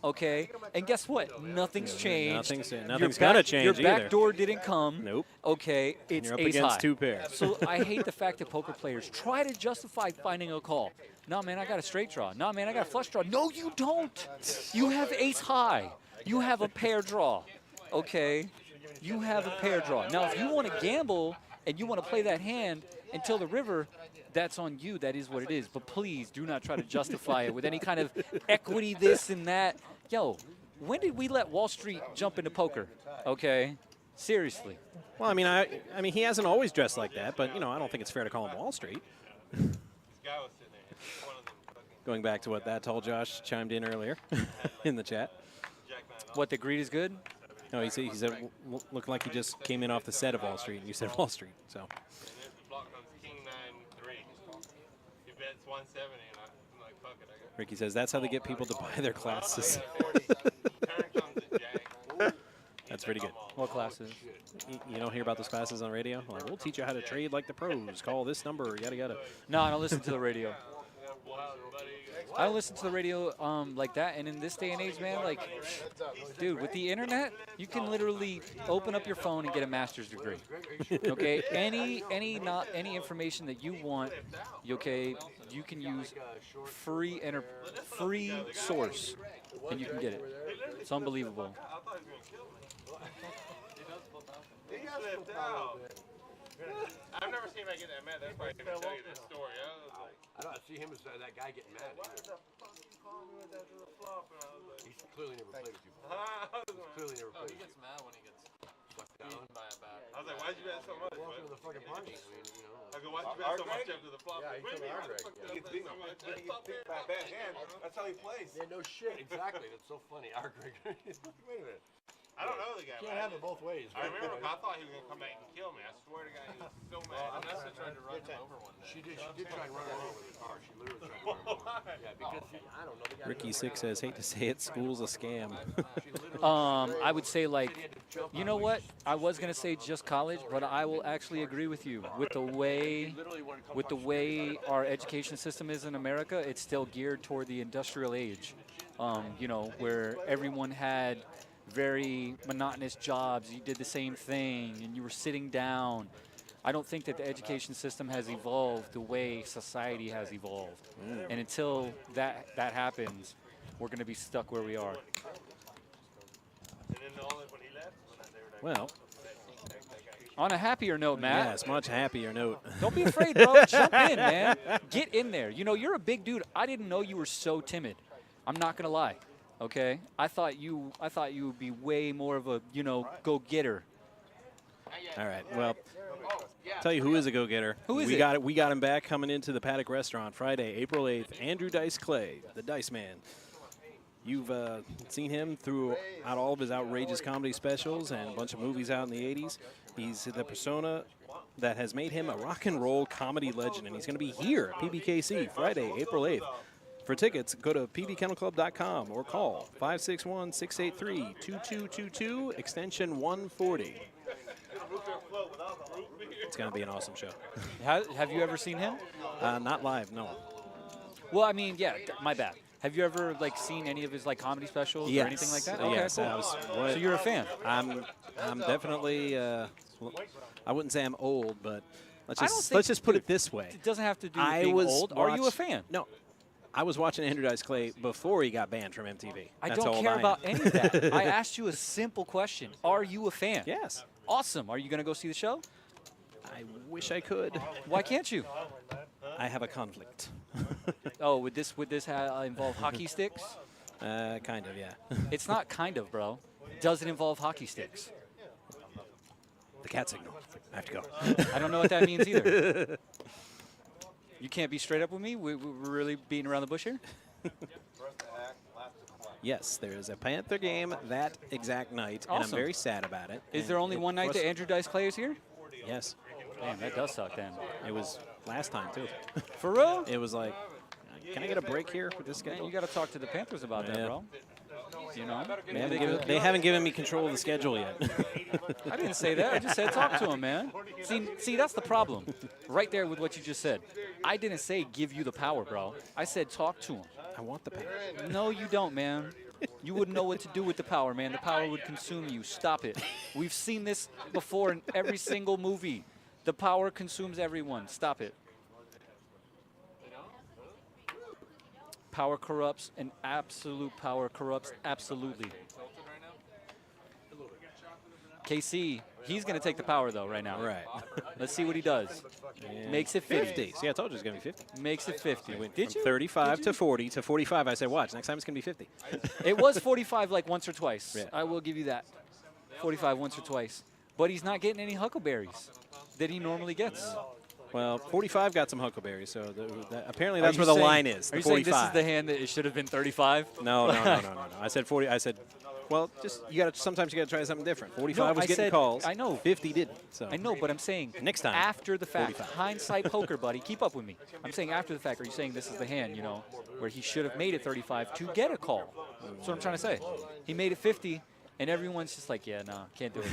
Speaker 11: Okay? And guess what? Nothing's changed.
Speaker 2: Nothing's gonna change
Speaker 11: Your
Speaker 2: either.
Speaker 11: back door didn't come.
Speaker 2: Nope.
Speaker 11: Okay? It's
Speaker 2: you're up
Speaker 11: ace
Speaker 2: against
Speaker 11: high.
Speaker 2: two pairs.
Speaker 11: So I hate the fact that poker players try to justify finding a call. No, man, I got a straight draw. No, man, I got a flush draw. No, you don't. You have ace high. You have a pair draw. Okay? You have a pair draw. Now, if you want to gamble and you want to play that hand until the river, that's on you. That is what it is. But please do not try to justify it with any kind of equity, this and that. Yo, when did we let Wall Street jump into poker? Okay? Seriously.
Speaker 2: Well, I mean, he hasn't always dressed like that, but, I don't think it's fair to call him Wall Street. Going back to what that tall Josh chimed in earlier in the chat.
Speaker 11: What, the greed is good?
Speaker 2: No, he said looked like he just came in off the set of Wall Street, and you said Wall Street, so. Ricky says that's how they get people to buy their classes. That's pretty good.
Speaker 11: What classes?
Speaker 2: You don't hear about those classes on radio? Like, we'll teach you how to trade like the pros. Call this number, yada, yada.
Speaker 11: No, I don't listen to the radio. I don't listen to the radio like that. And in this day and age, man, like, dude, with the internet, you can literally open up your phone and get a master's degree. Okay, any information that you want, okay, you can use free source, and you can get it. It's unbelievable.
Speaker 10: I've never seen him get that mad. That's why I can tell you this story.
Speaker 9: I don't see him as that guy getting mad. He's clearly never played with you before. Clearly never played with you.
Speaker 3: He gets mad when he gets
Speaker 9: down
Speaker 3: by a bad.
Speaker 10: I was like, why'd you bet so much?
Speaker 9: Welcome to the fucking party.
Speaker 10: I go, why'd you bet so much after the flop?
Speaker 9: Yeah, he told me our Greg.
Speaker 10: He gets beat by a bad hand. That's how he plays.
Speaker 9: Yeah, no shit. Exactly. That's so funny. Our Greg. Wait a minute.
Speaker 10: I don't know the guy.
Speaker 9: Can't have it both ways.
Speaker 10: I remember I thought he was going to come back and kill me. I swear to God, he was so mad.
Speaker 3: Vanessa tried to run him over one day.
Speaker 9: She did try and run her over with the car. She literally tried to run her over. Yeah, because I don't know. The guy
Speaker 2: Ricky Six says, hate to say it, school's a scam.
Speaker 11: I would say, like, you know what? I was gonna say just college, but I will actually agree with you. With the way our education system is in America, it's still geared toward the industrial age. Where everyone had very monotonous jobs. You did the same thing, and you were sitting down. I don't think that the education system has evolved the way society has evolved. And until that happens, we're going to be stuck where we are.
Speaker 2: Well,
Speaker 11: on a happier note, Matt.
Speaker 2: Yes, much happier note.
Speaker 11: Don't be afraid, bro. Jump in, man. Get in there. You're a big dude. I didn't know you were so timid. I'm not going to lie. Okay, I thought you would be way more of a go-getter.
Speaker 2: All right, well, tell you who is a go-getter.
Speaker 11: Who is
Speaker 2: we
Speaker 11: it?
Speaker 2: We got him back coming into the Paddock Restaurant Friday, April 8th. Andrew Dice Clay, the Dice Man. You've seen him throughout all of his outrageous comedy specials and a bunch of movies out in the 80s. He's the persona that has made him a rock and roll comedy legend, and he's going to be here at PBKC Friday, April 8th. For tickets, go to pbkennelclub.com or call 561-683-2222, extension 140. It's going to be an awesome show.
Speaker 11: Have you ever seen him?
Speaker 2: Not live, no.
Speaker 11: Well, I mean, yeah, my bad. Have you ever like seen any of his like comedy specials or anything like that? Okay,
Speaker 2: Yes,
Speaker 11: cool. So you're a fan.
Speaker 2: I'm definitely. I wouldn't say I'm old, but
Speaker 11: I don't think-
Speaker 2: let's just put it this way.
Speaker 11: It doesn't have to do with being old. Are you a fan?
Speaker 2: No. I was watching Andrew Dice Clay before he got banned from MTV.
Speaker 11: I
Speaker 2: That's
Speaker 11: don't
Speaker 2: all
Speaker 11: care
Speaker 2: I am.
Speaker 11: about any of that. I asked you a simple question. Are you a fan?
Speaker 2: Yes.
Speaker 11: Awesome. Are you going to go see the show?
Speaker 2: I wish I could.
Speaker 11: Why can't you?
Speaker 2: I have a conflict.
Speaker 11: Oh, would this involve hockey sticks?
Speaker 2: Kind of, yeah.
Speaker 11: It's not kind of, bro. Does it involve hockey sticks?
Speaker 2: The cat signal. I have to go.
Speaker 11: I don't know what that means either. You can't be straight up with me? We're really beating around the bush here?
Speaker 2: Yes, there is a Panther game that exact night, and I'm
Speaker 11: Awesome.
Speaker 2: very sad about it.
Speaker 11: Is
Speaker 2: And
Speaker 11: there only
Speaker 2: it
Speaker 11: one night
Speaker 2: was-
Speaker 11: that Andrew Dice Clay is here?
Speaker 2: Yes.
Speaker 11: Damn, that does suck then.
Speaker 2: It was last time, too.
Speaker 11: For real?
Speaker 2: It was like, can I get a break here with this schedule?
Speaker 11: Man, you got to talk to the Panthers about that,
Speaker 2: Yeah.
Speaker 11: bro. You know?
Speaker 2: They haven't given me control of the schedule yet.
Speaker 11: I didn't say that. I just said talk to him, man. See, that's the problem. Right there with what you just said. I didn't say give you the power, bro. I said talk to him.
Speaker 2: I want the power.
Speaker 11: No, you don't, man. You wouldn't know what to do with the power, man. The power would consume you. Stop it. We've seen this before in every single movie. The power consumes everyone. Stop it. Power corrupts, and absolute power corrupts absolutely. KC, he's going to take the power, though, right now.
Speaker 2: Right.
Speaker 11: Let's see what he does. Makes it 50.
Speaker 2: See, I told you it's going to be 50.
Speaker 11: Makes it 50.
Speaker 2: Did you? 35 to 40 to 45. I said, watch, next time it's going to be 50.
Speaker 11: It was 45 like once or twice.
Speaker 2: Yeah.
Speaker 11: I will give you that. 45 once or twice. But he's not getting any huckleberries that he normally gets.
Speaker 2: Well, 45 got some huckleberries, so apparently
Speaker 11: Are
Speaker 2: that's
Speaker 11: you
Speaker 2: where the
Speaker 11: saying-
Speaker 2: line is.
Speaker 11: Are you
Speaker 2: The
Speaker 11: saying
Speaker 2: 45.
Speaker 11: this is the hand that it should have been 35?
Speaker 2: No. I said 40. I said, well, just sometimes you got to try something different. 45 was
Speaker 11: I
Speaker 2: getting
Speaker 11: said-
Speaker 2: calls.
Speaker 11: I know.
Speaker 2: 50 didn't. So
Speaker 11: I know, but I'm saying
Speaker 2: next time
Speaker 11: after the fact,
Speaker 2: 45.
Speaker 11: hindsight poker, buddy. Keep up with me. I'm saying after the fact. Are you saying this is the hand, you know, where he should have made it 35 to get a call? That's what I'm trying to say. He made it 50. And everyone's just like, yeah, nah, can't do it,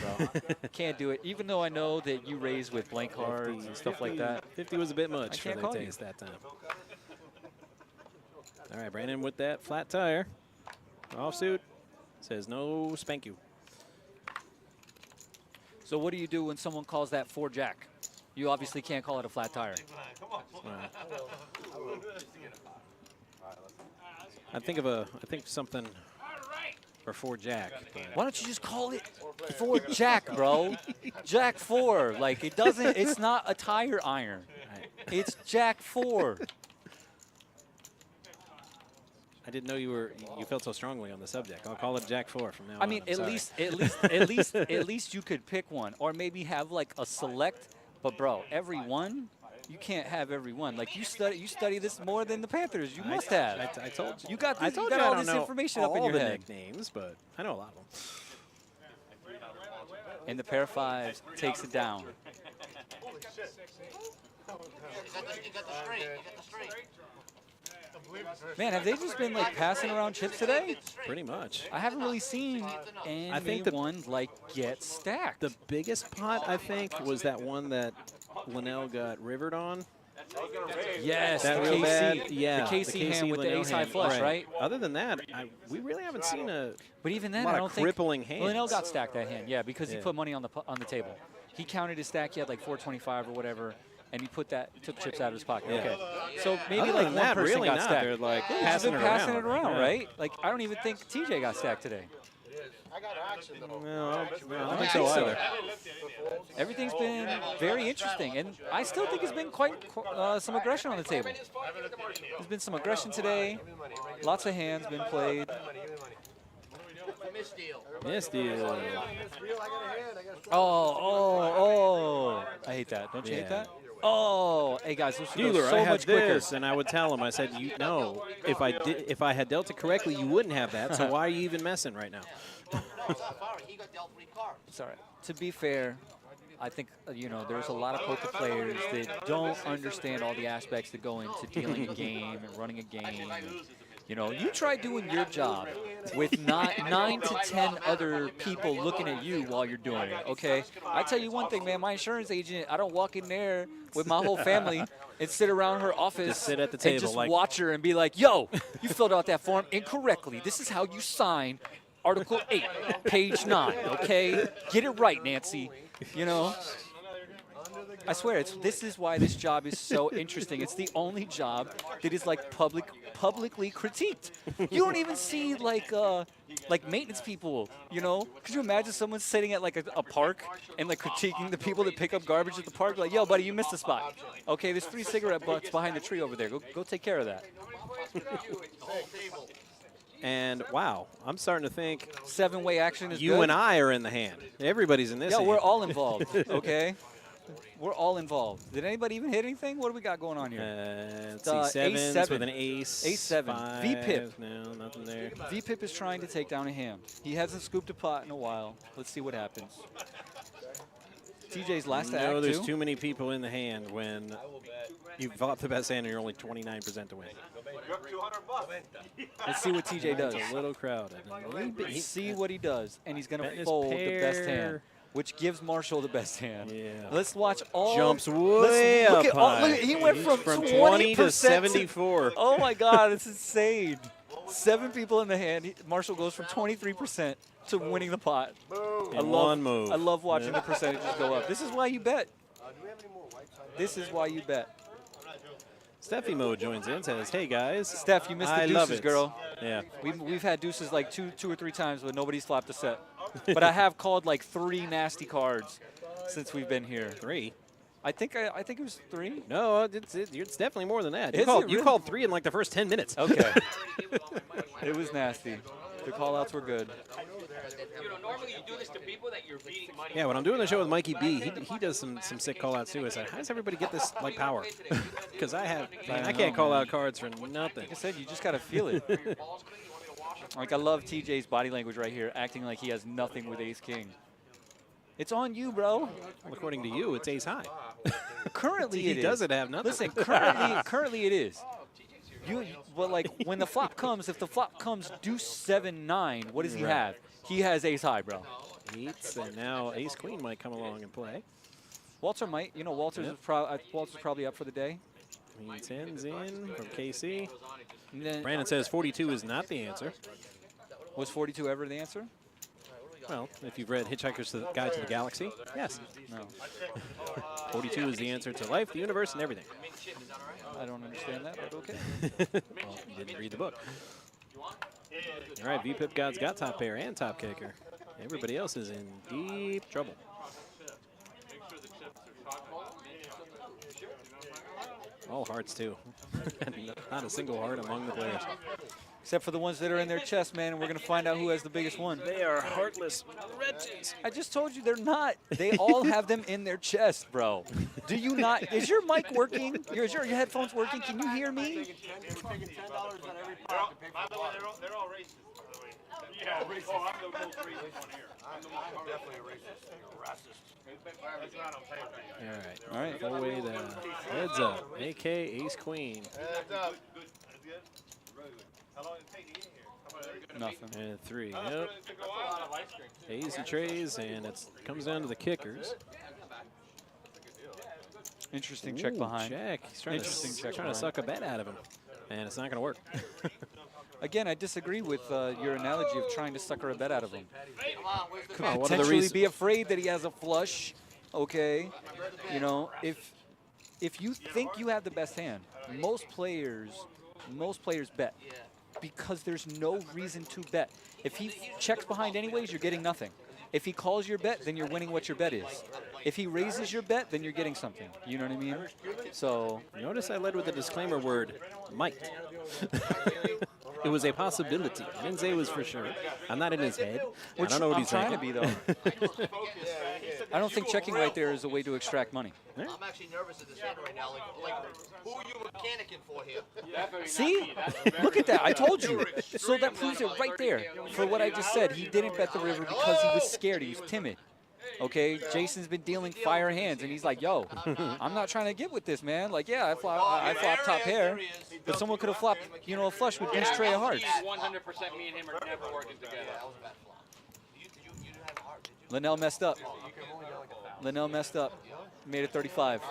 Speaker 11: bro. Can't do it. Even though I know that you raise with blank cards and stuff like that.
Speaker 2: 50 was a bit much for
Speaker 11: can't
Speaker 2: the
Speaker 11: call you.
Speaker 2: taste that time. All right, Brandon with that flat tire. Offsuit. Says no spank you.
Speaker 11: So what do you do when someone calls that 4-jack? You obviously can't call it a flat tire.
Speaker 2: I think something for 4-jack.
Speaker 11: Why don't you just call it 4-jack, bro? Jack 4. Like, it doesn't, it's not a tire iron. It's Jack 4.
Speaker 2: I didn't know you felt so strongly on the subject. I'll call it Jack 4 from now on.
Speaker 11: I mean,
Speaker 2: I'm sorry.
Speaker 11: at least you could pick one, or maybe have like a select. But bro, every one, you can't have every one. Like you study this more than the Panthers. You must have.
Speaker 2: I told you.
Speaker 11: You got
Speaker 2: I
Speaker 11: this,
Speaker 2: told
Speaker 11: you
Speaker 2: you
Speaker 11: got
Speaker 2: I
Speaker 11: all
Speaker 2: don't
Speaker 11: this
Speaker 2: know
Speaker 11: information up in your
Speaker 2: the
Speaker 11: head.
Speaker 2: nicknames, but I know a lot of them.
Speaker 11: And the pair of 5s takes it down.
Speaker 1: You got the straight. You got the straight.
Speaker 11: Man, have they just been like passing around chips today?
Speaker 2: Pretty much.
Speaker 11: I haven't really seen anyone like get stacked.
Speaker 2: The biggest pot, I think, was that one that Linnell got rivered on.
Speaker 11: Yes,
Speaker 2: that
Speaker 11: the
Speaker 2: real
Speaker 11: KC,
Speaker 2: bad, yeah,
Speaker 11: the KC hand with the
Speaker 2: Linnell
Speaker 11: ace high
Speaker 2: hand.
Speaker 11: flush, right?
Speaker 2: Other than that, we really haven't seen a
Speaker 11: But even then,
Speaker 2: lot
Speaker 11: I don't
Speaker 2: of
Speaker 11: think
Speaker 2: crippling hands.
Speaker 11: Linnell got stacked that hand, yeah, because he
Speaker 2: Yeah.
Speaker 11: put money on the table. He counted his stack. He had like 425 or whatever, and he took chips out of his pocket.
Speaker 2: Yeah.
Speaker 11: Okay, so maybe
Speaker 2: Other
Speaker 11: like
Speaker 2: than
Speaker 11: one
Speaker 2: that,
Speaker 11: person
Speaker 2: really
Speaker 11: got
Speaker 2: not.
Speaker 11: stacked.
Speaker 2: They're, like,
Speaker 11: Yeah,
Speaker 2: passing
Speaker 11: they've
Speaker 2: it
Speaker 11: been passing it
Speaker 2: around.
Speaker 11: around,
Speaker 2: Yeah.
Speaker 11: right? Like I don't even think TJ got stacked today.
Speaker 10: I got action though.
Speaker 2: No, I don't
Speaker 11: I
Speaker 2: think
Speaker 11: don't
Speaker 2: so
Speaker 11: think
Speaker 2: either.
Speaker 11: Everything's been very interesting, and I still think it's been quite some aggression on the table. There's been some aggression today. Lots of hands been played.
Speaker 2: Misdeal.
Speaker 11: Oh. I hate that. Don't you hate
Speaker 2: Yeah.
Speaker 11: that? Oh, hey guys, this would go
Speaker 2: Dealer,
Speaker 11: so
Speaker 2: I
Speaker 11: much
Speaker 2: had
Speaker 11: quicker.
Speaker 2: this, and I would tell him. I said, "You know, if I had dealt it correctly, you wouldn't have that. So why are you even messing right now?"
Speaker 1: He got dealt 3 cards.
Speaker 11: It's all right. To be fair, I think there's a lot of poker players that don't understand all the aspects that go into dealing a game and running a game. And, You know, you try doing your job with 9 to 10 other people looking at you while you're doing it, okay? I tell you one thing, man, my insurance agent, I don't walk in there with my whole family and sit around her office
Speaker 2: Just sit at the
Speaker 11: and
Speaker 2: table
Speaker 11: just
Speaker 2: like-
Speaker 11: watch her and be like, yo, you filled out that form incorrectly. This is how you sign Article 8, page 9, okay? Get it right, Nancy, you know? I swear, this is why this job is so interesting. It's the only job that is like publicly critiqued. You don't even see like maintenance people, you know? Could you imagine someone sitting at like a park and like critiquing the people that pick up garbage at the park? Like, yo, buddy, you missed a spot. Okay, there's 3 cigarette butts behind the tree over there. Go take care of that.
Speaker 2: And wow, I'm starting to think
Speaker 11: 7-way action is
Speaker 2: you
Speaker 11: good.
Speaker 2: and I are in the hand. Everybody's in this.
Speaker 11: Yeah,
Speaker 2: hand.
Speaker 11: we're all involved. Okay. We're all involved. Did anybody even hit anything? What do we got going on here?
Speaker 2: Let's see, sevens
Speaker 11: A7.
Speaker 2: with an ace.
Speaker 11: A7.
Speaker 2: Five,
Speaker 11: V-Pip.
Speaker 2: No, nothing there.
Speaker 11: V-Pip is trying to take down a hand. He hasn't scooped a pot in a while. Let's see what happens. TJ's last to act,
Speaker 2: No, there's
Speaker 11: too.
Speaker 2: too many people in the hand when you flop the best hand and you're only 29% to win.
Speaker 11: Let's see what TJ does.
Speaker 2: It's a little crowded.
Speaker 11: Let's see what he does. And he's going
Speaker 2: Bet
Speaker 11: to
Speaker 2: his
Speaker 11: fold the best hand,
Speaker 2: pair.
Speaker 11: which gives Marshall the best hand.
Speaker 2: Yeah.
Speaker 11: Let's watch all.
Speaker 2: Jumps
Speaker 11: let's
Speaker 2: way
Speaker 11: look
Speaker 2: up
Speaker 11: at all,
Speaker 2: high.
Speaker 11: look at, he went from
Speaker 2: 20 to
Speaker 11: 20%
Speaker 2: 74.
Speaker 11: Oh, my God. It's insane. 7 people in the hand. Marshall goes from 23% to winning the pot.
Speaker 2: In one move.
Speaker 11: I love watching
Speaker 2: Yeah.
Speaker 11: the percentages go up. This is why you bet. This is why you bet.
Speaker 2: Steffi Mo joins in, says, "Hey guys,
Speaker 11: Steph, you missed the
Speaker 2: I love
Speaker 11: deuces,
Speaker 2: it.
Speaker 11: girl.
Speaker 2: Yeah,
Speaker 11: We've had deuces like two or three times, but nobody's flopped a set. But I have called like 3 nasty cards since we've been here.
Speaker 2: 3.
Speaker 11: I think it was 3.
Speaker 2: No, it's definitely more than that.
Speaker 11: Is
Speaker 2: You
Speaker 11: it really?
Speaker 2: called 3 in like the first 10 minutes.
Speaker 11: Okay. It was nasty. The call-outs were good.
Speaker 7: You know, normally you do this to people that you're beating money.
Speaker 2: Yeah, when I'm doing the show with Mikey B, he does some sick call-outs too. I said, how does everybody get this like power? Because I can't call out cards for nothing.
Speaker 11: Like I said, you just got to feel it. Like, I love TJ's body language right here, acting like he has nothing with ace-king. It's on you, bro.
Speaker 2: Well, according to you, it's ace high.
Speaker 11: Currently,
Speaker 2: he
Speaker 11: it is.
Speaker 2: doesn't have nothing.
Speaker 11: Listen, currently it is. But like when the flop comes, if the flop comes deuce 7-9, what does he have? He has ace high, bro.
Speaker 2: Eats, and now ace queen might come along and play.
Speaker 11: Walter might. You know, Walter's probably up for the day.
Speaker 2: Queen 10's in from KC.
Speaker 11: And then
Speaker 2: Brandon says 42 is not the answer.
Speaker 11: Was 42 ever the answer?
Speaker 2: Well, if you've read Hitchhiker's Guide to the Galaxy, yes.
Speaker 11: No.
Speaker 2: 42 is the answer to life, the universe, and everything.
Speaker 11: I don't understand that, but okay.
Speaker 2: Well, you didn't read the book. All right, V-Pip God's got top pair and top kicker. Everybody else is in deep trouble. All hearts, too. Not a single heart among the players.
Speaker 11: Except for the ones that are in their chest, man, and we're going to find out who has the biggest one.
Speaker 2: They are heartless wretches.
Speaker 11: I just told you they're not. They all have them in their chest, bro. Do you not? Is your mic working? Is your headphones working? Can you hear me?
Speaker 10: We're taking $10 on every pot to pay for the pot. They're all racist. Yeah, racist. Oh, I'm the most racist one here. I'm definitely a racist. You're racist. That's not on paper.
Speaker 2: All right. Four-way the heads up. AK ace queen.
Speaker 10: Heads up. That's good. How long did it take to get here?
Speaker 11: Nothing.
Speaker 2: And 3.
Speaker 10: That's
Speaker 2: Yep.
Speaker 10: it took a while.
Speaker 2: A's and trays, and it comes down to the kickers.
Speaker 11: Interesting check
Speaker 2: Ooh,
Speaker 11: behind.
Speaker 2: Check. He's trying
Speaker 11: Interesting check
Speaker 2: trying to
Speaker 11: behind.
Speaker 2: suck a bet out of him, and it's not going to work.
Speaker 11: Again, I disagree with your analogy of trying to sucker a bet out of him. Could
Speaker 2: Well, one of the
Speaker 11: potentially
Speaker 2: reasons-
Speaker 11: be afraid that he has a flush. Okay, you know, if you think you have the best hand, most players bet because there's no reason to bet. If he checks behind anyways, you're getting nothing. If he calls your bet, then you're winning what your bet is. If he raises your bet, then you're getting something. You know what I mean? So
Speaker 2: Notice I led with the disclaimer word, might. It was a possibility. I didn't say it was for sure. I'm not in his head. I don't know what
Speaker 11: I'm
Speaker 2: he's
Speaker 11: trying
Speaker 2: thinking.
Speaker 11: to be, though. I don't think checking right there is a way to extract money.
Speaker 3: I'm actually nervous at this hand right now. Like, who are you mechanicking for here?
Speaker 11: See? Look at that. I told you. So that proves it right there. For what I just said, he didn't bet the river because he was scared. He was timid. Okay, Jason's been dealing fire hands, and he's like, "Yo, I'm not trying to get with this, man. Like, yeah, I flop top pair, but someone could have flopped, you know, a flush with ace tray of hearts."
Speaker 7: 100% me and him are never working together.
Speaker 11: Linnell messed up. Linnell messed up. Made it 35.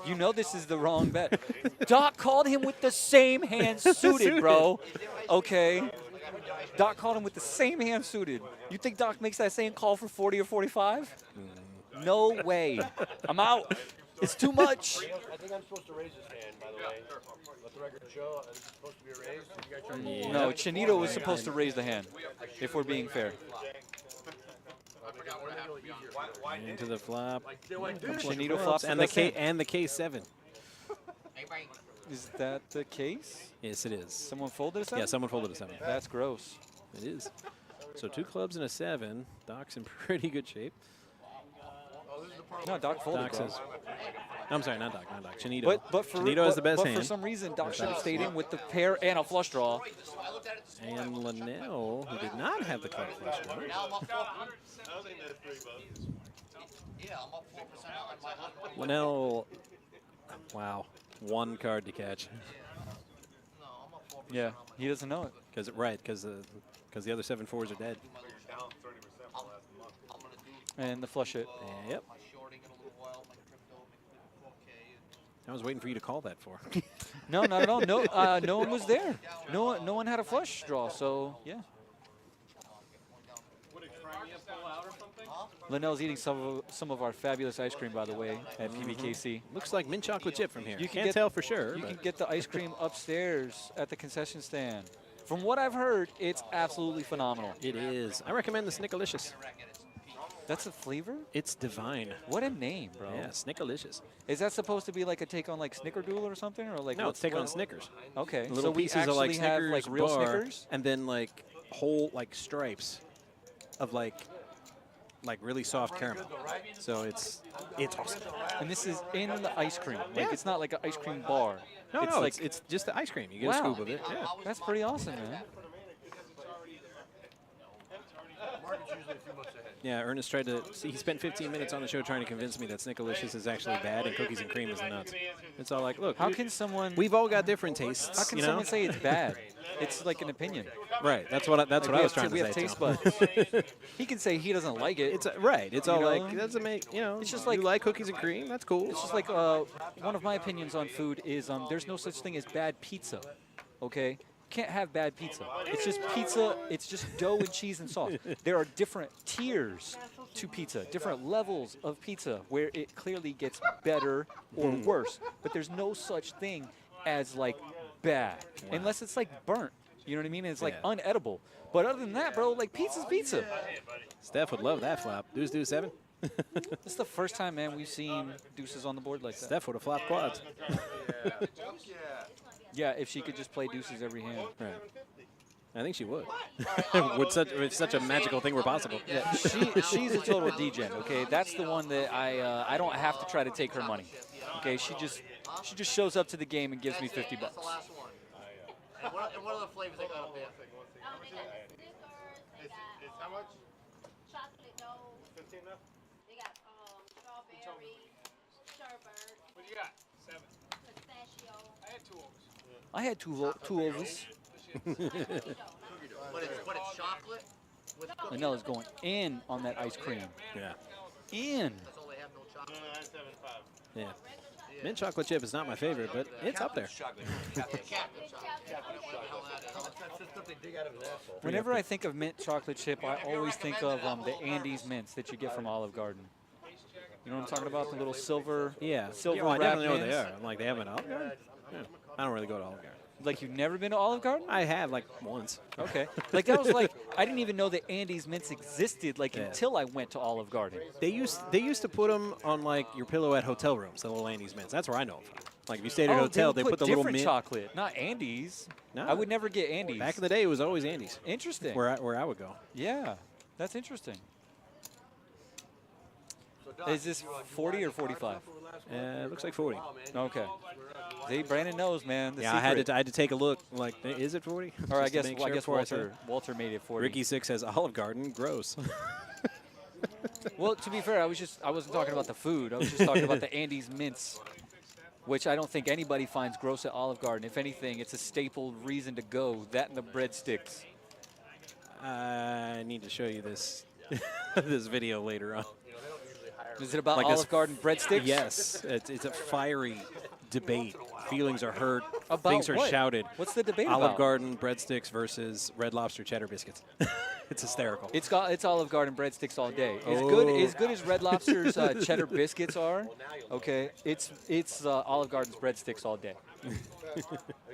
Speaker 11: You know this is the wrong bet. Doc called him with the same hand suited, bro. Okay. Doc called him with the same hand suited. You think Doc makes that same call for 40 or 45? No way. I'm out. It's too much.
Speaker 9: I think I'm supposed to raise his hand, by the way. Let the record show it's supposed to be raised. You guys trying to
Speaker 11: No, Chinito was supposed to raise the hand, if we're being fair.
Speaker 2: Into the flop.
Speaker 11: Chinito flops
Speaker 2: and the K7.
Speaker 11: Is that the case?
Speaker 2: Yes, it is.
Speaker 11: Someone folded a 7?
Speaker 2: Yeah, someone folded a 7.
Speaker 11: That's gross.
Speaker 2: It is. So 2 clubs and a 7. Doc's in pretty good shape.
Speaker 11: No, Doc folded.
Speaker 2: Doc says, I'm sorry, not Doc, not Doc. Chinito.
Speaker 11: But for,
Speaker 2: Chinito has the best
Speaker 11: but
Speaker 2: hand.
Speaker 11: for some reason, Doc should have stayed in with the pair and a flush draw.
Speaker 2: And Linnell, who did not have the club flush draw. Linnell, wow, 1 card to catch.
Speaker 11: Yeah, he doesn't know it.
Speaker 2: Because the other 7-4s are dead.
Speaker 11: And the flush it.
Speaker 2: Yep. I was waiting for you to call that for.
Speaker 11: No, not at all. No, no one was there. No one had a flush draw. So yeah. Linnell's eating some of our fabulous ice cream, by the way, at PBKC.
Speaker 2: Looks like mint chocolate chip from here.
Speaker 11: You
Speaker 2: can't tell for sure.
Speaker 11: You can get the ice cream upstairs at the concession stand. From what I've heard, it's absolutely phenomenal.
Speaker 2: It is. I recommend the Snickalicious.
Speaker 11: That's a flavor?
Speaker 2: It's divine.
Speaker 11: What a name, bro.
Speaker 2: Yeah, Snickalicious.
Speaker 11: Is that supposed to be like a take on like Snickerdoodle or something, or like
Speaker 2: no? It's take on Snickers.
Speaker 11: Okay,
Speaker 2: little
Speaker 11: so we
Speaker 2: pieces
Speaker 11: actually
Speaker 2: of like Snickers
Speaker 11: have like real
Speaker 2: bar,
Speaker 11: Snickers,
Speaker 2: and then like whole like stripes of like really soft caramel. So it's awesome.
Speaker 11: And this is in the ice cream. Like
Speaker 2: Yeah.
Speaker 11: it's not like an ice cream bar.
Speaker 2: No,
Speaker 11: it's
Speaker 2: no,
Speaker 11: like
Speaker 2: it's just the ice cream. You get
Speaker 11: wow.
Speaker 2: a scoop of it. Yeah.
Speaker 11: That's pretty awesome, man.
Speaker 2: Yeah, Ernest tried to see. He spent 15 minutes on the show trying to convince me that Snickalicious is actually bad and cookies and cream is the nuts. It's all like, look,
Speaker 11: How can someone?
Speaker 2: we've all got different tastes.
Speaker 11: How can
Speaker 2: you know?
Speaker 11: someone say it's bad? It's like an opinion.
Speaker 2: Right. That's what I was trying to
Speaker 11: we
Speaker 2: say.
Speaker 11: have taste
Speaker 2: to him.
Speaker 11: buds. He can say he doesn't like it.
Speaker 2: It's right. It's all
Speaker 11: know?
Speaker 2: like it doesn't make It's just like you like cookies and cream. That's cool.
Speaker 11: It's just like one of my opinions on food is there's no such thing as bad pizza. Okay. Can't have bad pizza. It's just pizza. It's just dough and cheese and sauce. There are different tiers to pizza, different levels of pizza where it clearly gets better or worse. But there's no such thing as like bad, unless it's like burnt. You know what I mean? It's like unedible. But other than that, bro, like pizza's pizza.
Speaker 2: Steph would love that flop. Deuce 7.
Speaker 11: This is the first time, man, we've seen deuces on the board like that.
Speaker 2: Steph would have flopped quads.
Speaker 11: Yeah, if she could just play deuces every hand.
Speaker 2: Right. I think she would. With such a magical thing were possible.
Speaker 11: Yeah, she's a total degen. Okay, that's the one that I don't have to try to take her money. Okay, she just shows up to the game and gives me $50.
Speaker 3: And what other flavors they got up there?
Speaker 10: It's how much?
Speaker 12: Chocolate nose.
Speaker 10: 15 left?
Speaker 12: They got strawberry, sherbet.
Speaker 7: What you got? 7.
Speaker 12: Pistachio.
Speaker 7: I had 2 overs.
Speaker 11: I had two overs.
Speaker 3: But it's chocolate with cookies.
Speaker 11: Manella's going in on that ice cream.
Speaker 2: Yeah.
Speaker 11: In.
Speaker 3: That's all they have, no chocolate.
Speaker 10: No, 975.
Speaker 2: Yeah. Mint chocolate chip is not my favorite, but it's up there.
Speaker 11: Whenever I think of mint chocolate chip, I always think of the Andes mints that you get from Olive Garden. You know what I'm talking about? The little silver.
Speaker 2: Yeah.
Speaker 11: Silver
Speaker 2: I
Speaker 11: wrap
Speaker 2: definitely know what they
Speaker 11: mints.
Speaker 2: are. I'm like, they have an Olive Garden? Yeah. I don't really go to Olive Garden.
Speaker 11: Like you've never been to Olive Garden?
Speaker 2: I have, like, once.
Speaker 11: Okay. Like that was like, I didn't even know that Andes mints existed like until I went to Olive Garden.
Speaker 2: They used to put them on, like, your pillow at hotel rooms, the little Andes mints. That's where I know them from. Like, if you stayed at a hotel, they put the little mint.
Speaker 11: chocolate, not Andes.
Speaker 2: No.
Speaker 11: I would never get Andes.
Speaker 2: Back in the day, it was always Andes.
Speaker 11: Interesting.
Speaker 2: Where I would go.
Speaker 11: Yeah, that's interesting. Is this 40 or 45?
Speaker 2: It looks like 40.
Speaker 11: Okay. See, Brandon knows, man.
Speaker 2: Yeah, I had to take a look. Like, is it 40?
Speaker 11: Or I
Speaker 2: Just to
Speaker 11: guess
Speaker 2: make sure before I said it.
Speaker 11: Walter made it 40.
Speaker 2: Ricky 6 has Olive Garden. Gross.
Speaker 11: Well, to be fair, I wasn't talking about the food. I was just talking about the Andes mints, which I don't think anybody finds gross at Olive Garden. If anything, it's a staple reason to go. That and the breadsticks.
Speaker 2: I need to show you this this video later on.
Speaker 11: Is it about
Speaker 2: Like
Speaker 11: Olive Garden breadsticks?
Speaker 2: Yes, it's a fiery debate. Feelings are hurt.
Speaker 11: About
Speaker 2: Things are
Speaker 11: what?
Speaker 2: shouted.
Speaker 11: What's the debate
Speaker 2: Olive
Speaker 11: about?
Speaker 2: Garden breadsticks versus Red Lobster cheddar biscuits. It's hysterical.
Speaker 11: It's Olive Garden breadsticks all day. As
Speaker 2: Oh.
Speaker 11: good as Red Lobster's cheddar biscuits are. Okay, it's Olive Garden's breadsticks all day.
Speaker 9: I mean,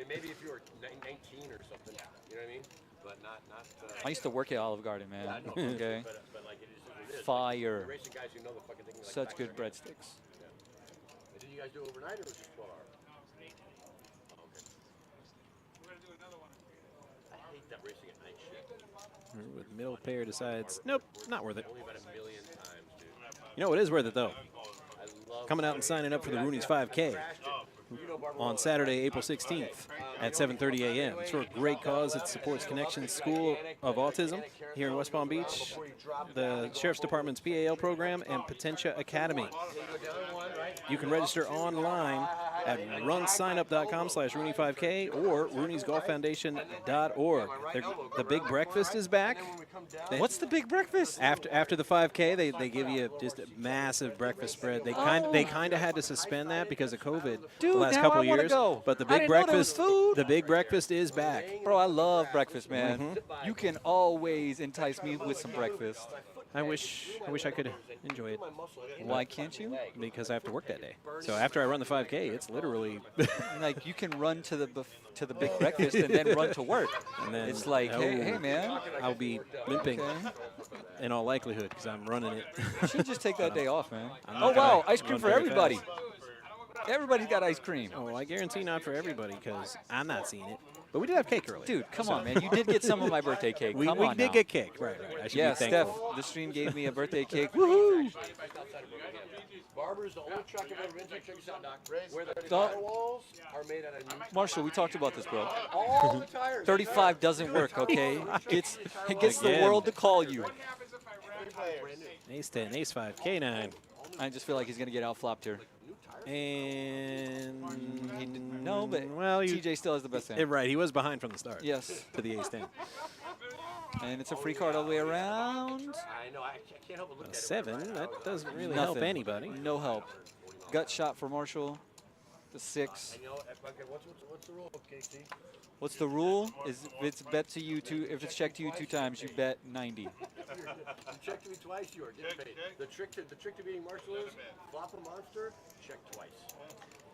Speaker 9: maybe if you were 19 or something, you know what I mean? But not.
Speaker 11: I used to work at Olive Garden, man.
Speaker 9: Yeah, I know,
Speaker 11: Okay,
Speaker 9: but like it is.
Speaker 11: fire.
Speaker 9: The racing guys who know the fucking thing. Like
Speaker 11: Such good breadsticks.
Speaker 9: Yeah. Did you guys do it overnight or was it just 12 hours? Oh, okay. I hate that racing at night shit.
Speaker 2: With middle pair decides, nope, not worth it.
Speaker 9: Only about a million times, dude.
Speaker 2: You know what is worth it though?
Speaker 9: I love
Speaker 2: Coming out and signing up for the Rooney's 5K on Saturday, April 16th at 7:30 a.m. It's for a great cause. It supports Connections School of Autism here in West Palm Beach, the Sheriff's Department's PAL program, and Potentia Academy. You can register online at runsignup.com/Rooney5K or Rooney'sGolfFoundation.org. The Big Breakfast is back.
Speaker 11: What's the Big Breakfast?
Speaker 2: After the 5K, they give you just a massive breakfast spread. They kind of had to suspend that because of COVID
Speaker 11: Dude,
Speaker 2: the last
Speaker 11: now
Speaker 2: couple
Speaker 11: I wanna
Speaker 2: years.
Speaker 11: go.
Speaker 2: But the
Speaker 11: I
Speaker 2: Big
Speaker 11: didn't know there was
Speaker 2: Breakfast,
Speaker 11: food.
Speaker 2: the Big Breakfast is back.
Speaker 11: Bro, I love breakfast, man. You can always entice me with some breakfast.
Speaker 2: I wish I could enjoy it.
Speaker 11: Why can't you?
Speaker 2: Because I have to work that day. So after I run the 5K, it's literally
Speaker 11: like you can run to the Big Breakfast and then run to work.
Speaker 2: And then
Speaker 11: It's like, hey man,
Speaker 2: I'll be limping
Speaker 11: Okay.
Speaker 2: in all likelihood because I'm running it.
Speaker 11: you should just take that day off, man.
Speaker 2: I'm not
Speaker 11: Oh wow,
Speaker 2: gonna
Speaker 11: ice cream
Speaker 2: run
Speaker 11: for
Speaker 2: very
Speaker 11: everybody.
Speaker 2: fast.
Speaker 11: Everybody's got ice cream.
Speaker 2: Oh, well, I guarantee not for everybody because I'm not seeing it. But we did have cake earlier.
Speaker 11: Dude, come on, man. You did get some of my birthday cake.
Speaker 2: We
Speaker 11: Come on
Speaker 2: did
Speaker 11: now.
Speaker 2: get cake. Right. I should
Speaker 11: Yeah,
Speaker 2: be thankful.
Speaker 11: Steph, the stream gave me a birthday cake. Woohoo!
Speaker 9: Barber's the only truck I've ever been to. Check this out, Doc. Where the
Speaker 11: Doc.
Speaker 9: firewalls are made out of new.
Speaker 11: Marshall, we talked about this, bro.
Speaker 9: All the tires.
Speaker 11: 35 doesn't work, okay? It gets the
Speaker 2: Again.
Speaker 11: world to call you.
Speaker 2: Ace 10, ace 5, K9.
Speaker 11: I just feel like he's going to get outflopped here.
Speaker 2: And
Speaker 11: He didn't, no, but
Speaker 2: well,
Speaker 11: TJ still has the best hand.
Speaker 2: right, he was behind from the start.
Speaker 11: Yes.
Speaker 2: To the ace 10.
Speaker 11: And it's a free card all the way around.
Speaker 9: I know. I can't help but look
Speaker 2: A
Speaker 9: at it.
Speaker 2: 7, that doesn't really help
Speaker 11: Nothing.
Speaker 2: anybody.
Speaker 11: No help. Gut shot for Marshall. The 6.
Speaker 9: You know, okay, what's the rule, KC?
Speaker 11: What's the rule? Is if it's bet to you if it's checked to you 2 times, you bet 90.
Speaker 9: You check to me twice, you are getting paid. The trick to beating Marshall is flop a monster, check twice.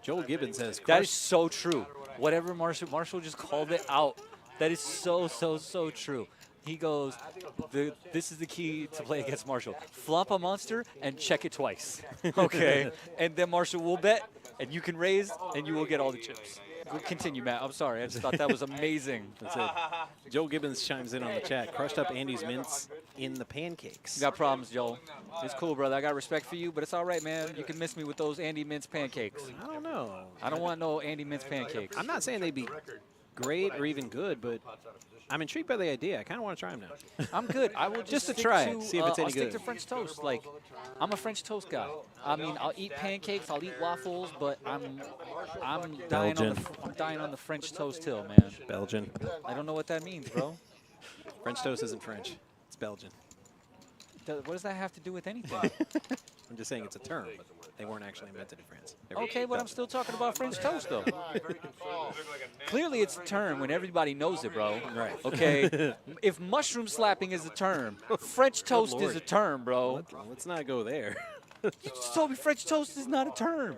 Speaker 2: Joel Gibbons says,
Speaker 11: That is so true. Whatever Marshall just called it out. That is so true. He goes, this is the key to play against Marshall. Flop a monster and check it twice. Okay? And then Marshall will bet, and you can raise, and you will get all the chips. Continue, Matt. I'm sorry. I just thought that was amazing.
Speaker 2: That's it. Joel Gibbons chimes in on the chat. Crushed up Andy's mints in the pancakes.
Speaker 11: You got problems, Joel. It's cool, brother. I got respect for you, but it's all right, man. You can miss me with those Andy Mintz pancakes.
Speaker 2: I don't know.
Speaker 11: I don't want no Andy Mintz pancakes.
Speaker 2: I'm not saying they'd be great or even good, but I'm intrigued by the idea. I kind of want to try them now.
Speaker 11: I'm good. I will just
Speaker 2: to
Speaker 11: stick
Speaker 2: try
Speaker 11: to,
Speaker 2: it, see if it's any
Speaker 11: I'll stick
Speaker 2: good.
Speaker 11: to French toast. Like, I'm a French toast guy. I mean, I'll eat pancakes, I'll eat waffles, but I'm dying on the French toast hill, man.
Speaker 2: Belgian.
Speaker 11: I don't know what that means, bro.
Speaker 2: French toast isn't French. It's Belgian.
Speaker 11: What does that have to do with anything?
Speaker 2: I'm just saying it's a term, but they weren't actually invented in France. They were
Speaker 11: Okay, but I'm
Speaker 2: Belgian.
Speaker 11: still talking about French toast, though. Clearly, it's a term when everybody knows it, bro.
Speaker 2: Right.
Speaker 11: Okay? If mushroom slapping is a term, French toast is
Speaker 2: Lord.
Speaker 11: a term, bro.
Speaker 2: Let's not go there.
Speaker 11: You just told me French toast is not a term.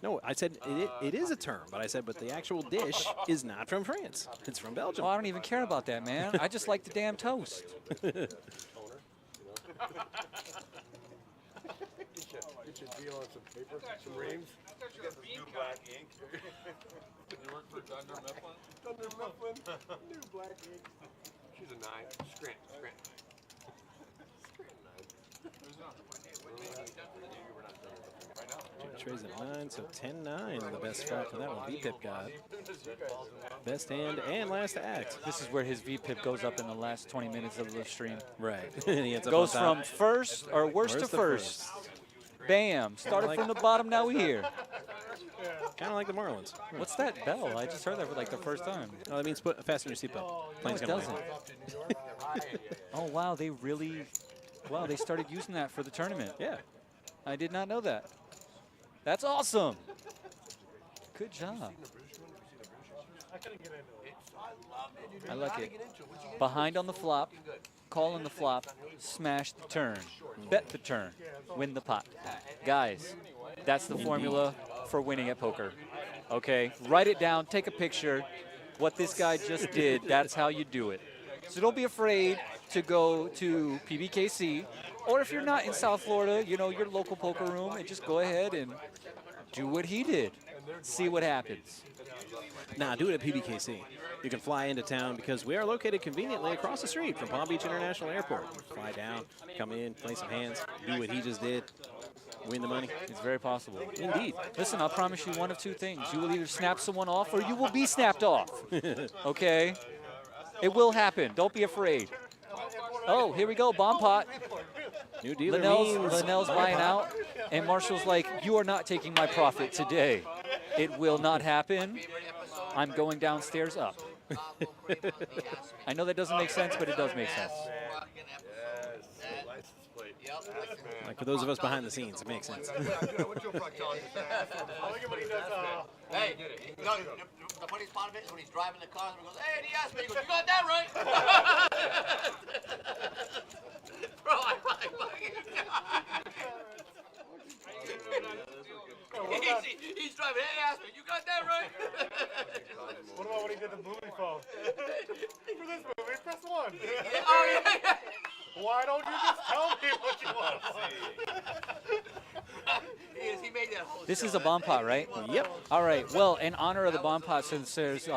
Speaker 2: No, I said it is a term, but I said, but the actual dish is not from France. It's from Belgium.
Speaker 11: Well, I don't even care about that, man. I just like the damn toast.
Speaker 9: Get your deal on some paper, some reams.
Speaker 10: You got this new black ink. You work for Dunder Mifflin?
Speaker 9: Dunder Mifflin. New black ink. She's a 9. Scrant 9.
Speaker 2: Trey's at 9, so 10-9, the best flop for that one. VPIP got best hand and last act.
Speaker 11: This is where his VPIP goes up in the last 20 minutes of the stream.
Speaker 2: Right. And he ends up
Speaker 11: goes
Speaker 2: on
Speaker 11: from first or worst to first. Bam. Started from the bottom, now we here.
Speaker 2: Kind of like the Marlins.
Speaker 11: What's that bell? I just heard that for like the first time.
Speaker 2: Oh, that means fasten your seatbelt.
Speaker 11: No, it doesn't. Oh, wow. They really, wow, they started using that for the tournament.
Speaker 2: Yeah.
Speaker 11: I did not know that. That's awesome. Good job. I like it. Behind on the flop, call on the flop, smash the turn, bet the turn, win the pot. Guys, that's the formula for winning at poker. Okay, write it down, take a picture. What this guy just did, that's how you do it. So don't be afraid to go to PBKC, or if you're not in South Florida, you know, your local poker room, and just go ahead and do what he did. See what happens.
Speaker 2: Nah, do it at PBKC. You can fly into town because we are located conveniently across the street from Palm Beach International Airport. Fly down, come in, play some hands, do what he just did, win the money.
Speaker 11: It's very possible.
Speaker 2: Indeed.
Speaker 11: Listen, I'll promise you one of two things. You will either snap someone off or you will be snapped off. Okay? It will happen. Don't be afraid. Oh, here we go. Bomb pot.
Speaker 2: New dealer
Speaker 11: Linnell's buying out. And Marshall's like, you are not taking my profit today. It will not happen. I'm going downstairs up. I know that doesn't make sense, but it does make sense.
Speaker 2: Like for those of us behind the scenes, it makes sense.
Speaker 3: Hey, you know, the funniest part of it is when he's driving the car and he goes, hey, and he asked me, he goes, you got that right? Bro, he's driving, hey, asked me, you got that right?
Speaker 8: What about when he did the movie phone? For this movie, press 1.
Speaker 3: Oh, yeah.
Speaker 8: Why don't you just tell me what you want to see?
Speaker 3: He made that whole
Speaker 11: This is a bomb pot, right?
Speaker 2: Yep.
Speaker 11: All right. Well, in honor of the bomb pot, since there's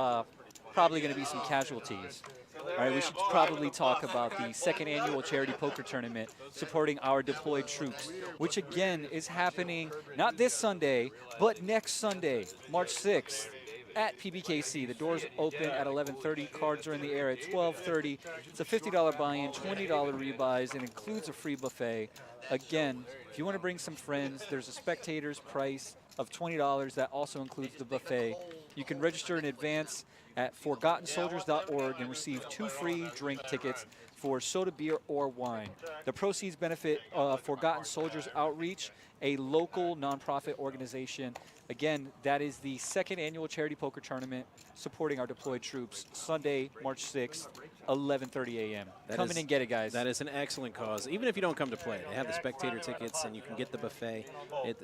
Speaker 11: probably going to be some casualties, all right, we should probably talk about the second annual charity poker tournament supporting our deployed troops, which again is happening not this Sunday, but next Sunday, March 6th. At PBKC. The doors open at 11:30. Cards are in the air at 12:30. It's a $50 buy-in, $20 rebuys. It includes a free buffet. Again, if you want to bring some friends, there's a spectator's price of $20. That also includes the buffet. You can register in advance at ForgottenSoldiers.org and receive 2 free drink tickets for soda, beer, or wine. The proceeds benefit Forgotten Soldiers Outreach, a local nonprofit organization. Again, that is the second annual charity poker tournament supporting our deployed troops, Sunday, March 6th, 11:30 a.m. Come in and get it, guys.
Speaker 2: That is an excellent cause. Even if you don't come to play, they have the spectator tickets and you can get the buffet.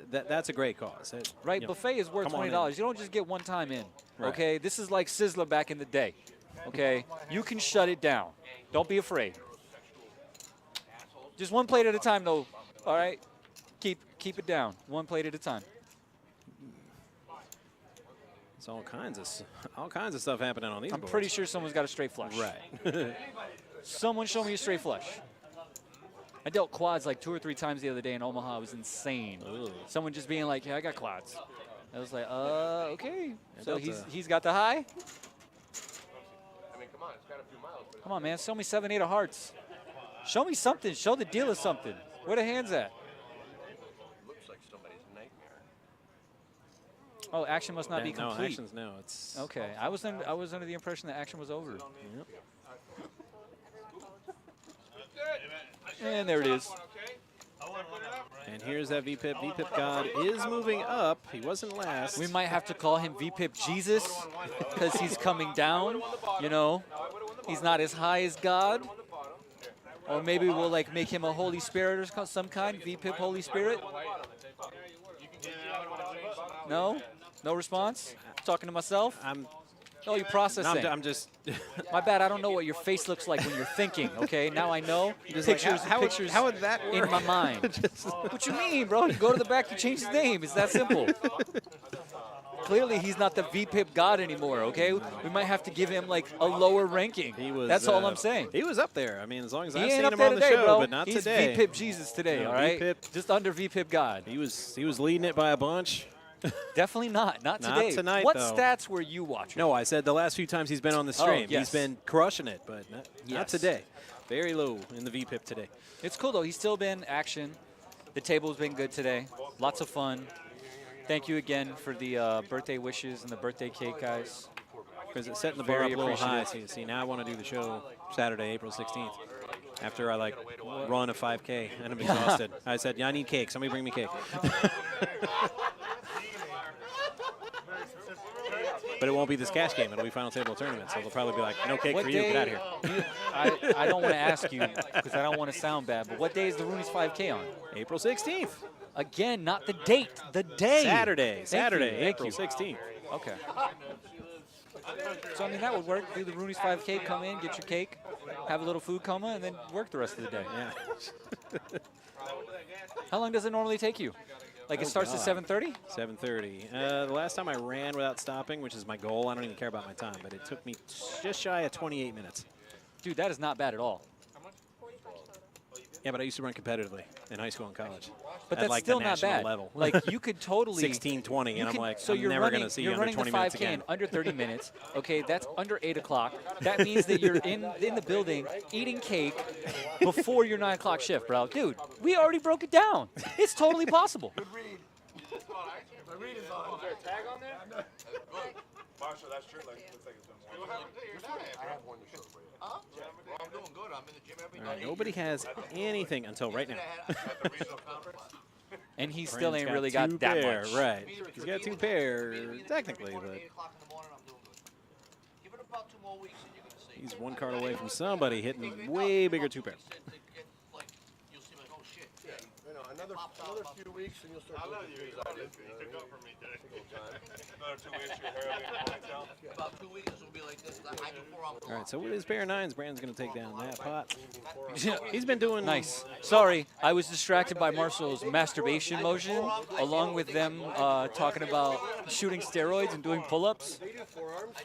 Speaker 2: That's a great cause.
Speaker 11: Right, buffet is worth $20. You don't just get one time in, okay?
Speaker 2: Right.
Speaker 11: This is like Sizzler back in the day, okay? You can shut it down. Don't be afraid. Just one plate at a time, though, all right? Keep it down, one plate at a time.
Speaker 2: It's all kinds of stuff happening on these
Speaker 11: I'm
Speaker 2: boards.
Speaker 11: pretty sure someone's got a straight flush.
Speaker 2: Right.
Speaker 11: Someone show me a straight flush. I dealt quads like 2 or 3 times the other day in Omaha. It was insane.
Speaker 2: Ooh.
Speaker 11: Someone just being like, yeah, I got quads. I was like, okay. So
Speaker 2: that's
Speaker 11: he's got the high?
Speaker 9: I mean, come on, it's got a few miles. But
Speaker 11: Come on, man. Show me 7, 8 of hearts. Show me something. Show the dealer something. Where the hands at?
Speaker 9: looks like somebody's nightmare.
Speaker 11: Oh, action must not be
Speaker 2: No,
Speaker 11: complete.
Speaker 2: action's no. It's
Speaker 11: Okay. I was under the impression that action was over.
Speaker 2: Yep.
Speaker 11: And there it is.
Speaker 2: And here's that VPIP. VPIP God is moving up. He wasn't last.
Speaker 11: We might have to call him VPIP Jesus because he's coming down. You know, he's not as high as God. Or maybe we'll like make him a Holy Spirit or some kind. VPIP Holy Spirit. No, no response. Talking to myself. Oh, you're processing.
Speaker 2: No, I'm just.
Speaker 11: My bad. I don't know what your face looks like when you're thinking. Okay, now I know.
Speaker 2: Just
Speaker 11: Pictures,
Speaker 2: like,
Speaker 11: pictures.
Speaker 2: How would that work?
Speaker 11: In my mind. What you mean, bro? You go to the back, you change his name. It's that simple. clearly he's not the VPIP god anymore, okay? We might have to give him, like, a lower ranking.
Speaker 2: He was,
Speaker 11: That's all I'm saying.
Speaker 2: He was up there. I mean, as long as
Speaker 11: He
Speaker 2: I've
Speaker 11: ain't
Speaker 2: seen
Speaker 11: up
Speaker 2: him
Speaker 11: there
Speaker 2: on the
Speaker 11: today,
Speaker 2: show,
Speaker 11: bro.
Speaker 2: but not
Speaker 11: He's
Speaker 2: today.
Speaker 11: VPIP Jesus today,
Speaker 2: No,
Speaker 11: all right?
Speaker 2: VPIP.
Speaker 11: Just under VPIP God.
Speaker 2: He was leading it by a bunch.
Speaker 11: Definitely not. Not
Speaker 2: Not
Speaker 11: today.
Speaker 2: tonight,
Speaker 11: What
Speaker 2: though.
Speaker 11: stats were you watching?
Speaker 2: No, I said the last few times he's been on the stream,
Speaker 11: yes.
Speaker 2: he's been crushing it, but not
Speaker 11: Yes.
Speaker 2: today. Very low in the VPIP today.
Speaker 11: It's cool, though. He's still been action. The table's been good today. Lots of fun. Thank you again for the birthday wishes and the birthday cake, guys.
Speaker 2: Because it's setting the bar up
Speaker 11: Very
Speaker 2: a little high.
Speaker 11: appreciative.
Speaker 2: See, now I want to do the show Saturday, April 16th. After I, like, run a 5K and I'm exhausted. I said, yeah, I need cake. Somebody bring me cake. But it won't be this cash game. It'll be final table tournament. So they'll probably be like, no cake
Speaker 11: What
Speaker 2: for you.
Speaker 11: day-
Speaker 2: Get out of here.
Speaker 11: I don't want to ask you because I don't want to sound bad, but what day is the Rooney's 5K on?
Speaker 2: April 16th.
Speaker 11: Again, not the date, the day.
Speaker 2: Saturday,
Speaker 11: Thank you, thank
Speaker 2: April
Speaker 11: you.
Speaker 2: 16th.
Speaker 11: Okay. So, I mean, that would work. Do the Rooney's 5K, come in, get your cake, have a little food coma, and then work the rest of the day.
Speaker 2: Yeah.
Speaker 11: How long does it normally take you? Like, it starts at 7:30?
Speaker 2: 7:30. The last time I ran without stopping, which is my goal, I don't even care about my time, but it took me just shy of 28 minutes.
Speaker 11: Dude, that is not bad at all.
Speaker 2: Yeah, but I used to run competitively in high school and college.
Speaker 11: But
Speaker 2: at
Speaker 11: that's
Speaker 2: like
Speaker 11: still
Speaker 2: the
Speaker 11: not
Speaker 2: national
Speaker 11: bad.
Speaker 2: level.
Speaker 11: Like, you could totally
Speaker 2: 16:20, and I'm like,
Speaker 11: so
Speaker 2: I'm
Speaker 11: you're
Speaker 2: never
Speaker 11: running,
Speaker 2: going to see
Speaker 11: you're
Speaker 2: under
Speaker 11: running
Speaker 2: 20
Speaker 11: the
Speaker 2: minutes
Speaker 11: 5K
Speaker 2: again.
Speaker 11: in under 30 minutes. Okay, that's under 8 o'clock. That means that you're in the building eating cake before your 9 o'clock shift, bro. Dude, we already broke it down. It's totally possible.
Speaker 10: My read is on. Is there a tag on there? Marshall, that's true. Like, looks like it's been more.
Speaker 3: I have one to show for you. Huh? Well, I'm doing good. I'm in the gym every
Speaker 2: All
Speaker 3: day.
Speaker 2: right, nobody has anything until right now.
Speaker 10: At the regional conference.
Speaker 11: And he still
Speaker 2: Brandon's
Speaker 11: ain't
Speaker 2: got
Speaker 11: really
Speaker 2: two
Speaker 11: got that
Speaker 2: pair,
Speaker 11: much.
Speaker 2: right. He's got 2 pair, technically, but
Speaker 3: 8 o'clock in the morning, I'm doing good. Give it about 2 more weeks and you're going to see.
Speaker 2: he's 1 card away from somebody hitting way bigger 2 pair.
Speaker 3: You'll see like, oh shit.
Speaker 9: You know, another few weeks and you'll start.
Speaker 10: I love you. You took up for me today. Another 2 weeks, you're hurling in the ponytail.
Speaker 3: About 2 weeks, this will be like this. I do 4 hours.
Speaker 2: All right, so with his pair of 9s, Brandon's going to take down that pot. He's been doing
Speaker 11: Nice. Sorry, I was distracted by Marshall's masturbation motion, along with them talking about shooting steroids and doing pull-ups.
Speaker 3: I do forearms. I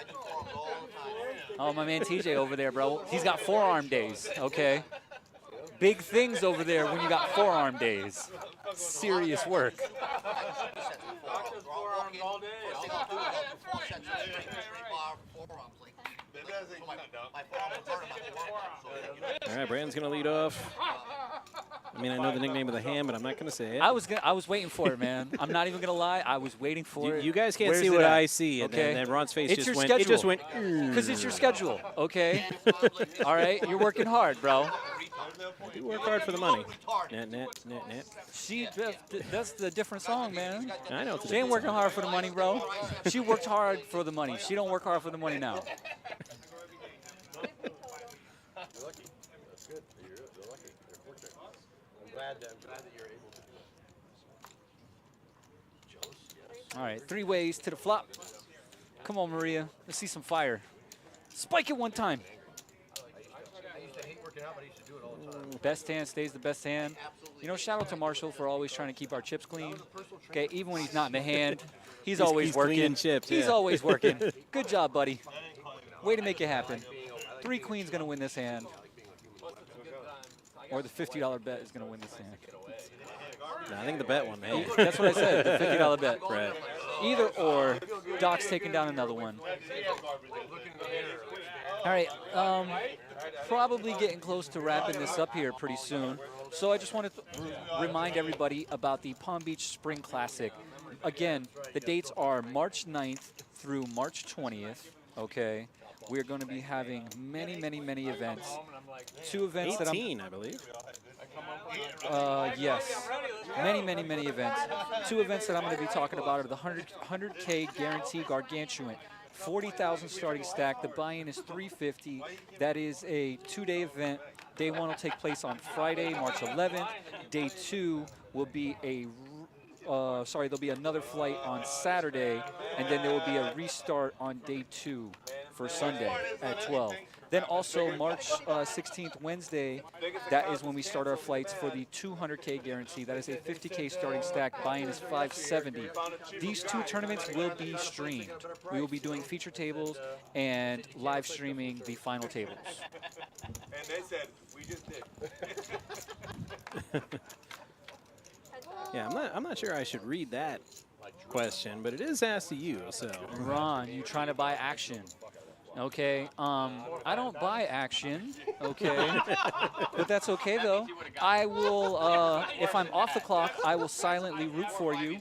Speaker 3: do forearms all the time.
Speaker 11: Oh, my man TJ over there, bro. He's got forearm days, okay? Big things over there when you got forearm days. Serious work.
Speaker 10: Forearms all day.
Speaker 3: First thing I'll do is I'll do 4 sets of straight bar forearms. Like, so my forearms will hurt about the workout. So,
Speaker 2: All right, Brandon's going to lead off. I mean, I know the nickname of the hand, but I'm not going to say it.
Speaker 11: I was waiting for it, man. I'm not even gonna lie. I was waiting for it.
Speaker 2: You guys can't
Speaker 11: Where's
Speaker 2: see
Speaker 11: it
Speaker 2: what
Speaker 11: at?
Speaker 2: I see, and
Speaker 11: Okay.
Speaker 2: then Ron's face
Speaker 11: It's
Speaker 2: just
Speaker 11: your
Speaker 2: went.
Speaker 11: schedule.
Speaker 2: It just went.
Speaker 11: Because it's your schedule, okay? All right, you're working hard, bro.
Speaker 2: You work hard for the money. Net, net, net, net.
Speaker 11: That's the different song, man.
Speaker 2: I know. It's a
Speaker 11: She ain't
Speaker 2: different
Speaker 11: working
Speaker 2: song.
Speaker 11: hard for the money, bro. She worked hard for the money. She don't work hard for the money now.
Speaker 9: You're lucky. That's good. You're lucky. You're fortunate. I'm glad that you're able to do it.
Speaker 11: All right, 3 ways to the flop. Come on, Maria. Let's see some fire. Spike it one time.
Speaker 9: I used to hate working out, but I used to do it all the time.
Speaker 11: Best hand stays the best hand. You know, shout out to Marshall for always trying to keep our chips clean. Okay, even when he's not in the hand, he's always
Speaker 2: he's
Speaker 11: working.
Speaker 2: cleaning chips,
Speaker 11: He's
Speaker 2: yeah.
Speaker 11: always working. Good job, buddy. Way to make it happen. 3 queens gonna win this hand. Or the $50 bet is gonna win this hand.
Speaker 2: No, I think the bet won, man.
Speaker 11: That's what I said, the $50 bet.
Speaker 2: Right.
Speaker 11: Either or, Doc's taking down another one. All right, probably getting close to wrapping this up here pretty soon. So I just wanted to remind everybody about the Palm Beach Spring Classic. Again, the dates are March 9th through March 20th, okay? We're going to be having many, many, many events. 2 events that
Speaker 2: 18, I believe.
Speaker 11: yes. Many, many, many events. 2 events that I'm going to be talking about are the 100K Guarantee Gargantuan. 40,000 starting stack. The buy-in is $350. That is a 2-day event. Day 1 will take place on Friday, March 11th. Day 2 will be there'll be another flight on Saturday, and then there will be a restart on day 2 for Sunday at 12. Then also March 16th, Wednesday, that is when we start our flights for the 200K guarantee. That is a 50K starting stack. Buy-in is 570. These two tournaments will be streamed. We will be doing feature tables and live streaming the final tables.
Speaker 10: And they said, we just did.
Speaker 2: Yeah, I'm not sure I should read that question, but it is asked to you, so.
Speaker 11: Ron, you trying to buy action? Okay, I don't buy action, okay, but that's okay though. I will, if I'm off the clock, I will silently root for you.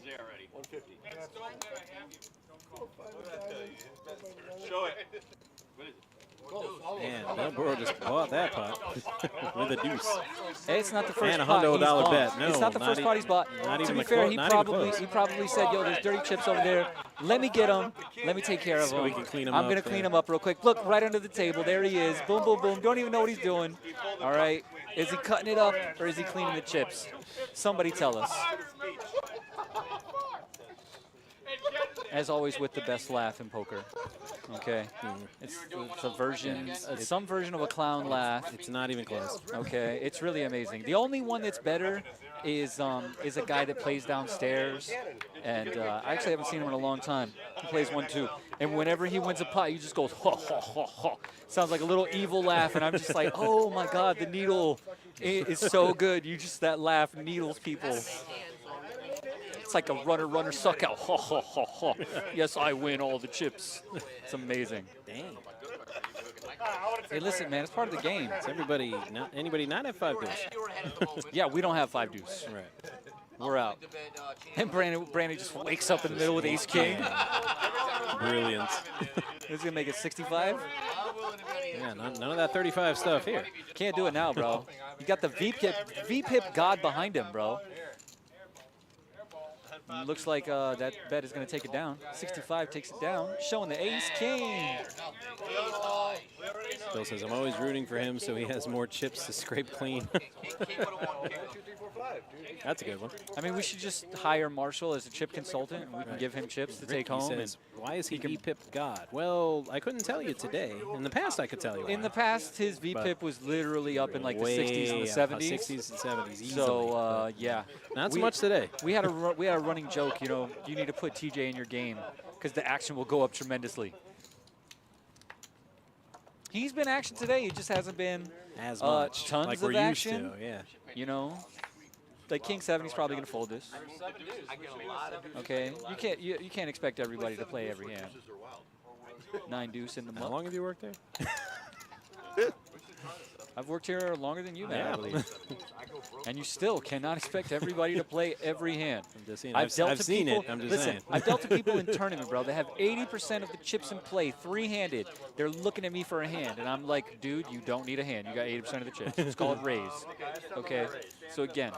Speaker 10: Show it.
Speaker 2: Man, Melboro just bought that pot with a deuce.
Speaker 11: Hey, it's not the first
Speaker 2: and a
Speaker 11: pot he's
Speaker 2: $100
Speaker 11: bought.
Speaker 2: bet. No,
Speaker 11: it's not the first pot he's bought. To be fair, he probably said, "Yo, there's dirty chips over there. Let me get them. Let me take care of them.
Speaker 2: So we can clean them
Speaker 11: I'm
Speaker 2: up,
Speaker 11: gonna clean them up real quick. Look, right under the table. There he is. Boom, boom, boom. Don't even know what he's doing. All right. Is he cutting it up or is he cleaning the chips? Somebody tell us. As always, with the best laugh in poker. Okay, it's a version, some version of a clown laugh.
Speaker 2: It's not even close.
Speaker 11: Okay, it's really amazing. The only one that's better is a guy that plays downstairs, and I actually haven't seen him in a long time. He plays one too, and whenever he wins a pot, he just goes ha ha ha ha. Sounds like a little evil laugh, and I'm just like, oh my God, the needle is so good. You just that laugh needles people. It's like a runner suck out. Ha ha ha ha. Yes, I win all the chips. It's amazing.
Speaker 2: Dang.
Speaker 11: Hey, listen, man, it's part of the game.
Speaker 2: It's anybody not have 5 deuce?
Speaker 11: Yeah, we don't have 5 deuce.
Speaker 2: Right.
Speaker 11: We're out. And Brandon just wakes up in the middle with ace king.
Speaker 2: Brilliant.
Speaker 11: He's gonna make it 65.
Speaker 2: Yeah, none of that 35 stuff here.
Speaker 11: Can't do it now, bro. You got the VPIP god behind him, bro. Looks like that bet is going to take it down. 65 takes it down, showing the ace king.
Speaker 2: Bill says, I'm always rooting for him so he has more chips to scrape clean. That's a good one.
Speaker 11: I mean, we should just hire Marshall as a chip consultant, and we can give him chips to take home.
Speaker 2: Says, why is he VPIP God? Well, I couldn't tell you today. In the past, I could tell you why.
Speaker 11: In the past, his VPIP was literally up in like the 60s and the 70s.
Speaker 2: 60s and 70s easily.
Speaker 11: So, yeah.
Speaker 2: Not so much today.
Speaker 11: We had a running joke, you know, you need to put TJ in your game because the action will go up tremendously. He's been action today. He just hasn't been
Speaker 2: as much.
Speaker 11: Tons
Speaker 2: like
Speaker 11: of
Speaker 2: we're
Speaker 11: action.
Speaker 2: Used to, yeah.
Speaker 11: You know, like King 7, he's probably going to fold this. Okay, you can't expect everybody to play every hand. 9 deuce in the muck.
Speaker 2: How long have you worked there?
Speaker 11: I've worked here longer than you, man, I believe. And you still cannot expect everybody to play every hand.
Speaker 2: I'm just saying,
Speaker 11: I've
Speaker 2: seen it. I'm just saying.
Speaker 11: I've dealt to people in tournament, bro. They have 80% of the chips in play, 3-handed. They're looking at me for a hand, and I'm like, dude, you don't need a hand. You got 80% of the chips. It's called raise. Okay. So again,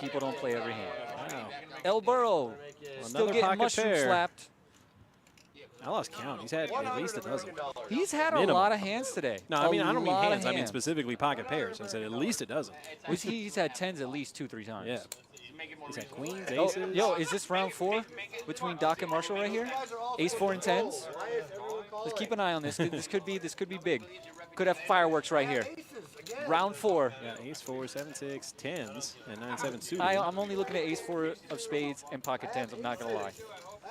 Speaker 11: people don't play every hand.
Speaker 2: Wow.
Speaker 11: El Burrow still getting mushroom slapped.
Speaker 2: I lost count. He's had at least a dozen.
Speaker 11: He's had a lot of hands today.
Speaker 2: No, I mean, I don't mean hands. I mean specifically pocket pairs. I said at least a dozen.
Speaker 11: He's had 10s at least 2-3 times.
Speaker 2: Yeah. He's had queens, aces.
Speaker 11: Yo, is this round 4 between Doc and Marshall right here? Ace 4 and 10s. Let's keep an eye on this. This could be big. Could have fireworks right here. Round 4.
Speaker 2: Yeah, ace 4, 7, 6, 10s, and 9, 7 suited.
Speaker 11: I'm only looking at ace 4 of spades and pocket 10s. I'm not gonna lie.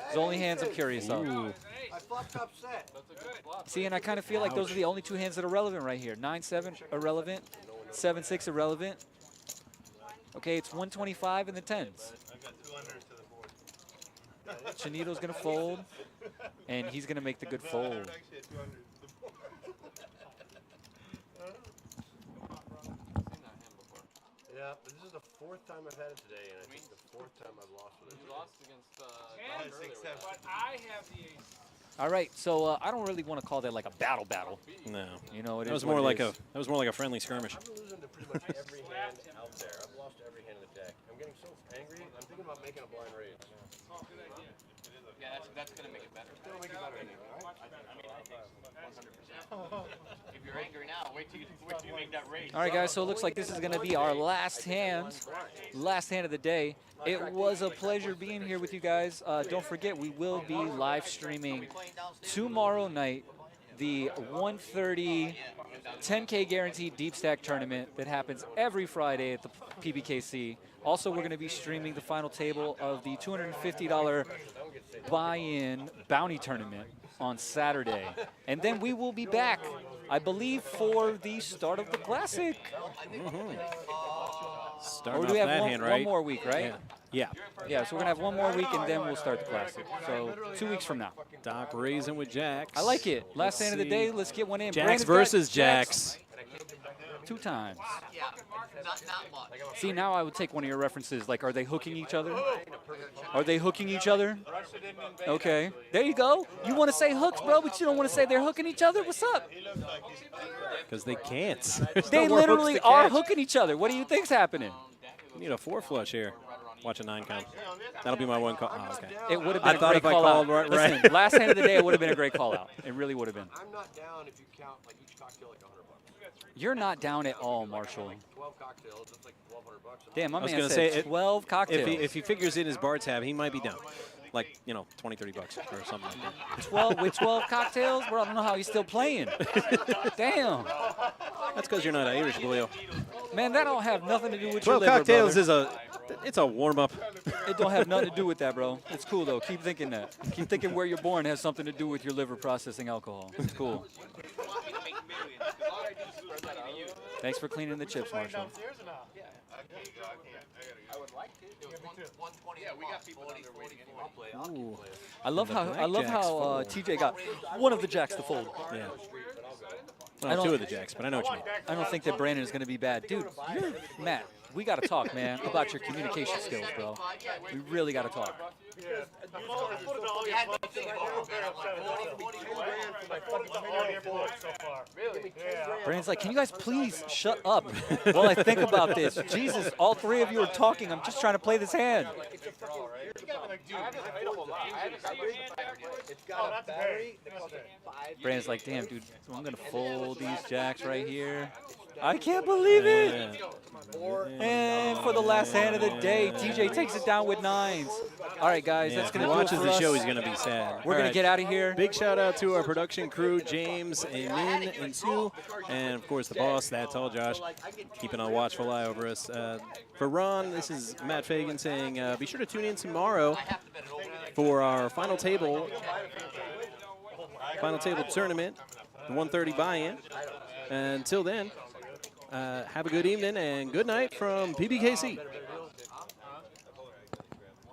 Speaker 11: It's the only hands I'm curious of. See, and I kind of feel like those are the only 2 hands that are relevant right here. 9-7 irrelevant, 7-6 irrelevant. Okay, it's 125 in the 10s. Chinito's gonna fold, and he's gonna make the good fold.
Speaker 9: Yeah, but this is the 4th time I've had it today, and I think the 4th time I've lost with it.
Speaker 7: You lost against but I have the ace.
Speaker 11: All right, so I don't really want to call that like a battle.
Speaker 2: No.
Speaker 11: You know,
Speaker 2: that was more like a friendly skirmish.
Speaker 9: I'm losing to pretty much every hand out there. I've lost every hand in the deck. I'm getting so angry. I'm thinking about making a blind raise.
Speaker 7: Oh, good idea. Yeah, that's gonna make it better.
Speaker 9: It's gonna make it better.
Speaker 7: I think 100%. If you're angry now, wait till you make that raise.
Speaker 11: All right, guys, so it looks like this is going to be our last hand of the day. It was a pleasure being here with you guys. Don't forget, we will be live streaming tomorrow night the 130 10K guaranteed deep stack tournament that happens every Friday at the PBKC. Also, we're going to be streaming the final table of the $250 buy-in bounty tournament on Saturday. And then we will be back, I believe, for the start of the Classic.
Speaker 2: Starting
Speaker 11: or do we
Speaker 2: off
Speaker 11: have
Speaker 2: that
Speaker 11: one,
Speaker 2: hand, right?
Speaker 11: one more week, right?
Speaker 2: Yeah.
Speaker 11: Yeah, so we're going to have one more week, and then we'll start the Classic. So 2 weeks from now.
Speaker 2: Doc raising with Jacks.
Speaker 11: I like it. Last hand of the day, let's get one in.
Speaker 2: Jacks
Speaker 11: Brandon's got
Speaker 2: versus Jacks.
Speaker 11: 2 times.
Speaker 3: Yeah, not much.
Speaker 11: See, now I would take one of your references. Like, are they hooking each other? Are they hooking each other? Okay. There you go. You want to say hooks, bro, but you don't want to say they're hooking each other? What's up?
Speaker 2: Because they can't.
Speaker 11: They literally are hooking each other. What do you think's happening?
Speaker 2: You need a 4 flush here. Watch a 9 count. That'll be my 1 call. Oh, okay.
Speaker 11: It would have been
Speaker 2: I thought
Speaker 11: a great
Speaker 2: if
Speaker 11: call
Speaker 2: I called
Speaker 11: out.
Speaker 2: right.
Speaker 11: Listen, last hand of the day, it would have been a great call out. It really would have been.
Speaker 9: I'm not down if you count like each cocktail like $100.
Speaker 11: You're not down at all, Marshall.
Speaker 9: 12 cocktails, that's like $1,200.
Speaker 11: Damn, my
Speaker 2: I was
Speaker 11: man
Speaker 2: gonna
Speaker 11: said
Speaker 2: say,
Speaker 11: 12 cocktails.
Speaker 2: If he figures in his bar tab, he might be down. Like, you know, 20, 30 bucks or something like that.
Speaker 11: 12 with 12 cocktails? Bro, I don't know how he's still playing. Damn.
Speaker 2: That's because you're not Irish, Julio.
Speaker 11: Man, that don't have nothing to do with
Speaker 2: 12
Speaker 11: your liver,
Speaker 2: cocktails
Speaker 11: brother.
Speaker 2: it's a warm-up.
Speaker 11: It don't have nothing to do with that, bro. It's cool, though. Keep thinking that. Keep thinking where you're born has something to do with your liver processing alcohol. It's cool. Thanks for cleaning the chips, Marshall.
Speaker 3: I would like to. It was 120. Yeah, we got people on their waiting. I'll play.
Speaker 2: Ooh.
Speaker 11: I love how TJ got one of the jacks to fold.
Speaker 2: Yeah. Well, 2 of the jacks, but I know what you mean.
Speaker 11: I don't think that Brandon is going to be bad. Dude, Matt, we got to talk, man, about your communication skills, bro. We really got to talk. Brandon's like, can you guys please shut up while I think about this? Jesus, all 3 of you are talking. I'm just trying to play this hand. Brandon's like, damn, dude, I'm going to fold these jacks right here. I can't believe it. And for the last hand of the day, TJ takes it down with 9s. All right, guys, that's going to do it for us.
Speaker 2: If he watches the show, he's going to be sad.
Speaker 11: We're going to get out of here.
Speaker 2: Big shout out to our production crew, James and Min and Sue, and of course the boss, that's all Josh, keeping a watchful eye over us. For Ron, this is Matt Fagan saying, be sure to tune in tomorrow for our final table tournament, the 130 buy-in. Until then, have a good evening and good night from PBKC.